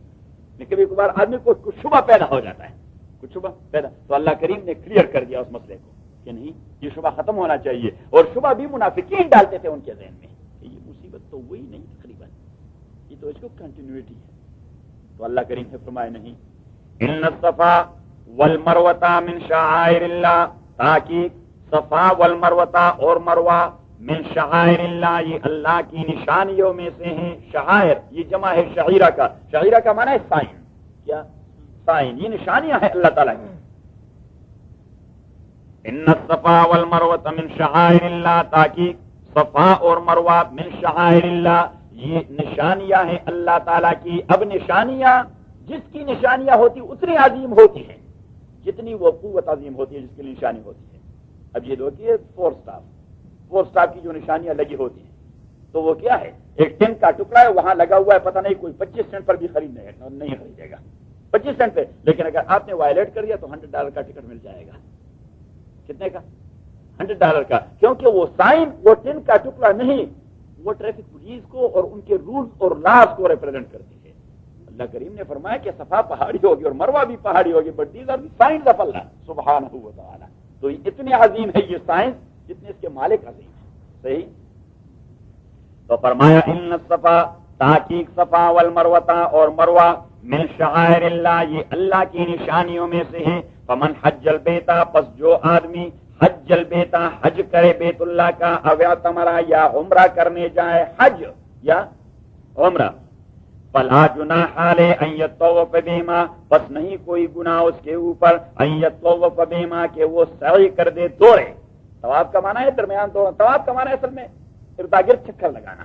لیکن کبھی کبھار آدمی کو کچھ شبہ پیدا ہو جاتا ہے، کچھ شبہ پیدا، تو اللہ کریم نے کلیئر کر دیا اس مسئلے کو کہ نہیں، یہ شبہ ختم ہونا چاہیے، اور شبہ بھی منافقین ڈالتے تھے ان کے ذہن میں کہ یہ مصیبت تو وہی نہیں تقریباً، یہ تو اس کو کنٹینیوٹی ہے، تو اللہ کریم نے فرمایا نہیں، ان الصفا والمروۃ من شعائر اللہ، تاکہ صفا والمروۃ اور مروہ من شعائر اللہ یہ اللہ کی نشانیوں میں سے ہیں، شعائر یہ جمع ہے شعیرہ کا، شعیرہ کا معنی ہے سائن، کیا سائن، یہ نشانیاں ہیں اللہ تعالیٰ کی۔ ان الصفا والمروۃ من شعائر اللہ، تاکہ صفا اور مروہ من شعائر اللہ یہ نشانیاں ہیں اللہ تعالیٰ کی۔ اب نشانیاں جس کی نشانیاں ہوتی اتنی عظیم ہوتی ہیں جتنی وہ قوت عظیم ہوتی ہے جس کی نشانی ہوتی ہے۔ اب یہ ہوتی ہے فور سٹار کی جو نشانیاں لگی ہوتی ہیں، تو وہ کیا ہے؟ ایک ٹن کا ٹکڑا ہے، وہاں لگا ہوا ہے، پتہ نہیں کوئی 25 سینٹ پر بھی نہیں خریدے گا 25 سینٹ پہ، لیکن اگر آپ نے وائلیٹ کر دیا تو $100 کا ٹکٹ مل جائے گا۔ کتنے کا؟ $100 کا، کیونکہ وہ سائن وہ ٹن کا ٹکڑا نہیں، وہ ٹریفک پولیس کو اور ان کے رولز اور لاز کو ریپرزینٹ کرتی ہے۔ اللہ کریم نے فرمایا کہ صفا پہاڑی ہوگی اور مروہ بھی پہاڑی ہوگی، but these are the signs of Allah سبحانہ و تعالی۔ تو اتنی عظیم ہے یہ سائنس جتنے اس کے مالک عظیم ہے، صحیح؟ تو فرمایا ان الصفا، تحقیق صفا والمروۃ اور مروہ من شعائر اللہ یہ اللہ کی نشانیوں میں سے ہیں۔ فمن حج البیت، پس جو آدمی حج البیت حج کرے بیت اللہ کا، او اعتمر یا عمرہ کرنے جائے، حج یا عمرہ، فلا جناح علیہ ان یطوف بہما، پس نہیں کوئی گناہ اس کے اوپر، ان یطوف بہما کہ وہ سعی کر دے، دوڑے۔ طواف کا معنی ہے درمیان دو، طواف کا معنی ہے اصل میں ارتاگرد چکر لگانا۔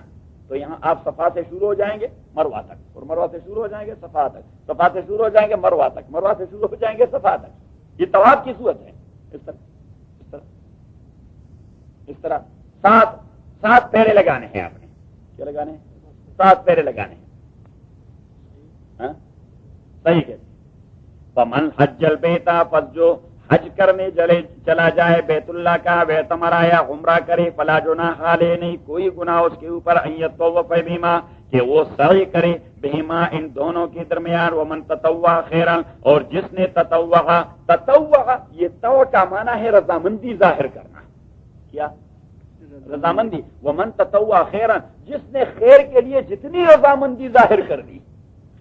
تو یہاں آپ صفا سے شروع ہو جائیں گے مروہ تک، اور مروہ سے شروع ہو جائیں گے صفا تک، صفا سے شروع ہو جائیں گے مروہ تک، مروہ سے شروع ہو جائیں گے صفا تک۔ یہ طواف کی صورت ہے، اس طرح 7 پھیرے لگانے ہیں آپ نے، کیا لگانے ہیں؟ 7 پھیرے لگانے ہیں، ہاں صحیح ہے۔ فمن حج البیت، پس جو حج کرنے چلا جائے بیت اللہ کا، واعتمر یا عمرہ کرے، فلا جناح علیہ نہیں کوئی گناہ اس کے اوپر، ان یطوف بہما کہ وہ سعی کرے، بہما ان دونوں کے درمیان، ومن تطوع خیرا اور جس نے تطوع یہ تو کا معنی ہے رضامندی ظاہر کرنا، کیا رضامندی ومن تطوع خیرا، جس نے خیر کے لیے جتنی رضامندی ظاہر کر دی،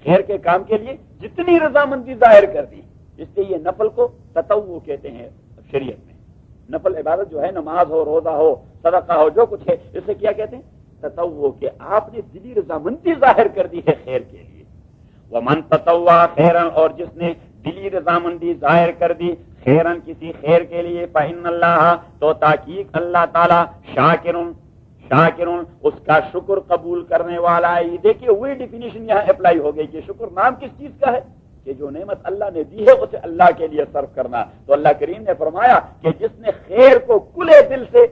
خیر کے کام کے لیے جتنی رضامندی ظاہر کر دی، اس لیے یہ نفل کو تطوع کہتے ہیں شریعت میں۔ نفل عبادت جو ہے، نماز ہو، روزہ ہو، صدقہ ہو، جو کچھ ہے، اسے کیا کہتے ہیں؟ تطوع، کہ آپ نے دلی رضامندی ظاہر کر دی ہے خیر کے لیے۔ ومن تطوع خیرن، اور جس نے دلی رضامندی ظاہر کر دی خیرن کسی خیر کے لیے، فإن اللہ، تو تحقیق اللہ تعالی شاکرن اس کا شکر قبول کرنے والا ہے۔ یہ دیکھیے وہی ڈیفینیشن یہاں اپلائی ہو گئی کہ شکر نام کس چیز کا ہے؟ کہ جو نعمت اللہ نے دی ہے اسے اللہ کے لیے صرف کرنا۔ تو اللہ کریم نے فرمایا کہ جس نے خیر کو کھلے دل سے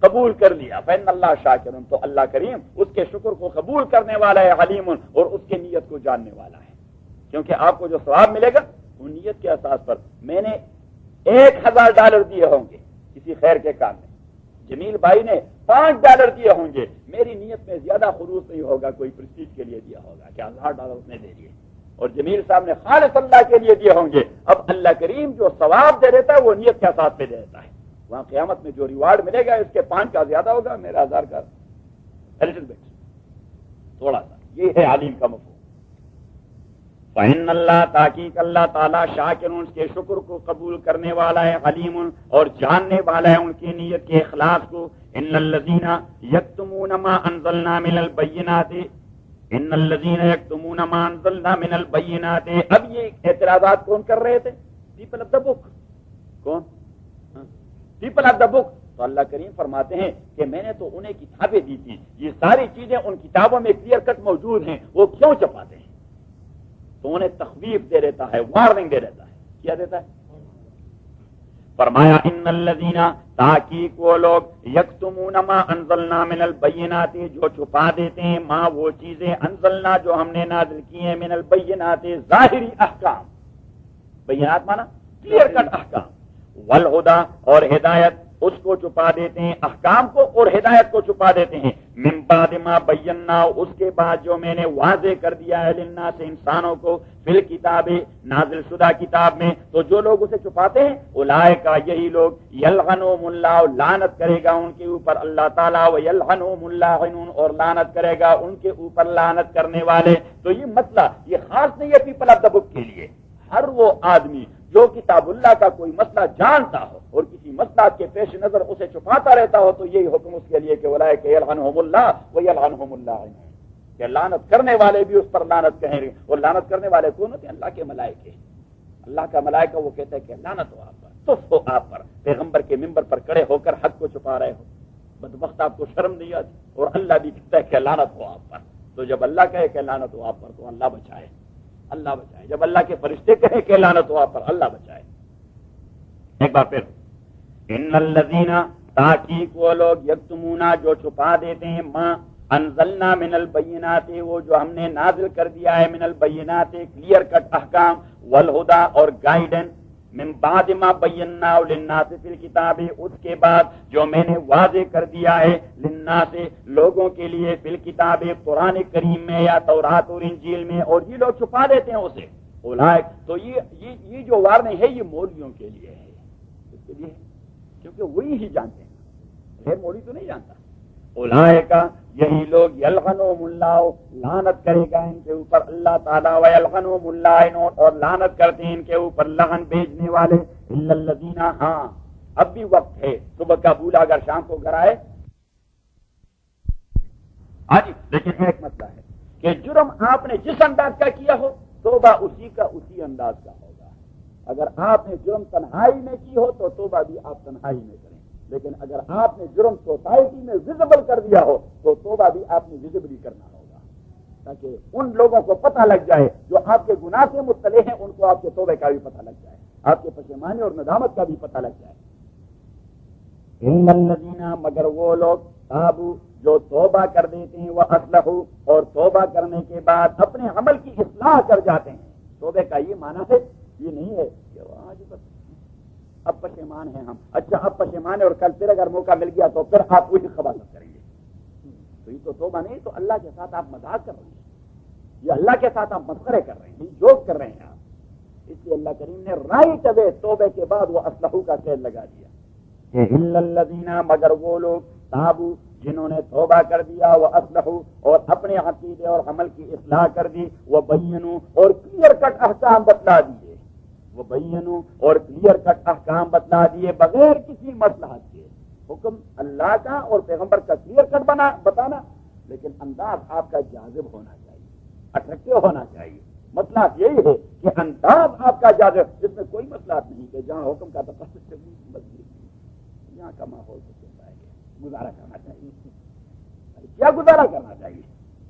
قبول کر لیا، فإن اللہ شاکر، تو اللہ کریم اس کے شکر کو قبول کرنے والا ہے، حلیم، اور اس کی نیت کو جاننے والا ہے۔ کیونکہ آپ کو جو ثواب ملے گا وہ نیت کے اساس پر۔ میں نے $1000 دیے ہوں گے کسی خیر کے کام میں، جمیل بھائی نے $5 دیے ہوں گے، میری نیت میں زیادہ خلوص نہیں ہوگا، کوئی پرسٹیج کے لیے دیا ہوگا کہ $1000 اس نے دے دیے، اور جمیل صاحب نے خالص اللہ کے لیے دیے ہوں گے۔ اب اللہ کریم جو ثواب دے دیتا ہے وہ نیت کے ساتھ پہ دے دیتا ہے۔ وہاں قیامت میں جو ریوارڈ ملے گا اس کے 5 کا زیادہ ہوگا، میرا 1000 کا لٹل بٹ، تھوڑا سا۔ یہ ہے علیم کا مفہوم۔ فإن اللہ، تحقیق اللہ تعالیٰ شاکر، اس کے شکر کو قبول کرنے والا ہے، علیم، اور جاننے والا ہے ان کی نیت کے اخلاص کو۔ ان الذین یکتمون ما انزلنا من البینات، ان الذین یکتمون ما انزلنا من البینات۔ اب یہ اعتراضات کون کر رہے تھے؟ پیپل آف دا بک۔ کون؟ پیپل آف دا بک۔ تو اللہ کریم فرماتے ہیں کہ میں نے تو انہیں کتابیں دی تھی، یہ ساری چیزیں ان کتابوں میں کلیئر کٹ موجود ہیں، وہ کیوں چھپاتے ہیں؟ تو انہیں تخویف دے دیتا ہے، وارننگ دے دیتا ہے۔ کیا دیتا ہے؟ فرمایا ان الذین، تحقیق وہ لوگ، یکتمون ما انزلنا من البینات، جو چھپا دیتے ہیں ما وہ چیزیں، انزلنا جو ہم نے نازل کی ہیں، من البینات ظاہری احکام، بینات مانا کلیئر کٹ احکام، والہدی اور ہدایت، اس کو چھپا دیتے ہیں، احکام کو اور ہدایت کو چھپا دیتے ہیں، من بعد ما بینا، اس کے بعد جو میں نے واضح کر دیا ہے، للناس انسانوں کو، فی الکتاب نازل شدہ کتاب میں۔ تو جو لوگ اسے چھپاتے ہیں، اولئک یہی لوگ، یلعنہم اللہ، لعنت کرے گا ان کے اوپر اللہ تعالیٰ، ویلعنہم اللاعنون، اور لعنت کرے گا ان کے اوپر لعنت کرنے والے۔ تو یہ مسئلہ یہ خاص نہیں ہے پیپل آف دا بک کے لیے، ہر وہ آدمی جو کتاب اللہ کا کوئی مسئلہ جانتا ہو اور کسی مسئلہ کے پیش نظر اسے چھپاتا رہتا ہو، تو یہی حکم اس کے لیے کہ اولئک یلعنہم اللہ ویلعنہم اللاعنون، کہ لعنت کرنے والے بھی اس پر لعنت کہیں گے۔ اور لعنت کرنے والے کون ہوتے ہیں؟ اللہ کے ملائکے۔ اللہ کا ملائکہ وہ کہتا ہے کہ لعنت ہو آپ پر، تف ہو آپ پر، پیغمبر کے ممبر پر کھڑے ہو کر حق کو چھپا رہے ہو، بدبخت آپ کو شرم نہیں آتی۔ اور اللہ بھی کہتا ہے کہ لعنت ہو آپ پر۔ تو جب اللہ کہے کہ لعنت ہو آپ پر تو اللہ بچائے، اللہ بچائے۔ جب اللہ کے فرشتے کہیں کہ لعنت ہو آپ پر، اللہ بچائے۔ ایک بار پھر، ان الذین، تحقیق وہ لوگ، یکتمونا جو چھپا دیتے ہیں، ما انزلنا من البینات وہ جو ہم نے نازل کر دیا ہے، من البینات کلیئر کٹ احکام، والہدی اور گائیڈنس، من بعد ما بینا للناس فی الکتاب اس کے بعد جو میں نے واضح کر دیا ہے، للناس لوگوں کے لیے، فی الکتاب قرآن کریم میں یا تورات اور انجیل میں، اور یہ لوگ چھپا دیتے ہیں اسے۔ اولئک، تو یہ جو وارننگ ہے یہ مولویوں کے لیے ہے، اس کے لیے، کیونکہ وہی ہی جانتے ہیں، غیر مولوی تو نہیں جانتا۔ اولئک یہی لوگ، یلعنہم اللہ، لعنت کرے گا ان کے اوپر اللہ تعالیٰ، ویلعنہم اللاعنون، اور لعنت کرتے ہیں ان کے اوپر لعن بھیجنے والے، الا الذین، ہاں اب بھی وقت ہے، صبح کا بولا اگر شام کو گھر آئے۔ آج لیکن ایک مسئلہ ہے کہ جرم آپ نے جس انداز کا کیا ہو، توبہ اسی کا اسی انداز کا ہوگا۔ اگر آپ نے جرم تنہائی میں کی ہو تو توبہ بھی آپ تنہائی میں کریں، لیکن اگر آپ نے جرم سوسائٹی میں ویزیبل کر دیا ہو تو توبہ بھی آپ نے ویزیبلی کرنا ہوگا، تاکہ ان لوگوں کو پتہ لگ جائے جو آپ کے گناہ سے مطلع ہیں، ان کو آپ کے توبے کا بھی پتہ لگ جائے، آپ کے پشیمانی اور ندامت کا بھی پتہ لگ جائے۔ ان الذین، مگر وہ لوگ، تابوا جو توبہ کر دیتے ہیں، وہ اصلحوا اور توبہ کرنے کے بعد اپنے عمل کی اصلاح کر جاتے ہیں۔ توبے کا یہ معنی ہے، یہ نہیں ہے کہ آج بس اب پشیمان ہیں ہم، اچھا اب پشیمان ہے اور کل پھر اگر موقع مل گیا تو پھر آپ وہی خباثت کریں گے، تو یہ تو توبہ نہیں، تو اللہ کے ساتھ آپ مذاق کر رہے ہیں، یہ اللہ کے ساتھ آپ مسخرے کر رہے ہیں، جوک کر رہے ہیں آپ۔ اس لیے اللہ کریم نے رائٹ اوے توبے کے بعد وہ اصلحو کا قید لگا دیا کہ الا الذین، مگر وہ لوگ، تابو جنہوں نے توبہ کر دیا، وہ اصلحوا اور اپنے عقیدے اور عمل کی اصلاح کر دی، وہ بینوا اور کلیئر کٹ احکام بتلا دیے، وہ بینوا اور کلیئر کٹ احکام بتلا دیے بغیر کسی مصلحت کے۔ حکم اللہ کا اور پیغمبر کا کلیئر کٹ بتانا، لیکن انداز آپ کا جاذب ہونا چاہیے، اٹریکٹیو ہونا چاہیے۔ مسئلہ یہی ہے کہ انداز آپ کا جاذب، اس میں کوئی مسئلہ نہیں کہ جہاں حکم کا تقاضا یہاں کا ماحول تو چلتا ہے، گزارا کرنا چاہیے۔ کیا گزارا کرنا چاہیے؟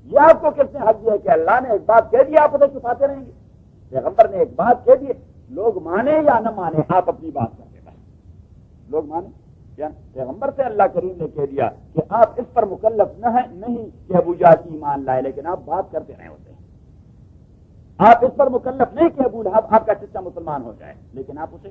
یہ آپ کو کس نے حق دیا کہ اللہ نے ایک بات کہہ دی آپ اسے چھپاتے رہیں گے؟ پیغمبر نے ایک بات کہہ دی، لوگ مانے یا نہ مانے آپ اپنی بات کرتے بس، لوگ مانے یا پیغمبر سے اللہ کریم نے کہہ دیا کہ آپ اس پر مکلف نہ ہیں، نہیں کہ ابو جہل ایمان لائے، لیکن آپ بات کرتے رہے ہوتے ہیں۔ آپ اس پر مکلف نہیں کہ ابو لہب آپ کا چچا مسلمان ہو جائے، لیکن آپ اسے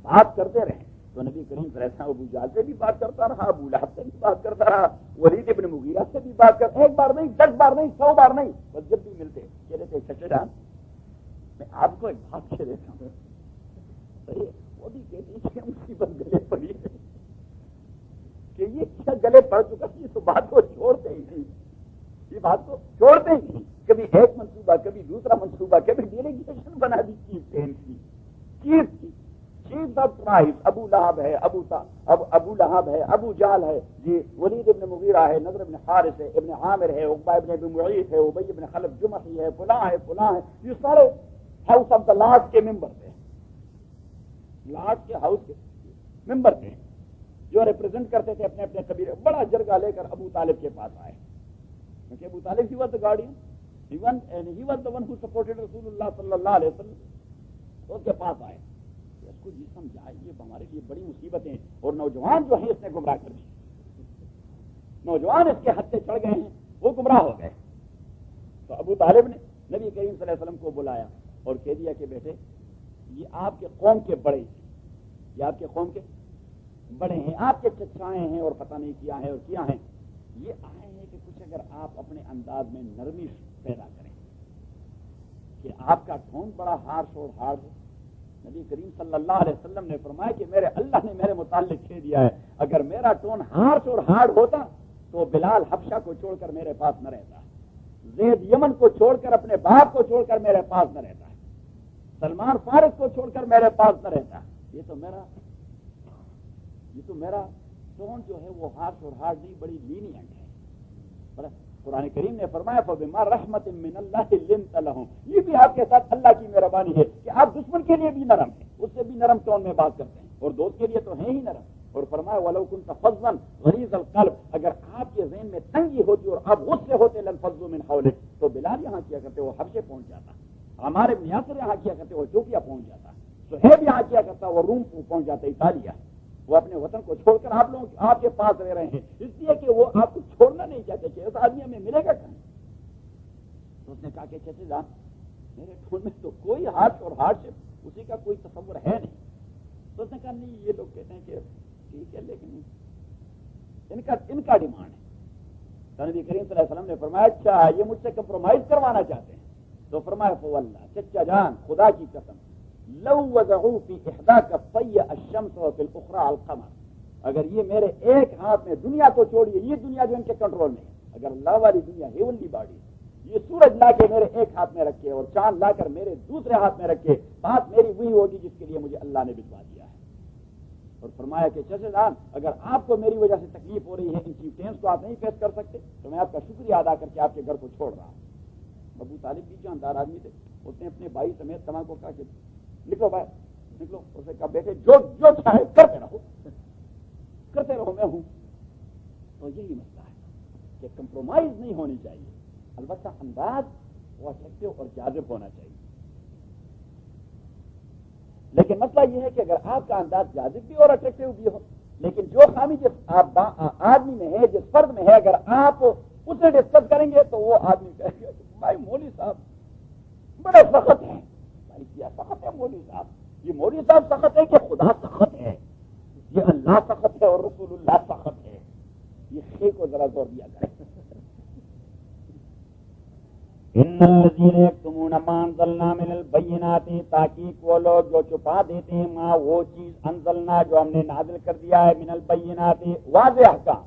بات کرتے رہیں۔ تو نبی کریم صلی اللہ علیہ وسلم ابو جہل سے بھی بات کرتا رہا، ابو لہب سے بھی بات کرتا رہا، ولید ابن مغیرہ سے بھی بات کرتا، ایک بار نہیں، 10 بار نہیں، 100 بار نہیں، بس جب بھی ملتے کہہ رہے تھے چچا جان میں آپ کو ایک بات کہہ دیتا ہوں، صحیح ہے؟ وہ بھی کہتی ہے کہ مصیبت گلے پڑی ہے کہ یہ کیا گلے پڑ چکا، یہ تو بات کو چھوڑتے ہی نہیں، یہ بات کو چھوڑتے ہی نہیں، کبھی ایک منصوبہ کبھی دوسرا منصوبہ، کبھی ڈیلیگیشن بنا دی چیف آف ٹرائب، ابو لہب ہے، ابو لہب ہے، ابو جہل ہے، جی ولید ابن مغیرہ ہے، نضر ابن حارث ہے، ابن عامر ہے، عقبہ ابن ابی معیط ہے، ابی ابن خلف جمحی ہے، فلاں ہے، فلاں ہے، یہ سارے ہاؤس آف دا لارڈ کے ممبر تھے، لارڈ کے ہاؤس کے ممبر تھے جو ریپرزینٹ کرتے تھے اپنے اپنے قبیلے۔ بڑا جرگہ لے کر ابو طالب کے پاس آئے، کیونکہ ابو طالب he was the guardian, he was the one who supported رسول اللہ صلی اللہ علیہ وسلم، اس کے پاس آئے، اس کو یہ سمجھا یہ ہمارے لیے بڑی مصیبتیں، اور نوجوان جو ہیں اس نے گمراہ کر دی، نوجوان اس کے ہتھے چڑھ گئے ہیں، وہ گمراہ ہو گئے۔ تو ابو طالب نے نبی کریم صلی اللہ علیہ وسلم کو بلایا اور کہہ دیا کہ بیٹے یہ آپ کے قوم کے بڑے ہیں، یہ آپ کے قوم کے بڑے ہیں، آپ کے چچائے ہیں اور پتہ نہیں کیا ہے اور کیا ہیں، یہ آئے ہیں کہ کچھ اگر آپ اپنے انداز میں نرمی پیدا کریں کہ آپ کا ٹون بڑا ہارش اور ہارڈ ہے۔ نبی کریم صلی اللہ علیہ وسلم نے فرمایا کہ اللہ نے میرے متعلق کہہ دیا ہے اگر میرا ٹون ہارش اور ہارڈ ہوتا تو بلال حبشہ کو چھوڑ کر میرے پاس نہ رہتا، زید یمن کو چھوڑ کر اپنے باپ کو چھوڑ کر میرے پاس نہ رہتا، سلمان فارس کو چھوڑ کر میرے پاس نہ رہتا۔ یہ تو میرا ٹون جو ہے وہ ہارش اور ہارڈ نہیں، بڑی لینینٹ ہے۔ قرآن کریم نے فرمایا فَبِمَا رَحْمَةٍ مِّنَ اللَّهِ لِنْتَ لَهُمْ، یہ بھی آپ کے ساتھ اللہ کی مہربانی ہے کہ آپ دشمن کے لیے بھی نرم ہیں، اس سے بھی نرم ٹون میں بات کرتے ہیں، اور دوست کے لیے تو ہیں ہی نرم۔ اور فرمایا وَلَوْ كُنْتَ فَظًّا غَلِيظَ الْقَلْبِ، اگر آپ کے ذہن میں تنگی ہوتی اور آپ غصے ہوتے لَانفَضُّوا مِنْ حَوْلِكَ، تو بلال یہاں کیا کرتے وہ حبشے پہنچ جاتا، عمار بن یاسر یہاں کیا کرتے وہ ایتھوپیا پہنچ جاتا، صہیب یہاں کیا کرتا وہ روم پہنچ جاتا، اٹالیا۔ وہ اپنے وطن کو چھوڑ کر آپ لوگ آپ کے پاس رہ رہے ہیں، اس لیے کہ وہ آپ کو چھوڑنا نہیں چاہتے کہ اس آدمی ہمیں ملے گا کہیں۔ تو اس نے کہا کہ چچا جان میرے ٹون میں تو کوئی ہارش اور ہارڈشپ اسی کا کوئی تصور ہے نہیں۔ تو اس نے کہا نہیں یہ لوگ کہتے ہیں کہ ٹھیک ہے لیکن ان کا ڈیمانڈ ہے۔ تو نبی کریم صلی اللہ علیہ وسلم نے فرمایا اچھا یہ مجھ سے کمپرومائز کروانا چاہتے ہیں؟ تو فرمایا فواللہ چچا جان خدا کی قسم لو وضعوا فی احداک الشمس وفی الاخرى القمر، اگر یہ میرے ایک ہاتھ میں دنیا کو چھوڑیے، یہ دنیا جو ان کے کنٹرول میں ہے، اگر اللہ والی دنیا ہیونلی باڈی یہ سورج لا کے میرے ایک ہاتھ میں رکھے اور چاند لا کر میرے دوسرے ہاتھ میں رکھے، بات میری وہی ہوگی جس کے لیے مجھے اللہ نے بھجوا دیا ہے۔ اور فرمایا کہ چچا جان اگر آپ کو میری وجہ سے تکلیف ہو رہی ہے، ان چیفٹینس کو آپ نہیں فیس کر سکتے، تو میں آپ کا شکریہ ادا کر کے آپ کے گھر کو چھوڑ رہا ہوں۔ ابو طالب بھی جاندار آدمی تھے، اس نے اپنے بھائی سمیت تمام کو کہا کہ نکلو بھائی نکلو، اسے کہا بیٹے جو چاہے کرتے رہو میں ہوں۔ تو یہی مسئلہ ہے کہ کمپرومائز نہیں ہونی چاہیے، البتہ انداز وہ اٹریکٹیو اور جاذب ہونا چاہیے۔ لیکن مسئلہ یہ ہے کہ اگر آپ کا انداز جاذب بھی اور اٹریکٹیو بھی ہو، لیکن جو خامی جس آدمی میں ہے، جس فرد میں ہے، اگر آپ اسے ڈسکس کریں گے تو وہ آدمی کہے گا بھائی مولوی صاحب بڑے سخت ہیں۔ بھائی کیا سخت ہے مولوی صاحب؟ یہ مولوی صاحب سخت ہے کہ خدا سخت ہے؟ یہ اللہ سخت ہے اور رسول اللہ سخت ہے؟ یہ شے کو ذرا زور دیا کریں۔ ان الذين يكتمون ما انزلنا من البينات، تحقیق وہ لوگ جو چھپا دیتے ہیں ما وہ چیز انزلنا جو ہم نے نازل کر دیا ہے، من البينات واضح احکام،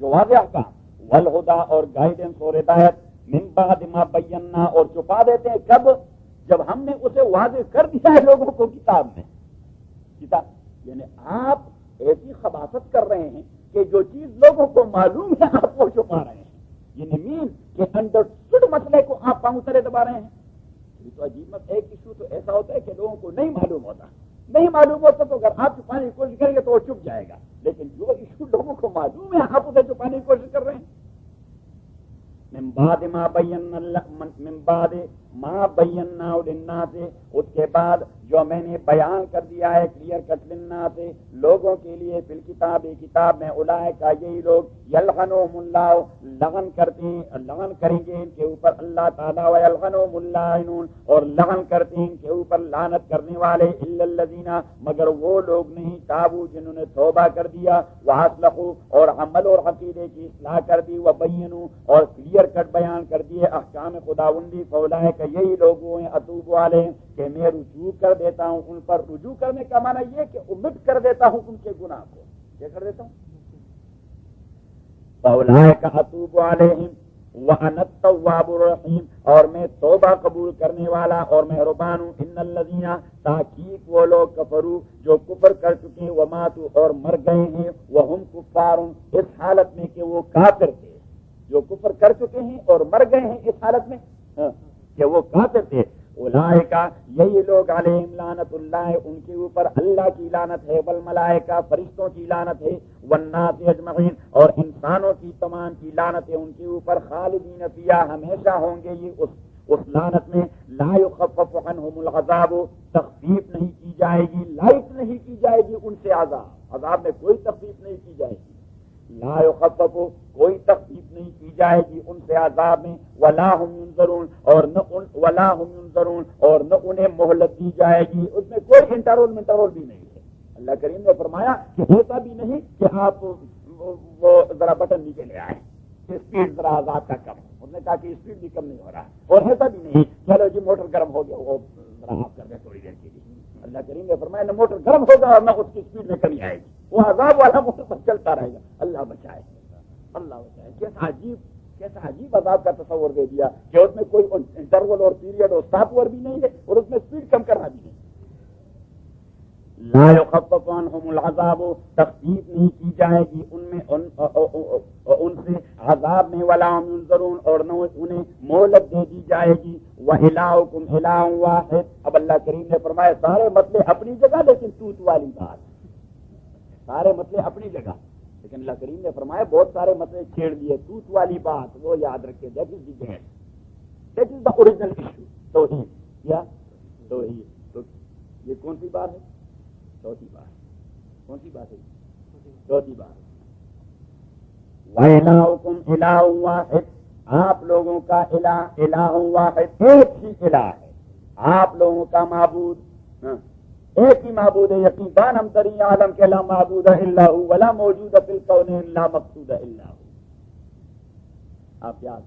جو واضح احکام، والہدی اور گائیڈنس اور ہدایت، من بعد ما بینا اور چھپا دیتے ہیں کب؟ جب ہم نے اسے واضح کر دیا ہے لوگوں کو کتاب میں. کتاب یعنی آپ ایسی خباثت کر رہے ہیں کہ جو چیز لوگوں کو معلوم ہے آپ وہ چھپا رہے ہیں. یعنی مین کہ انڈرسٹوڈ مسئلے کو آپ پاؤں تلے دبا رہے ہیں. یہ تو عجیب مت. ایک ایشو تو ایسا ہوتا ہے کہ لوگوں کو نہیں معلوم ہوتا تو اگر آپ چھپانے کی کوشش کریں گے تو وہ چھپ جائے گا. لیکن جو ایشو لوگوں کو معلوم ہے آپ اسے چھپانے کی کوشش کر رہے ہیں. من بعد ما بینا للناس، اس کے بعد جو میں نے بیان کر دیا ہے کلیئر کٹ للناس لوگوں کے لیے، فی الکتاب کتاب میں، اولئک یہی لوگ یلعنہم اللہ لعن کریں گے ان کے اوپر اللہ تعالیٰ، ویلعنہم اللاعنون اور لعن کرتے ہیں ان کے اوپر لعنت کرنے والے، الا الذین مگر وہ لوگ نہیں، تابوا جنہوں نے توبہ کر دیا، واصلحوا اور عمل اور عقیدے کی اصلاح کر دی، وبینوا اور کلیئر کٹ بیان کر دیے احکام خداوندی، فاولئک یہی لوگ وہ ہیں اتوب علیہم کہ میں رجوع کر دیتا ہوں ان پر. رجوع کرنے کا معنی یہ کہ امٹ کر دیتا ہوں ان کے گناہ کو. کیا کر دیتا ہوں؟ فاولئک اتوب علیہم وانا التواب الرحیم اور میں توبہ قبول کرنے والا اور مہربان ہوں. ان الذین تحقیق وہ لوگ کفروا جو کفر کر چکے، وماتوا اور مر گئے ہیں، وہم کفار اس حالت میں کہ وہ کافر تھے. جو کفر کر چکے ہیں اور مر گئے ہیں اس حالت میں کہ وہ کافر تھے، اولئک یہی لوگ علیہم لعنت اللہ ان کے اوپر اللہ کی لعنت ہے، والملائکہ فرشتوں کی لعنت ہے، والناس اجمعین اور انسانوں کی تمام کی لعنت ہے ان کے اوپر، خالدین فیہا ہمیشہ ہوں گے یہ اس لعنت میں. لا یخفف عنہم العذاب تخفیف نہیں کی جائے گی، لائٹ نہیں کی جائے گی ان سے عذاب میں کوئی تخفیف نہیں کی جائے گی. لا یخفف کوئی تخفیف نہیں کی جائے گی ان سے عذاب میں، ولا هم ينظرون اور نہ انہیں مہلت دی جائے گی. اس میں کوئی انٹرول بھی نہیں ہے. اللہ کریم نے فرمایا کہ ہوتا بھی نہیں کہ آپ وہ ذرا بٹن نیچے لے آئے کہ اسپیڈ ذرا عذاب کا کم. اس نے کہا کہ اسپیڈ بھی کم نہیں ہو رہا اور ہوتا بھی نہیں چلو جی موٹر گرم ہو گیا وہ ذرا آپ کر دیں تھوڑی دیر کے لیے. اللہ کریم نے فرمایا نہ موٹر گرم ہوگا اور نہ اس کی اسپیڈ میں کمی آئے گی، وہ عذاب والا موٹر پر چلتا رہے گا. اللہ بچائے. کیسا عجیب عذاب کا تصور دے دیا کہ اس میں کوئی انٹرول اور پیریڈ اور اسٹاپ بھی نہیں ہے اور اس میں اسپیڈ کم کرنا بھی نہیں. لا یخفف عنہم العذاب تخفیف نہیں کی جائے گی ان سے عذاب میں، ولا هم ينظرون اور نہ انہیں مہلت دے دی جائے گی. وإلہکم الہ واحد. اب اللہ کریم نے فرمایا سارے مسئلے اپنی جگہ لیکن توت والی بات، سارے مسئلے اپنی جگہ لیکن اللہ کریم نے فرمایا بہت سارے مسئلے چھیڑ دیے. توت والی بات وہ یاد رکھے، that is the original issue. توحید. کیا توحید؟ تو یہ کون سی بات ہے؟ چوتھی بات. کون سی بات ہے؟ چوتھی بات. وَإِلَٰهُكُمْ إِلَٰهٌ وَاحِدٌ. آپ لوگوں کا الہ واحد، ایک ہی الہ ہے. آپ لوگوں کا معبود ایک ہی معبود ہے. یقیناً ہم تری عالم کے لا معبود الا هو ولا موجود فی الکون لا مقصود الا هو. آپ یاد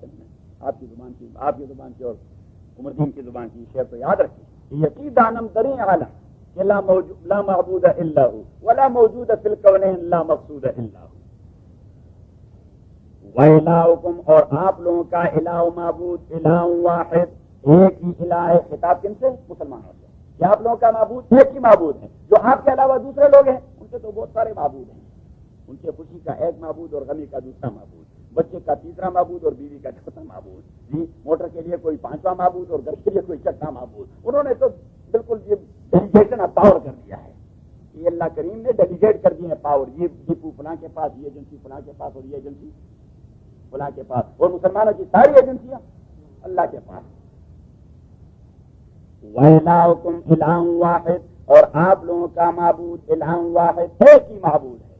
کریں، آپ کی زبان کی اور عمر دین کی زبان کی شعر تو یاد رکھیں. یقیناً ہم تری عالم کہ لا معبود الا هو ولا موجود فی الکون لا مقصود الا هو. وَإِلَٰهُكُمْ اور آپ لوگوں کا الہ معبود الہ واحد، ایک ہی الہ ہے. خطاب کن سے؟ مسلمانوں سے. کہ آپ لوگوں کا معبود ایک ہی معبود ہے. جو آپ کے علاوہ دوسرے لوگ ہیں ان کے تو بہت سارے معبود ہیں. ان کے خوشی کا ایک معبود اور غمی کا دوسرا معبود، بچے کا تیسرا معبود اور بیوی کا چوتھا معبود، جی موٹر کے لیے کوئی پانچواں معبود اور گھر کے لیے کوئی چھٹا معبود. انہوں نے تو بالکل یہ ڈیلیگیشن آف پاور کر دیا ہے. یہ اللہ کریم نے ڈیلیگیٹ کر دیے ہیں پاور. یہ ڈپو فلاں کے پاس، یہ ایجنسی فلاں کے پاس اور یہ ایجنسی فلاں کے پاس، اور مسلمانوں کی ساری ایجنسیاں اللہ کے پاس. وَإِلَٰهُكُمْ إِلَٰهٌ وَاحِدٌ اور آپ لوگوں کا معبود الہ واحد، ایک ہی معبود ہے.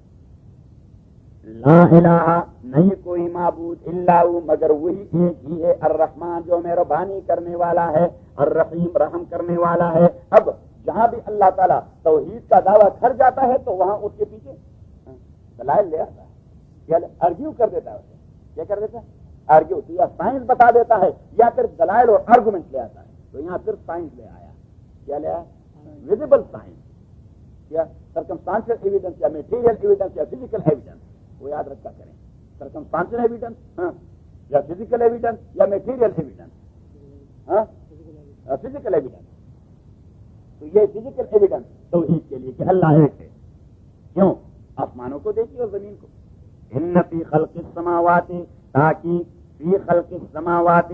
لا الہ نہیں کوئی معبود الا هو مگر وہی ایک ہی ہے. الرحمن جو مہربانی کرنے والا ہے، الرحیم رحم کرنے والا ہے. اب جہاں بھی اللہ تعالیٰ توحید کا دعویٰ کر جاتا ہے تو وہاں اس کے پیچھے دلائل لے آتا ہے. کیا ارگیو کر دیتا ہے؟ اسے کیا کر دیتا ہے؟ آرگیو. تو یا سائنس بتا دیتا ہے یا پھر دلائل اور آرگومنٹ لے آتا ہے. تو یہاں پھر سائنس لے آیا. کیا لے آیا؟ Visible science. کیا سرکمسٹانشل ایویڈنس یا میٹیریل ایویڈنس یا فزیکل ایویڈنس. وہ یاد رکھا کریں. سرکمسٹانشل ایویڈنس یا فزیکل ایویڈنس یا میٹیریل ایویڈنس. فزیکل ایویڈنس تو یہ فزیکل ایویڈنس توحید کے لیے کہ اللہ ایک ہے. کیوں؟ آسمانوں کو دیکھیے اور زمین کو. ان فی خلق السماوات تاکہ فی خلق السماوات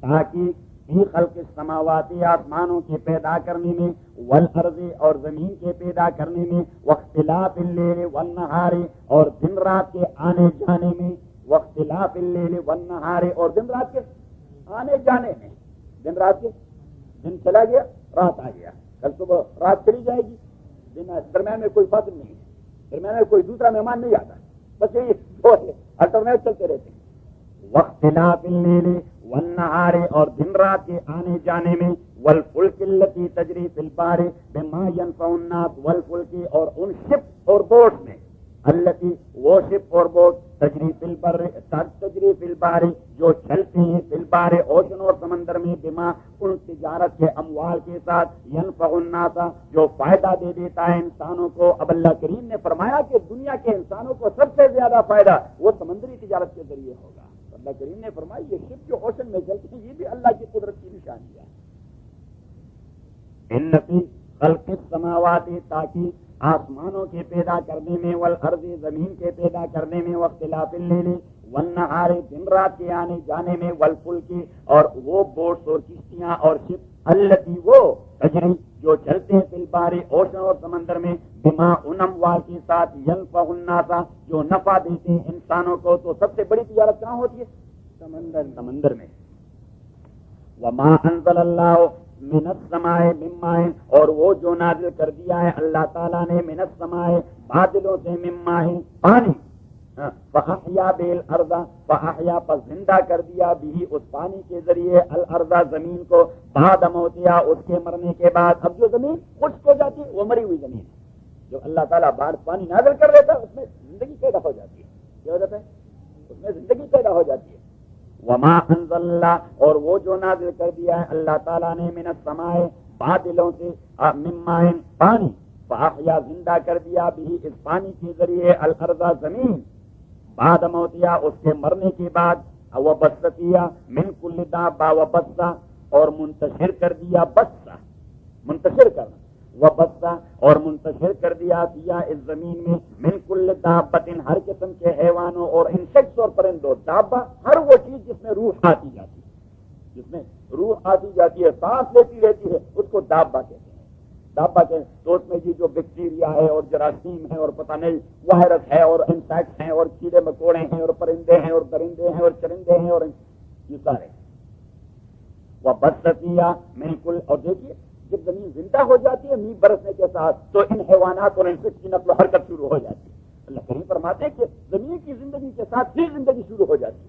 تاکہ فی خلق السماوات آسمانوں کے پیدا کرنے میں والارض اور زمین کے پیدا کرنے میں واختلاف اللیل والنہار اور دن رات کے آنے جانے میں واختلاف اللیل والنہار اور دن رات کے آنے جانے میں. دن رات کے دن چلا گیا رات آ گیا, کل صبح رات چلی جائے گی, دن درمیان میں کوئی فاصل نہیں ہے, درمیان میں کوئی دوسرا مہمان نہیں آتا, بس یہی الٹرنیٹ چلتے رہتے ہیں. واختلاف اللیل والنہار اور دن رات کے آنے جانے میں والفلک التی تجری فی البحر بما ينفع الناس والفلک اور ان شپ اور بوٹ میں التی وہ شپ اور بوٹ تجری فی البحر جو چلتے ہیں فی البحر اوشن اور سمندر میں بما ان تجارت کے اموال کے ساتھ ينفع الناس جو فائدہ دے دیتا ہے انسانوں کو. اب اللہ کریم نے فرمایا کہ دنیا کے انسانوں کو سب سے زیادہ فائدہ وہ سمندری تجارت کے ذریعے ہوگا. اللہ کریم نے فرمایا یہ شپ جو اوشن میں چلتی ہیں یہ بھی اللہ کی قدرت کی نشانی ہے. ان فی خلق السماوات تاکہ آسمانوں کے پیدا کرنے میں والارض زمین کے پیدا کرنے میں واختلاف اللیل والنہار دن رات کے آنے جانے میں والفلک اور وہ بوٹس اور کشتیاں اور شپ التی وہ تجری جو چلتے ہیں فی البحر اوشن اور سمندر میں بما ان اموال کے ساتھ ينفع الناس جو نفع دیتے ہیں انسانوں کو. تو سب سے بڑی تجارت کہاں ہوتی ہے؟ سمندر میں. وما انزل اللہ من السماء من ماء اور وہ جو نازل کر دیا ہے اللہ تعالیٰ نے من السماء بادلوں سے من ماء پانی فاحیا بالارض فاحیا پر زندہ کر دیا بھی اس پانی کے ذریعے الارض زمین کو بعد موتها اس کے مرنے کے بعد. اب جو زمین خشک ہو جاتی ہے وہ مری ہوئی زمین ہے, جو اللہ تعالیٰ باہر پانی نازل کر دیتا ہے اس میں زندگی پیدا ہو جاتی ہے. کیا ہو جاتا ہے؟ اس میں زندگی پیدا ہو جاتی ہے. وما انزل اللہ اور وہ جو نازل کر دیا ہے اللہ تعالیٰ نے من السماء بادلوں سے من ماء پانی فاحیا زندہ کر دیا بھی اس پانی کے ذریعے الارض زمین بعد موتیا اس کے مرنے کے بعد وبثیا من کل دابہ وبثا اور منتشر کر دیا بثا منتشر کرنا وبثا اور منتشر کر دیا دیا اس زمین میں من کل دابۃ ہر قسم کے حیوانوں اور انسیکٹس اور پرندوں. دابہ ہر وہ چیز جس میں روح آتی جاتی ہے, جس میں روح آتی جاتی ہے سانس لیتی رہتی ہے اس کو دابہ کہتے ہیں. دابہ کے تو اس میں یہ جو بیکٹیریا ہے اور جراثیم ہے اور پتہ نہیں وائرس ہے اور انسیکٹس ہیں اور کیڑے مکوڑے ہیں اور پرندے ہیں اور درندے ہیں اور چرندے ہیں اور یہ سارے وبثیا من کل. اور دیکھیے جب زمین زندہ ہو جاتی ہے میگھ برسنے کے ساتھ تو ان حیوانات اور انسیکٹس کی نقل و حرکت شروع ہو جاتی ہے. اللہ کریم فرماتے ہیں کہ زمین کی زندگی کے ساتھ پھر زندگی شروع ہو جاتی ہے.